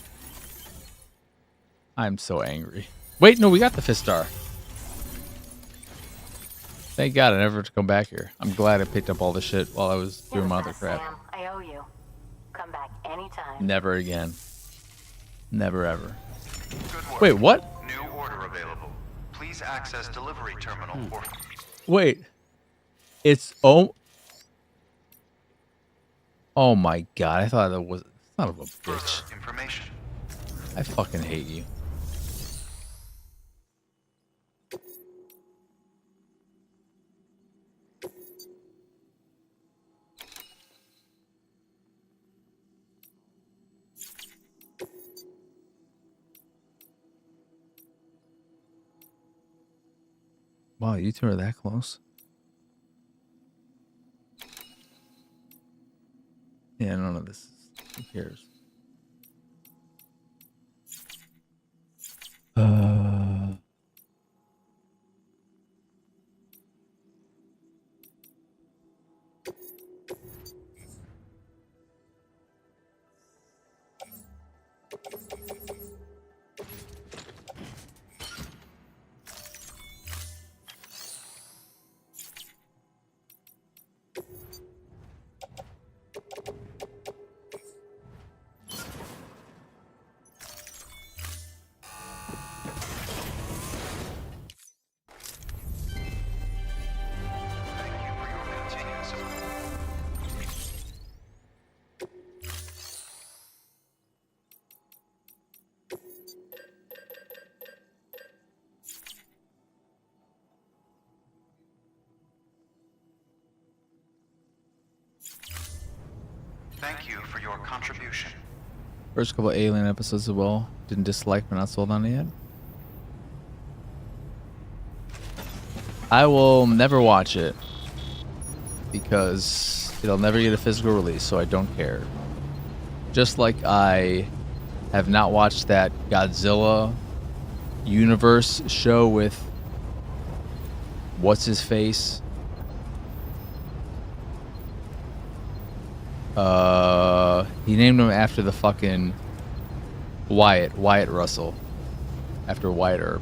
I'm so angry. Wait, no, we got the 5th star. Thank God I never have to come back here. I'm glad I picked up all the shit while I was doing my other crap. Sam, I owe you. Come back anytime. Never again. Never ever. Good work. Wait, what? New order available. Please access delivery terminal for... Wait. It's oh my God. I thought that was son of a bitch. further information. I fucking hate you. Wow, you two are that close? Yeah, none of this. Who cares? Thank you for your continued support. Thank you for your contribution. First couple Alien episodes as well. Didn't dislike, but not sold on it yet. I will never watch it because it'll never get a physical release, so I don't care. Just like I have not watched that Godzilla universe show with what's his face? He named him after the fucking Wyatt Russell, after Wyatt Earp.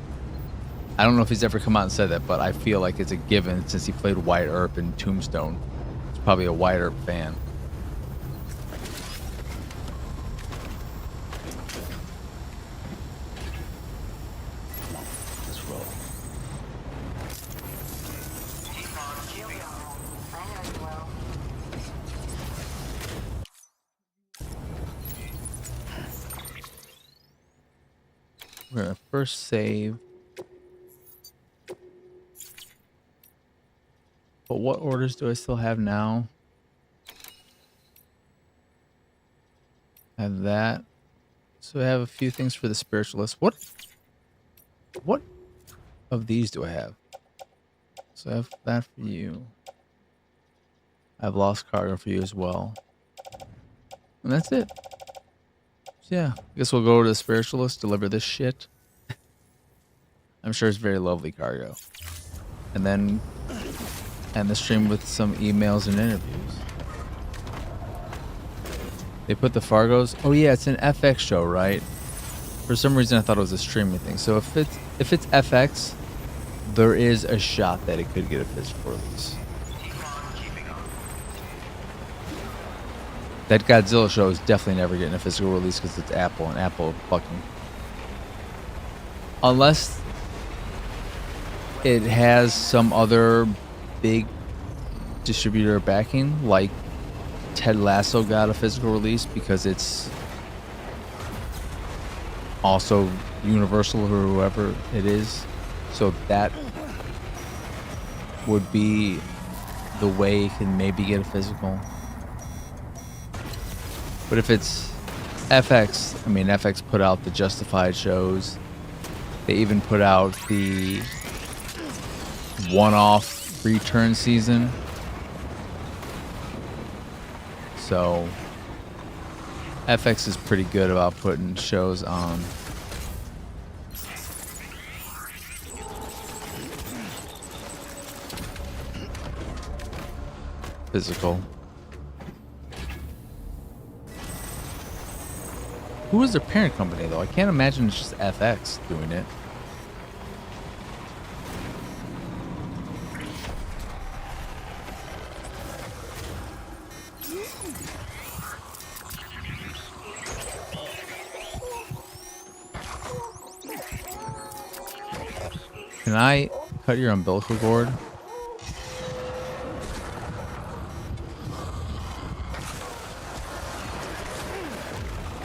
I don't know if he's ever come out and said that, but I feel like it's a given since he played Wyatt Earp in Tombstone. He's probably a Wyatt Earp fan. Let's roll. Keep on keeping on. I know you will. We're gonna first save. But what orders do I still have now? Have that. So I have a few things for the spiritualist. What of these do I have? So I have that for you. I have lost cargo for you as well. And that's it. So yeah, I guess we'll go to the spiritualist, deliver this shit. I'm sure it's very lovely cargo. And then And the stream with some emails and interviews. They put the Fargos. Oh yeah, it's an FX show, right? For some reason, I thought it was a streaming thing. So if it's FX, there is a shot that it could get a physical release. That Godzilla show is definitely never getting a physical release because it's Apple, and Apple fucking, unless it has some other big distributor backing, like Ted Lasso got a physical release because it's also Universal or whoever it is. So that would be the way it can maybe get a physical. But if it's FX, I mean, FX put out the Justified shows. They even put out the one-off return season. So FX is pretty good about putting shows on. Physical. Who is their parent company, though? I can't imagine it's just FX doing it. Can I cut your umbilical cord?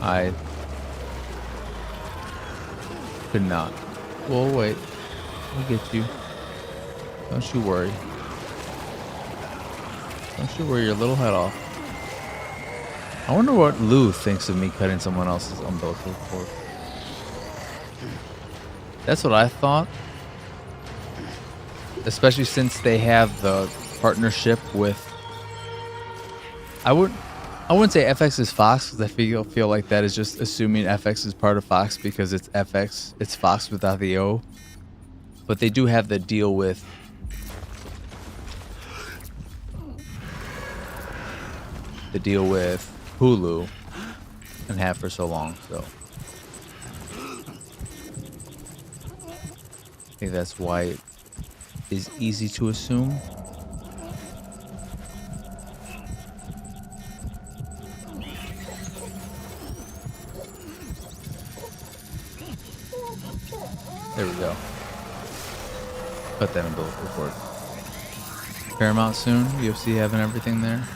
I could not. Well, wait. I'll get you. Don't you worry. Don't you worry your little head off. I wonder what Lou thinks of me cutting someone else's umbilical cord. That's what I thought. Especially since they have the partnership with... I wouldn't say FX is Fox, because I feel like that is just assuming FX is part of Fox because it's FX. It's Fox without the O. But they do have the deal with... the deal with Hulu, and have for so long, so... I think that's why it is easy to assume. There we go. Cut that umbilical cord. Paramount soon. UFC having everything there.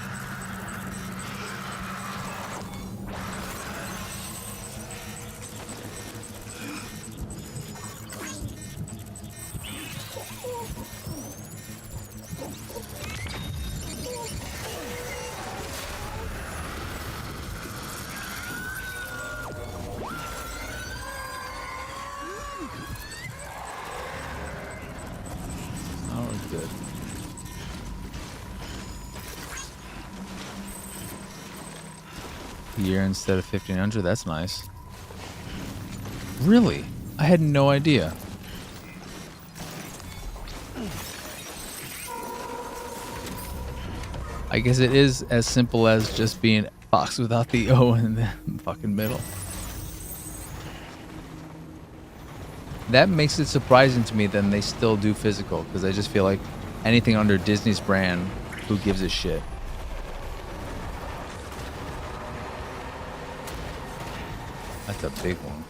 Year instead of 1500. That's nice. Really? I had no idea. I guess it is as simple as just being Fox without the O in the fucking middle. That makes it surprising to me that they still do physical, because I just feel like anything under Disney's brand, who gives a shit? That's a big one.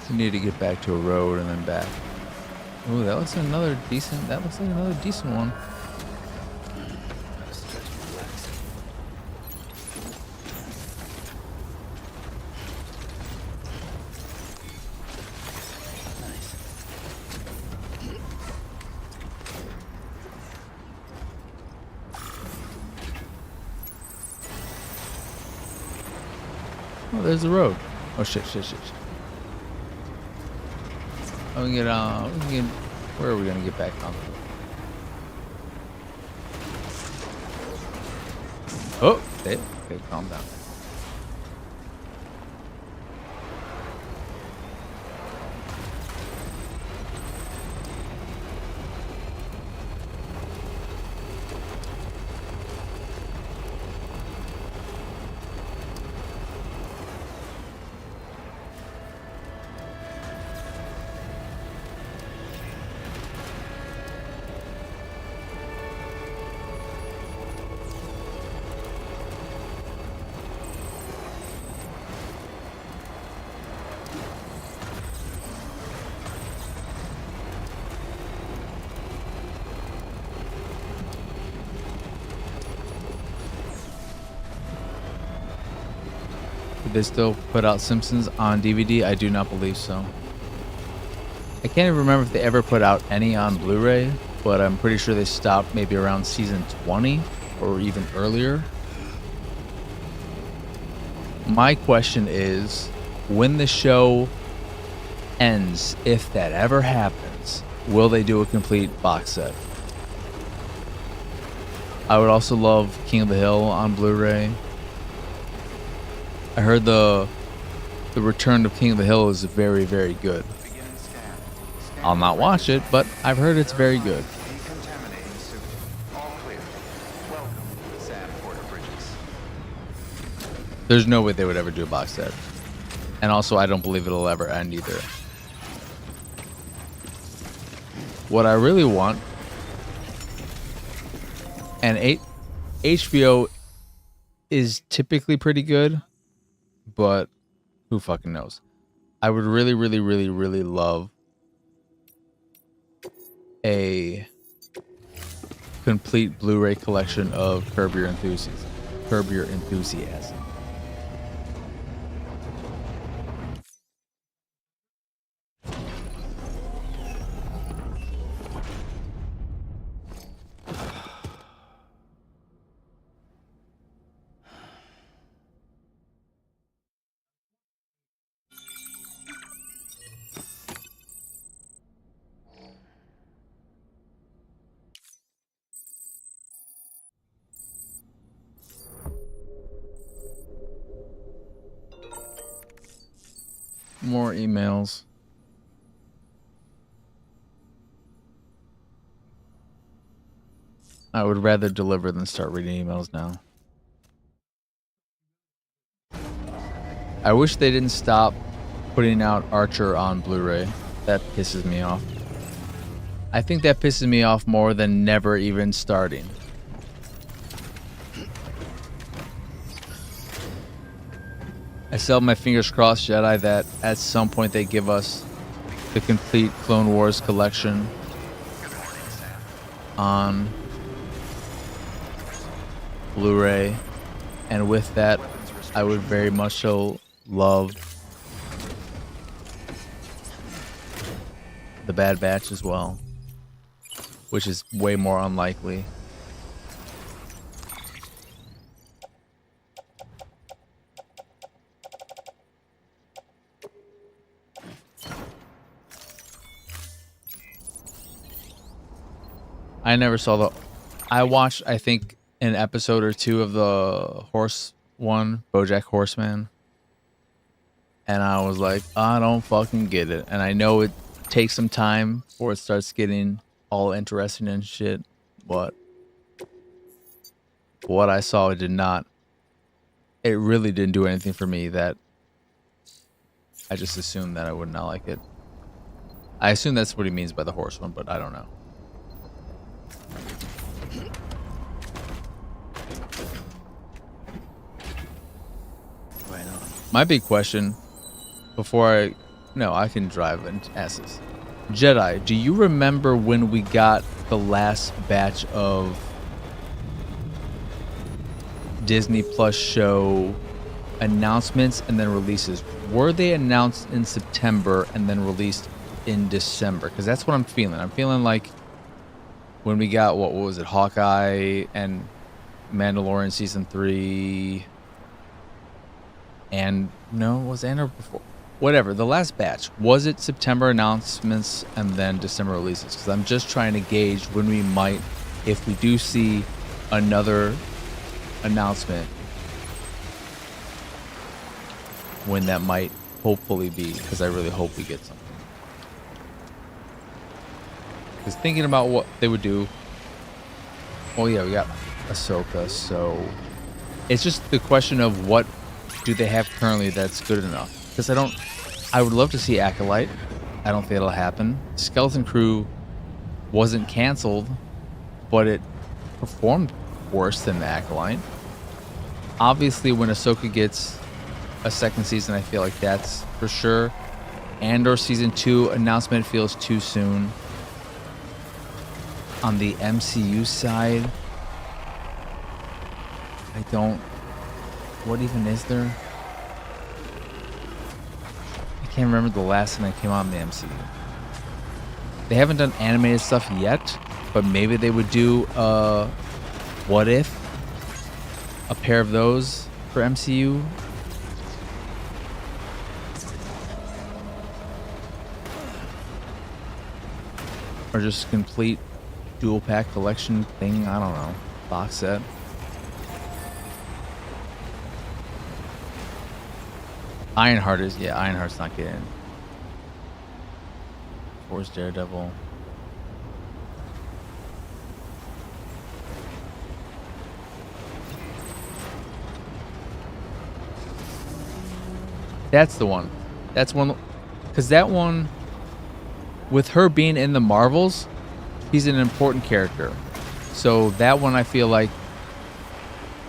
We need to get back to a road and then back. Ooh, that looks like another decent one. Oh, there's the road. Oh shit. Oh, we can get, where are we gonna get back on? Oh, okay, calm down. Did they still put out Simpsons on DVD? I do not believe so. I can't even remember if they ever put out any on Blu-ray, but I'm pretty sure they stopped maybe around season 20 or even earlier. My question is, when the show ends, if that ever happens, will they do a complete box set? I would also love King of the Hill on Blu-ray. I heard the return of King of the Hill is very, very good. I'll not watch it, but I've heard it's very good. Decontaminating suit. All clear. Welcome, Sam Porter Bridges. There's no way they would ever do a box set. And also, I don't believe it'll ever end either. What I really want, and HBO is typically pretty good, but who fucking knows? I would really, really, really, really love a complete Blu-ray collection of Curb Your Enthusiasm. Curb Your Enthusiasm. More emails. I would rather deliver than start reading emails now. I wish they didn't stop putting out Archer on Blu-ray. That pisses me off. I think that pisses me off more than never even starting. I still have my fingers crossed, Jedi, that at some point they give us the complete Clone Wars collection on Blu-ray. And with that, I would very much so love the Bad Batch as well, which is way more unlikely. I never saw I watched, I think, an episode or two of the horse one, BoJack Horseman. And I was like, I don't fucking get it. And I know it takes some time before it starts getting all interesting and shit. But what I saw, it really didn't do anything for me that I just assumed that I would not like it. I assume that's what he means by the horse one, but I don't know. Right on. My big question, I can drive and ask this. Jedi, do you remember when we got the last batch of Disney Plus show announcements and then releases? Were they announced in September and then released in December? Because that's what I'm feeling. I'm feeling like when we got, what was it, Hawkeye and Mandalorian Season 3, and no, was Andor before? Whatever, the last batch, was it September announcements and then December releases? Because I'm just trying to gauge when we might, if we do see another announcement when that might hopefully be, because I really hope we get something. Because thinking about what they would do, oh yeah, we got Ahsoka, so it's just the question of what do they have currently that's good enough. Because I would love to see Acolyte. I don't think it'll happen. Skeleton Crew wasn't canceled, but it performed worse than the Acolyte. Obviously, when Ahsoka gets a second season, I feel like that's for sure. Andor Season 2 announcement feels too soon. On the MCU side, what even is there? I can't remember the last thing that came out in the MCU. They haven't done animated stuff yet, but maybe they would do What If? A pair of those for MCU. Or just complete dual pack collection thing, I don't know. Box set. Ironheart's not getting. Force Daredevil. That's the one. That's one, because that one, with her being in the Marvels, he's an important character. So that one I feel like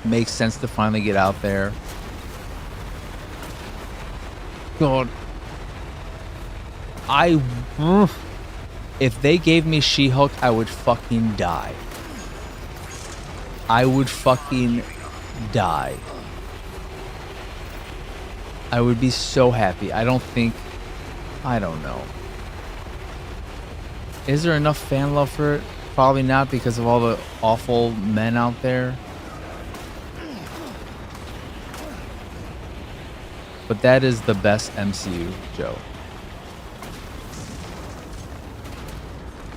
makes sense to finally get out there. God. If they gave me She-Hulk, I would fucking die. I would fucking die. I would be so happy. I don't know. Is there enough fan love for it? Probably not, because of all the awful men out there. But that is the best MCU, Joe.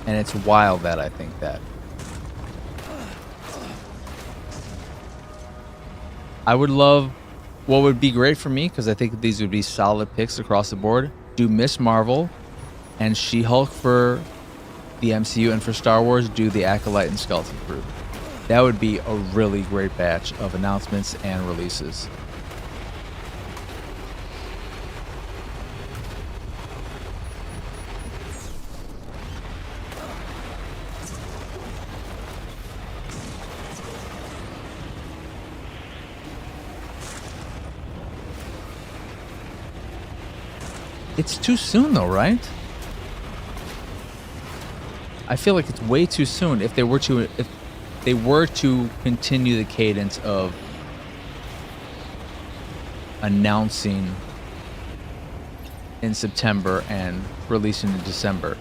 And it's wild that I think that. I would love, what would be great for me, because I think these would be solid picks across the board, do Miss Marvel and She-Hulk for the MCU, and for Star Wars, do the Acolyte and Skeleton Crew. That would be a really great batch of announcements and releases. It's too soon though, right? I feel like it's way too soon if they were to continue the cadence of announcing in September and releasing in December.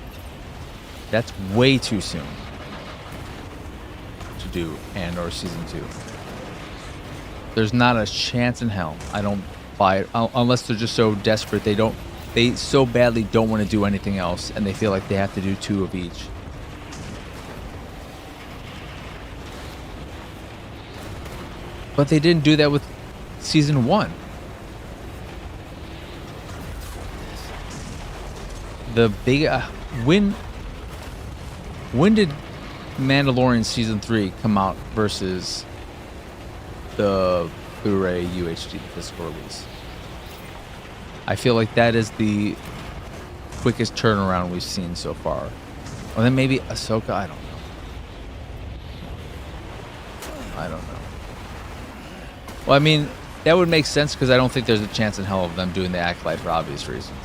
That's way too soon to do Andor Season 2. There's not a chance in hell. I don't buy it unless they're just so desperate they so badly don't want to do anything else and they feel like they have to do 2 of each. But they didn't do that with Season 1. The big when did Mandalorian Season 3 come out versus the Blu-ray UHD physical release? I feel like that is the quickest turnaround we've seen so far. Or then maybe Ahsoka, I don't know. Well, I mean, that would make sense because I don't think there's a chance in hell of them doing the Acolyte for obvious reasons.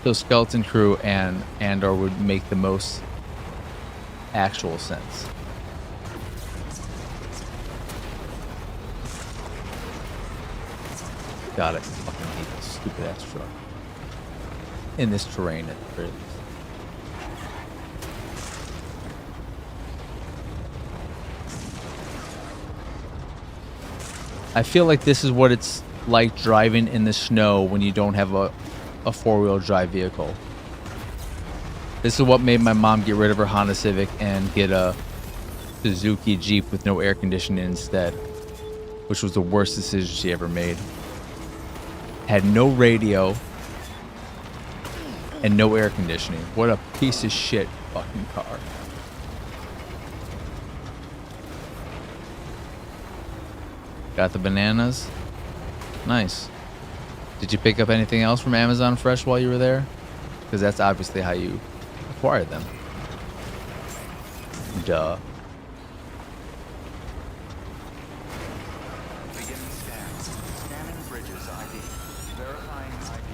So Skeleton Crew and Andor would make the most actual sense. God, I fucking hate this stupid ass truck. In this terrain at the very least. I feel like this is what it's like driving in the snow when you don't have a four-wheel drive vehicle. This is what made my mom get rid of her Honda Civic and get a Suzuki Jeep with no air conditioning instead, which was the worst decision she ever made. Had no radio and no air conditioning. What a piece of shit fucking car. Got the bananas. Nice. Did you pick up anything else from Amazon Fresh while you were there? Because that's obviously how you acquired them. Duh. Beginning scan. Scanning bridges ID. Verifying ID.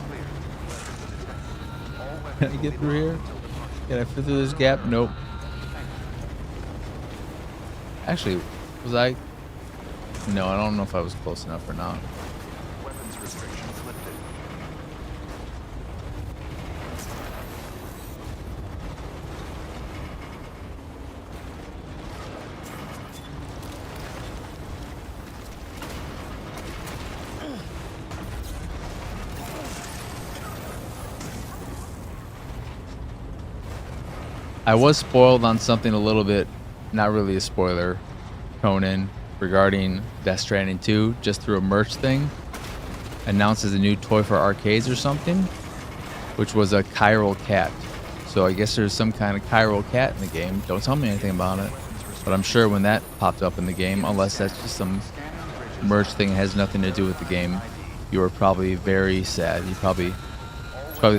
Clear. Weapons detected. All weapons Can I will get be through locked here? until departure. Can I fit through this gap? Nope. Actually, was I? No, I don't know if I was close enough or not. Weapons restrictions lifted. I was spoiled on something a little bit, not really a spoiler, Conan, regarding Death Stranding 2, just through a merch thing. Announces a new toy for arcades or something, which was a chiral cat. So I guess there's some kind of chiral cat in the game. Don't tell me anything about it. But I'm sure when that popped up in the game, unless that's just some merch thing that has nothing to do with the game, you were probably very sad. It's probably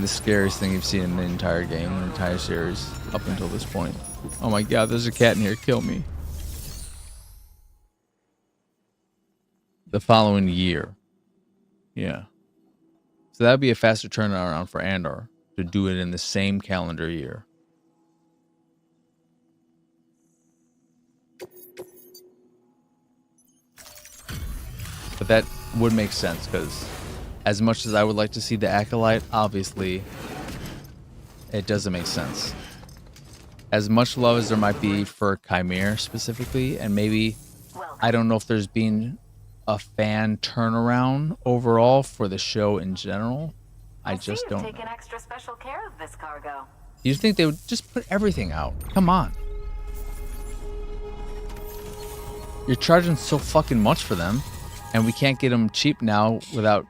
the scariest thing you've seen in the entire game, the entire series, up until this point. Oh my god, there's a cat in here, kill me. The following year. Yeah. So that'd be a faster turnaround for Andor to do it in the same calendar year. But that would make sense, because as much as I would like to see the Acolyte, obviously it doesn't make sense. As much love as there might be for Chimera specifically, and maybe, I don't know if there's been a fan turnaround overall for the show in general. I just don't know. Taken extra special care of this cargo. You'd think they would just put everything out. Come on. You're charging so fucking much for them, and we can't get them cheap now without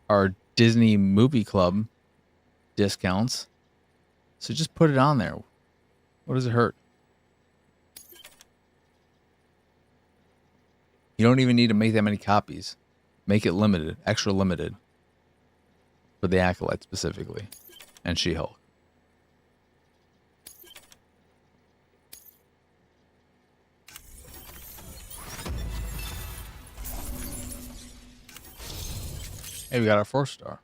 our Disney Movie Club discounts. So just put it on there. What does it hurt? You don't even need to make that many copies. Make it limited, extra limited. For the Acolyte specifically. And She-Hulk. Hey, we got our 4-star.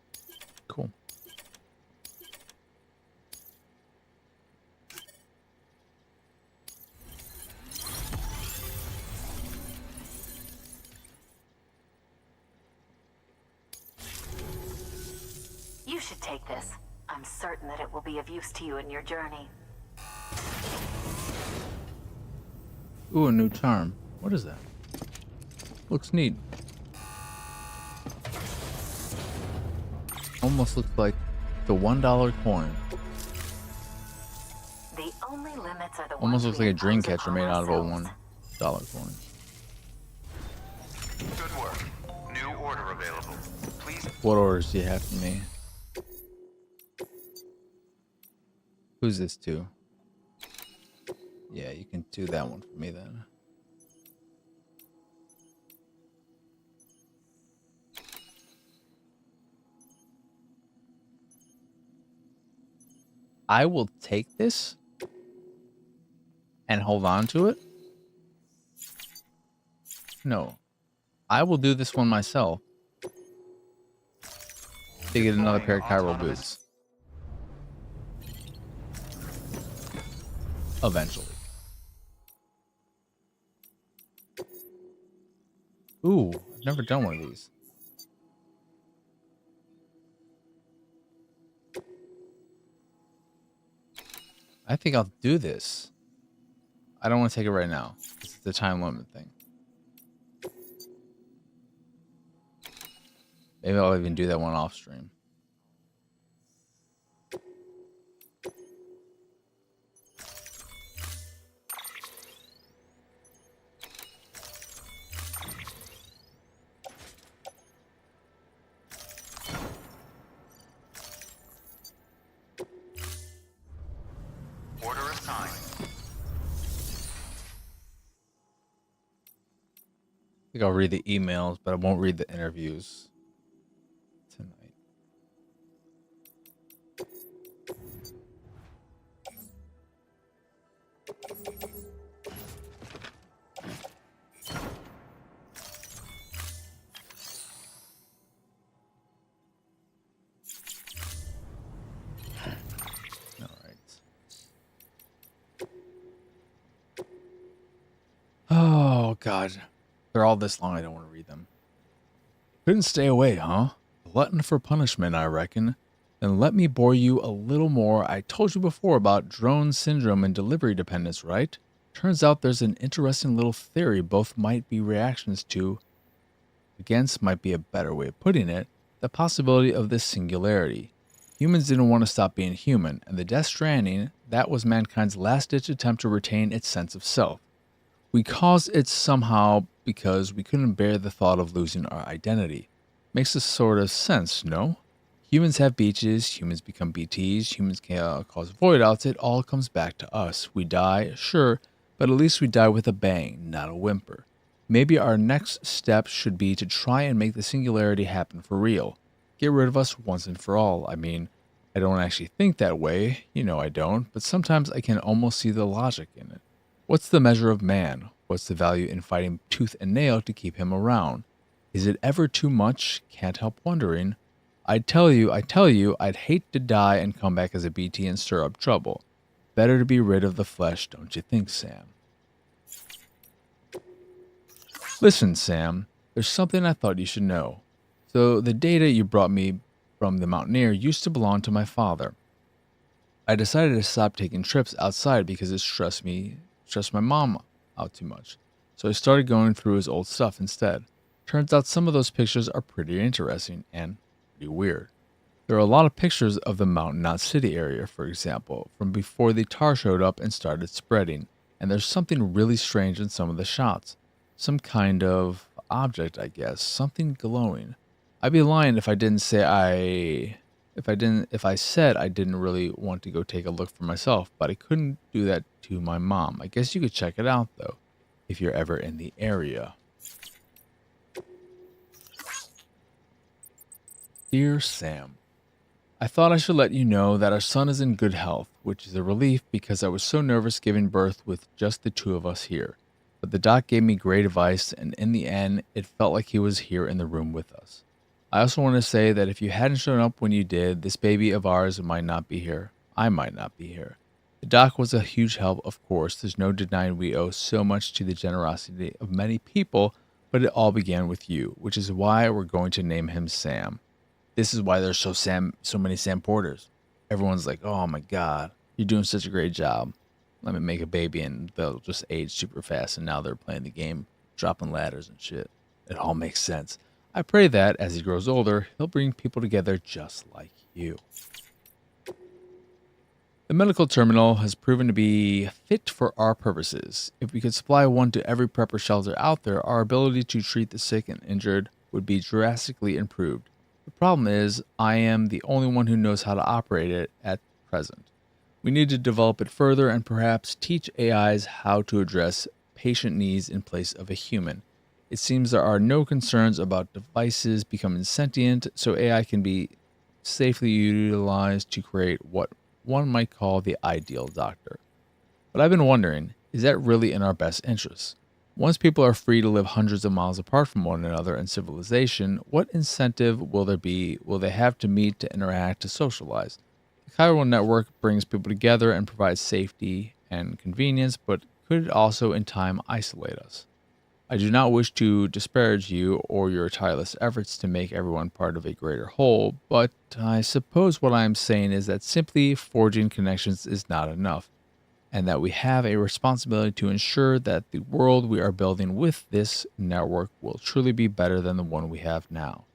Cool. You should take this. I'm certain that it will be of use to you in your journey. Ooh, a new charm. What is that? Looks neat. Almost looks like the $1 coin. The only limits are the Almost ones looks we like a dream impose catcher upon made out of a ourselves. $1 coin. Good work. New order available. Please. What orders do you have for me? Who's this to? Yeah, you can do that one for me then. I will take this and hold on to it. No, I will do this one myself to get another pair of chiral boots. Eventually. Ooh, I've never done one of these. I think I'll do this. I don't want to take it right now. It's the time limit thing. Maybe I'll even do that one off stream. think I'll read the emails, but I won't read the interviews tonight. Oh, God. They're all this long, I don't want to read them. Couldn't stay away, huh? Glutton for punishment, I reckon. Then let me bore you a little more. I told you before about drone syndrome and delivery dependence, right? Turns out there's an interesting little theory both might be reactions to, against might be a better way of putting it, the possibility of this singularity. Humans didn't want to stop being human, and the Death Stranding, that was mankind's last-ditch attempt to retain its sense of self. We caused it somehow because we couldn't bear the thought of losing our identity. Makes a sort of sense, no? Humans have beaches, humans become BTs, humans can cause void outs, it all comes back to us. We die, sure, but at least we die with a bang, not a whimper. Maybe our next step should be to try and make the singularity happen for real. Get rid of us once and for all. I mean, I don't actually think that way, you know I don't, but sometimes I can almost see the logic in it. What's the measure of man? What's the value in fighting tooth and nail to keep him around? Is it ever too much? Can't help wondering. I tell you, I'd hate to die and come back as a BT and stir up trouble. Better to be rid of the flesh, don't you think, Sam? Listen, Sam, there's something I thought you should know. So the data you brought me from the Mountaineer used to belong to my father. I decided to stop taking trips outside because it stressed my mom out too much. So I started going through his old stuff instead. Turns out some of those pictures are pretty interesting and pretty weird. There are a lot of pictures of the Mountain Knot City area, for example, from before the tar showed up and started spreading, and there's something really strange in some of the shots. Some kind of object, I guess, something glowing. I'd be lying if I said I didn't really want to go take a look for myself, but I couldn't do that to my mom. I guess you could check it out though, if you're ever in the area. Dear Sam, I thought I should let you know that our son is in good health, which is a relief because I was so nervous giving birth with just the two of us here. But the doc gave me great advice, and in the end, it felt like he was here in the room with us. I also want to say that if you hadn't shown up when you did, this baby of ours might not be here. I might not be here. The doc was a huge help, of course. There's no denying we owe so much to the generosity of many people, but it all began with you, which is why we're going to name him Sam. This is why there's so many Sam Porters. Everyone's like, oh my God, you're doing such a great job. Let me make a baby and they'll just age super fast, and now they're playing the game, dropping ladders and shit. It all makes sense. I pray that, as he grows older, he'll bring people together just like you. The medical terminal has proven to be fit for our purposes. If we could supply one to every prepper shelter out there, our ability to treat the sick and injured would be drastically improved. The problem is, I am the only one who knows how to operate it at present. We need to develop it further and perhaps teach AIs how to address patient needs in place of a human. It seems there are no concerns about devices becoming sentient, so AI can be safely utilized to create what one might call the ideal doctor. But I've been wondering, is that really in our best interests? Once people are free to live hundreds of miles apart from one another in civilization, what incentive will they have to meet, to interact, to socialize? The chiral network brings people together and provides safety and convenience, but could it also in time isolate us? I do not wish to disparage you or your tireless efforts to make everyone part of a greater whole, but I suppose what I am saying is that simply forging connections is not enough, and that we have a responsibility to ensure that the world we are building with this network will truly be better than the one we have now.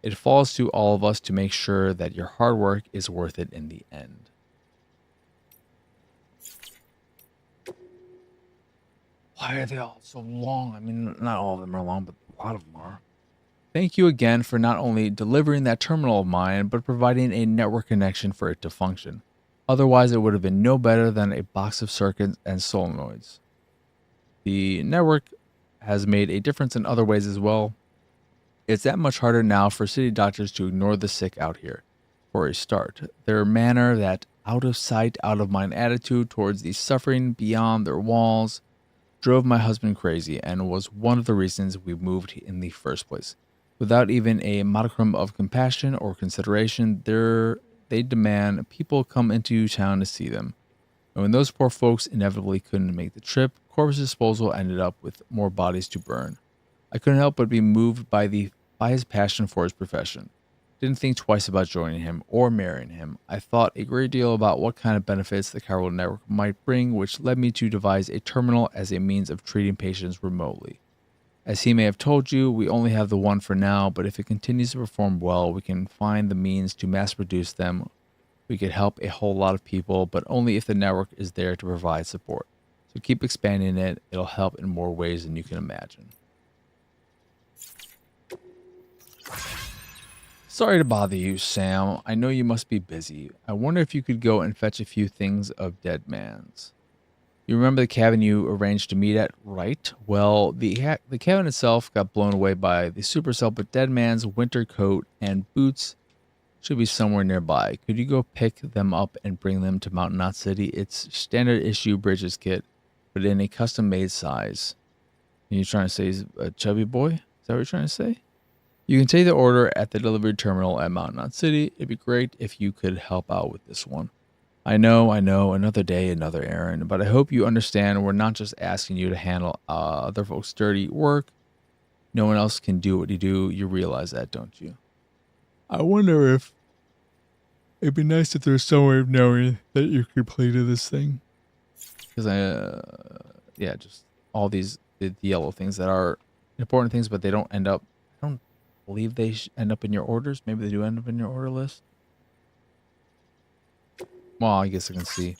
It falls to all of us to make sure that your hard work is worth it in the end. Why are they all so long? I mean, not all of them are long, but a lot of them are. Thank you again for not only delivering that terminal of mine, but providing a network connection for it to function. Otherwise, it would have been no better than a box of circuits and solenoids. The network has made a difference in other ways as well. It's that much harder now for city doctors to ignore the sick out here. For a start, their manner, that out of sight, out of mind attitude towards the suffering beyond their walls, drove my husband crazy and was one of the reasons we moved in the first place. Without even a modicum of compassion or consideration, they demand people come into town to see them. And when those poor folks inevitably couldn't make the trip, corpse disposal ended up with more bodies to burn. I couldn't help but be moved by his passion for his profession. Didn't think twice about joining him or marrying him. I thought a great deal about what kind of benefits the chiral network might bring, which led me to devise a terminal as a means of treating patients remotely. As he may have told you, we only have the one for now, but if it continues to perform well, we can find the means to mass produce them. We could help a whole lot of people, but only if the network is there to provide support. So keep expanding it. It'll help in more ways than you can imagine. Sorry to bother you, Sam. I know you must be busy. I wonder if you could go and fetch a few things of Dead Man's. You remember the cabin you arranged to meet at, right? Well, the cabin itself got blown away by the supercell, but Dead Man's winter coat and boots should be somewhere nearby. Could you go pick them up and bring them to Mountain Knot City? It's standard issue Bridges kit, but in a custom-made size. And you're trying to say he's a chubby boy? Is that what you're trying to say? You can take the order at the delivery terminal at Mountain Knot City. It'd be great if you could help out with this one. I know, another day, another errand, but I hope you understand we're not just asking you to handle other folks' dirty work. No one else can do what you do. You realize that, don't you? I wonder if it'd be nice if there's some way of knowing that you completed this thing. Because just all the yellow things that are important things, but they don't end up, I don't believe they end up in your orders. Maybe they do end up in your order list. Well, I guess I can see.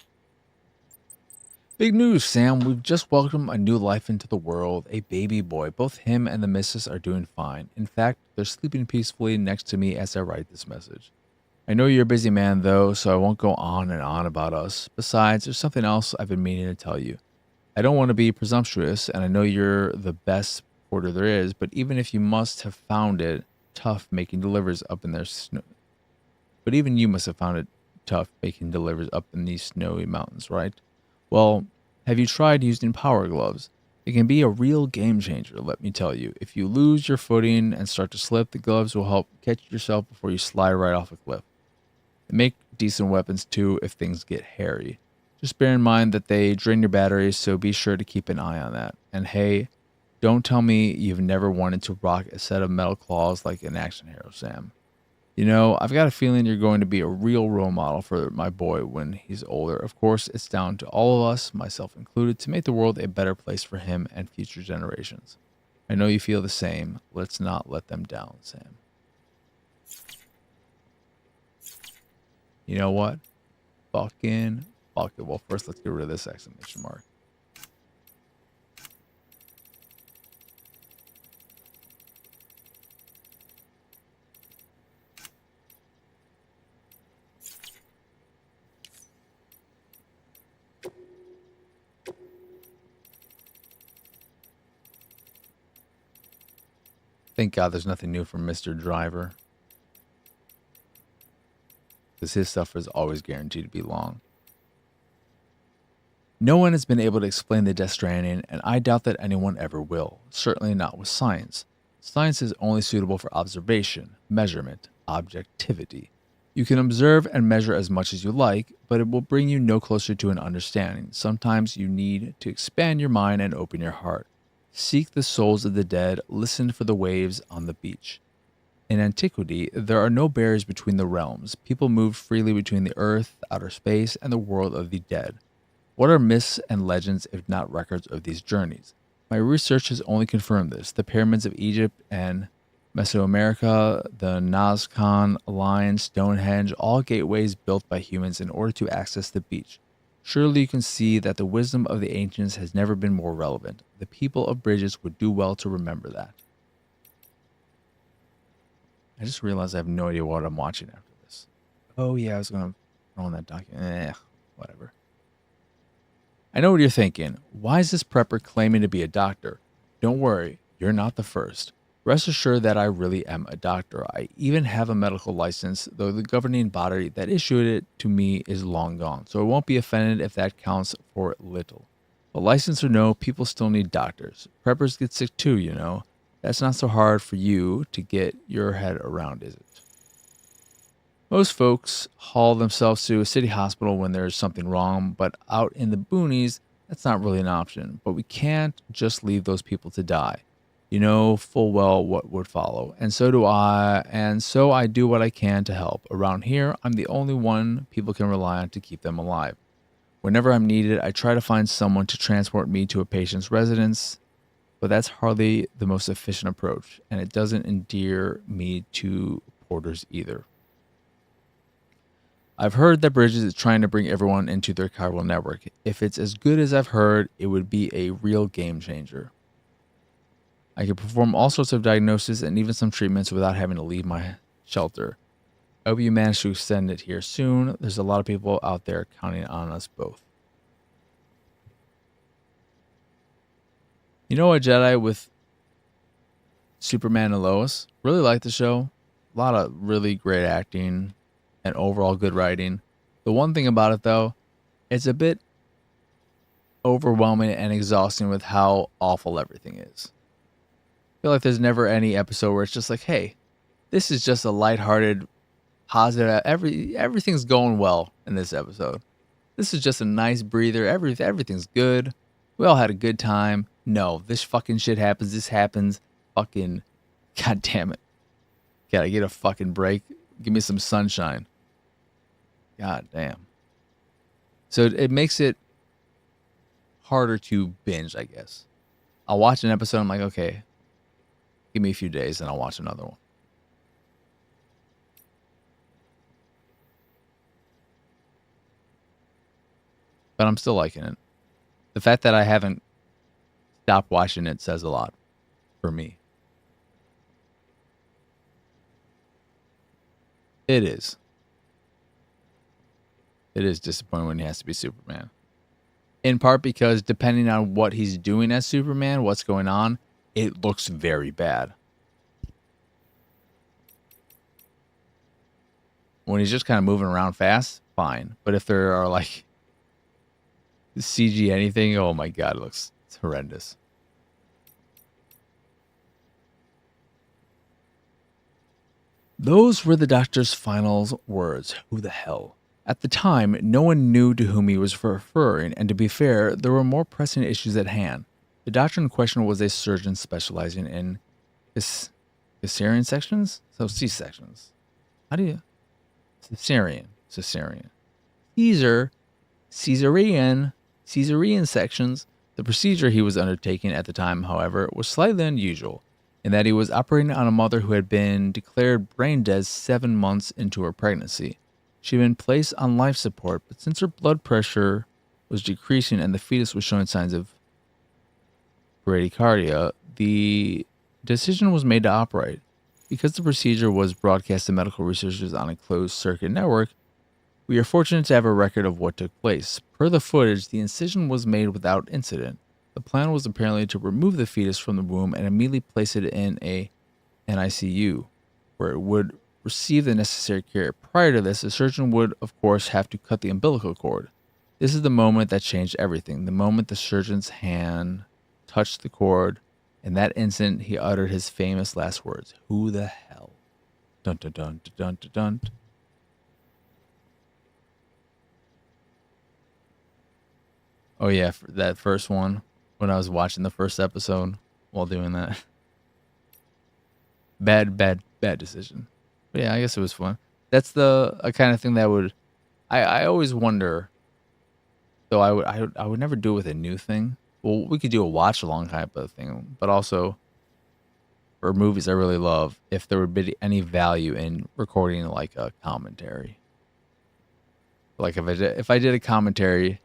Big news, Sam. We've just welcomed a new life into the world, a baby boy. Both him and the missus are doing fine. In fact, they're sleeping peacefully next to me as I write this message. I know you're a busy man, though, so I won't go on and on about us. Besides, there's something else I've been meaning to tell you. I don't want to be presumptuous, and I know you're the best porter there is, but even if you must have found it tough making deliveries up in their snow. But even you must have found it tough making deliveries up in these snowy mountains, right? Well, have you tried using power gloves? It can be a real game changer, let me tell you. If you lose your footing and start to slip, the gloves will help catch yourself before you slide right off a cliff. They make decent weapons too if things get hairy. Just bear in mind that they drain your batteries, so be sure to keep an eye on that. And hey, don't tell me you've never wanted to rock a set of metal claws like an action hero, Sam. You know, I've got a feeling you're going to be a real role model for my boy when he's older. Of course, it's down to all of us, myself included, to make the world a better place for him and future generations. I know you feel the same. Let's not let them down, Sam. You know what? Fucking fuck it. Well, first, let's get rid of this exclamation mark. Thank God there's nothing new from Mr. Driver. Because his stuff is always guaranteed to be long. No one has been able to explain the Death Stranding, and I doubt that anyone ever will. Certainly not with science. Science is only suitable for observation, measurement, objectivity. You can observe and measure as much as you like, but it will bring you no closer to an understanding. Sometimes you need to expand your mind and open your heart. Seek the souls of the dead, listen for the waves on the beach. In antiquity, there are no barriers between the realms. People moved freely between the earth, outer space, and the world of the dead. What are myths and legends if not records of these journeys? My research has only confirmed this. The pyramids of Egypt and Mesoamerica, the Nazcan Line, Stonehenge, all gateways built by humans in order to access the beach. Surely you can see that the wisdom of the ancients has never been more relevant. The people of Bridges would do well to remember that. I just realized I have no idea what I'm watching after this. Oh yeah, I was going to throw in that document. Whatever. I know what you're thinking. Why is this prepper claiming to be a doctor? Don't worry, you're not the first. Rest assured that I really am a doctor. I even have a medical license, though the governing body that issued it to me is long gone, so I won't be offended if that counts for little. But license or no, people still need doctors. Preppers get sick too, you know. That's not so hard for you to get your head around, is it? Most folks haul themselves to a city hospital when there's something wrong, but out in the boonies, that's not really an option. But we can't just leave those people to die. You know full well what would follow, and so do I, and so I do what I can to help. Around here, I'm the only one people can rely on to keep them alive. Whenever I'm needed, I try to find someone to transport me to a patient's residence, but that's hardly the most efficient approach, and it doesn't endear me to porters either. I've heard that Bridges is trying to bring everyone into their chiral network. If it's as good as I've heard, it would be a real game changer. I can perform all sorts of diagnoses and even some treatments without having to leave my shelter. I hope you manage to extend it here soon. There's a lot of people out there counting on us both. You know, a Jedi with Superman and Lois. Really like the show. A lot of really great acting and overall good writing. The one thing about it, though, it's a bit overwhelming and exhausting with how awful everything is. I feel like there's never any episode where it's just like, hey, this is just a lighthearted, positive. Everything's going well in this episode. This is just a nice breather. Everything's good. We all had a good time. No, this fucking shit happens. This happens. Fucking, god damn it. Gotta get a fucking break. Give me some sunshine. God damn. So it makes it harder to binge, I guess. I'll watch an episode. I'm like, okay, give me a few days and I'll watch another one. But I'm still liking it. The fact that I haven't stopped watching it says a lot for me. It is. It is disappointing when he has to be Superman. In part because depending on what he's doing as Superman, what's going on, it looks very bad. When he's just kind of moving around fast, fine. But if there are like CG anything, oh my god, it's horrendous. Those were the doctor's final words. Who the hell? At the time, no one knew to whom he was referring, and to be fair, there were more pressing issues at hand. The doctor in question was a surgeon specializing in cesarean sections? So C-sections. How do you? Cesarean. Caesarean sections. The procedure he was undertaking at the time, however, was slightly unusual, in that he was operating on a mother who had been declared brain dead 7 months into her pregnancy. She had been placed on life support, but since her blood pressure was decreasing and the fetus was showing signs of bradycardia, the decision was made to operate. Because the procedure was broadcast to medical researchers on a closed-circuit network, we are fortunate to have a record of what took place. Per the footage, the incision was made without incident. The plan was apparently to remove the fetus from the womb and immediately place it in an ICU, where it would receive the necessary care. Prior to this, the surgeon would, of course, have to cut the umbilical cord. This is the moment that changed everything. The moment the surgeon's hand touched the cord, in that instant, he uttered his famous last words. Who the hell? Dun dun dun dun dun dun. Oh yeah, for that first one, when I was watching the first episode while doing that. Bad decision. But yeah, I guess it was fun. That's the kind of thing that would, I always wonder, though I would never do it with a new thing. Well, we could do a watch along type of thing, but also for movies I really love, if there would be any value in recording like a commentary. Like if I did a commentary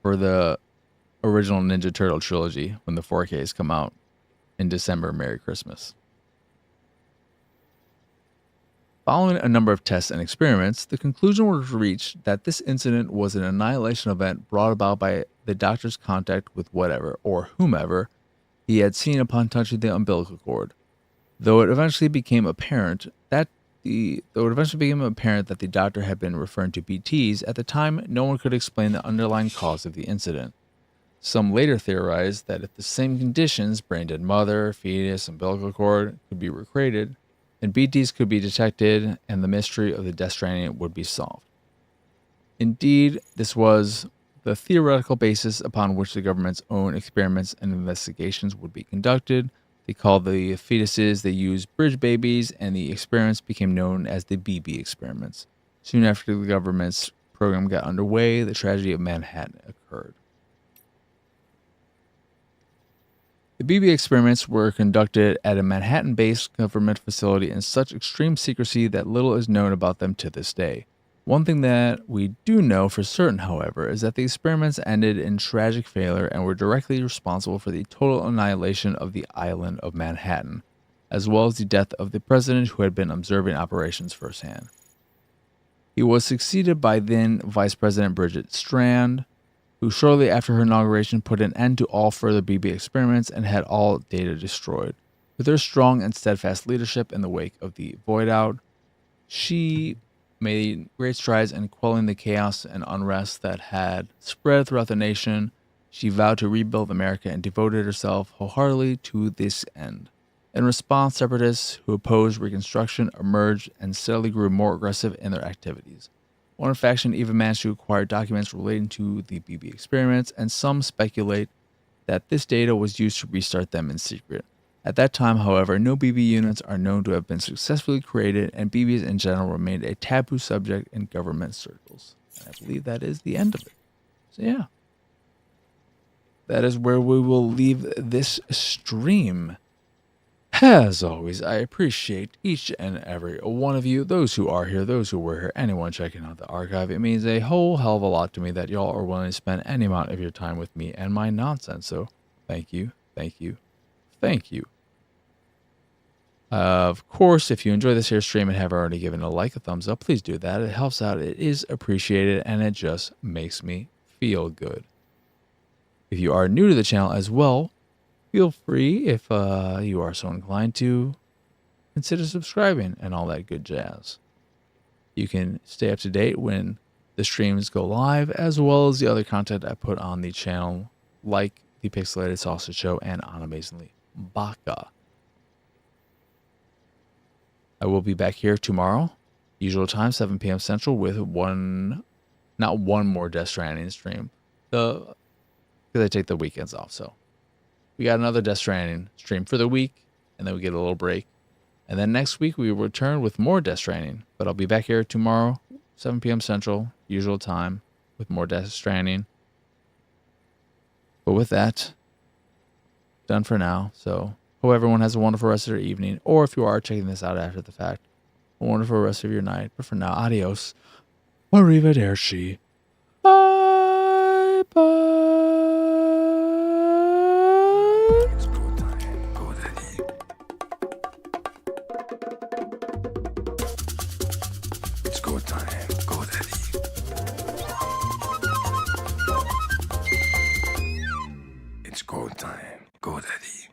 for the original Ninja Turtle trilogy when the 4Ks come out in December, Merry Christmas. Following a number of tests and experiments, the conclusion was reached that this incident was an annihilation event brought about by the doctor's contact with whatever or whomever he had seen upon touching the umbilical cord. Though it eventually became apparent that the doctor had been referring to BTs, at the time no one could explain the underlying cause of the incident. Some later theorized that if the same conditions, brain dead mother, fetus, umbilical cord, could be recreated, then BTs could be detected and the mystery of the Death Stranding would be solved. Indeed, this was the theoretical basis upon which the government's own experiments and investigations would be conducted. They called the fetuses they used bridge babies, and the experiments became known as the BB experiments. Soon after the government's program got underway, the tragedy of Manhattan occurred. The BB experiments were conducted at a Manhattan-based government facility in such extreme secrecy that little is known about them to this day. One thing that we do know for certain, however, is that the experiments ended in tragic failure and were directly responsible for the total annihilation of the island of Manhattan, as well as the death of the president who had been observing operations firsthand. He was succeeded by then Vice President Bridget Strand, who shortly after her inauguration put an end to all further BB experiments and had all data destroyed. With her strong and steadfast leadership in the wake of the void out, she made great strides in quelling the chaos and unrest that had spread throughout the nation. She vowed to rebuild America and devoted herself wholeheartedly to this end. In response, separatists who opposed Reconstruction emerged and steadily grew more aggressive in their activities. One faction even managed to acquire documents relating to the BB experiments, and some speculate that this data was used to restart them in secret. At that time, however, no BB units are known to have been successfully created, and BBs in general remained a taboo subject in government circles. And I believe that is the end of it. So yeah, that is where we will leave this stream. As always, I appreciate each and every one of you, those who are here, those who were here, anyone checking out the archive. It means a whole hell of a lot to me that y'all are willing to spend any amount of your time with me and my nonsense. So thank you, thank you, thank you. Of course, if you enjoy this here stream and have already given a like, a thumbs up, please do that. It helps out, it is appreciated, and it just makes me feel good. If you are new to the channel as well, feel free, if you are so inclined, to consider subscribing and all that good jazz. You can stay up to date when the streams go live, as well as the other content I put on the channel, like the Pixelated Sausage Show and On Amazingly Baka. I will be back here tomorrow, usual time, 7 p.m. Central, with not one more Death Stranding stream, because I take the weekends off. So we got another Death Stranding stream for the week, and then we get a little break. And then next week we will return with more Death Stranding. But I'll be back here tomorrow, 7 p.m. Central, usual time, with more Death Stranding. But with that, done for now. So hope everyone has a wonderful rest of their evening, or if you are checking this out after the fact, a wonderful rest of your night. But for now, adios. Arrivederci. Bye bye. It's go time. Go, Daddy. It's go time. Go, Daddy.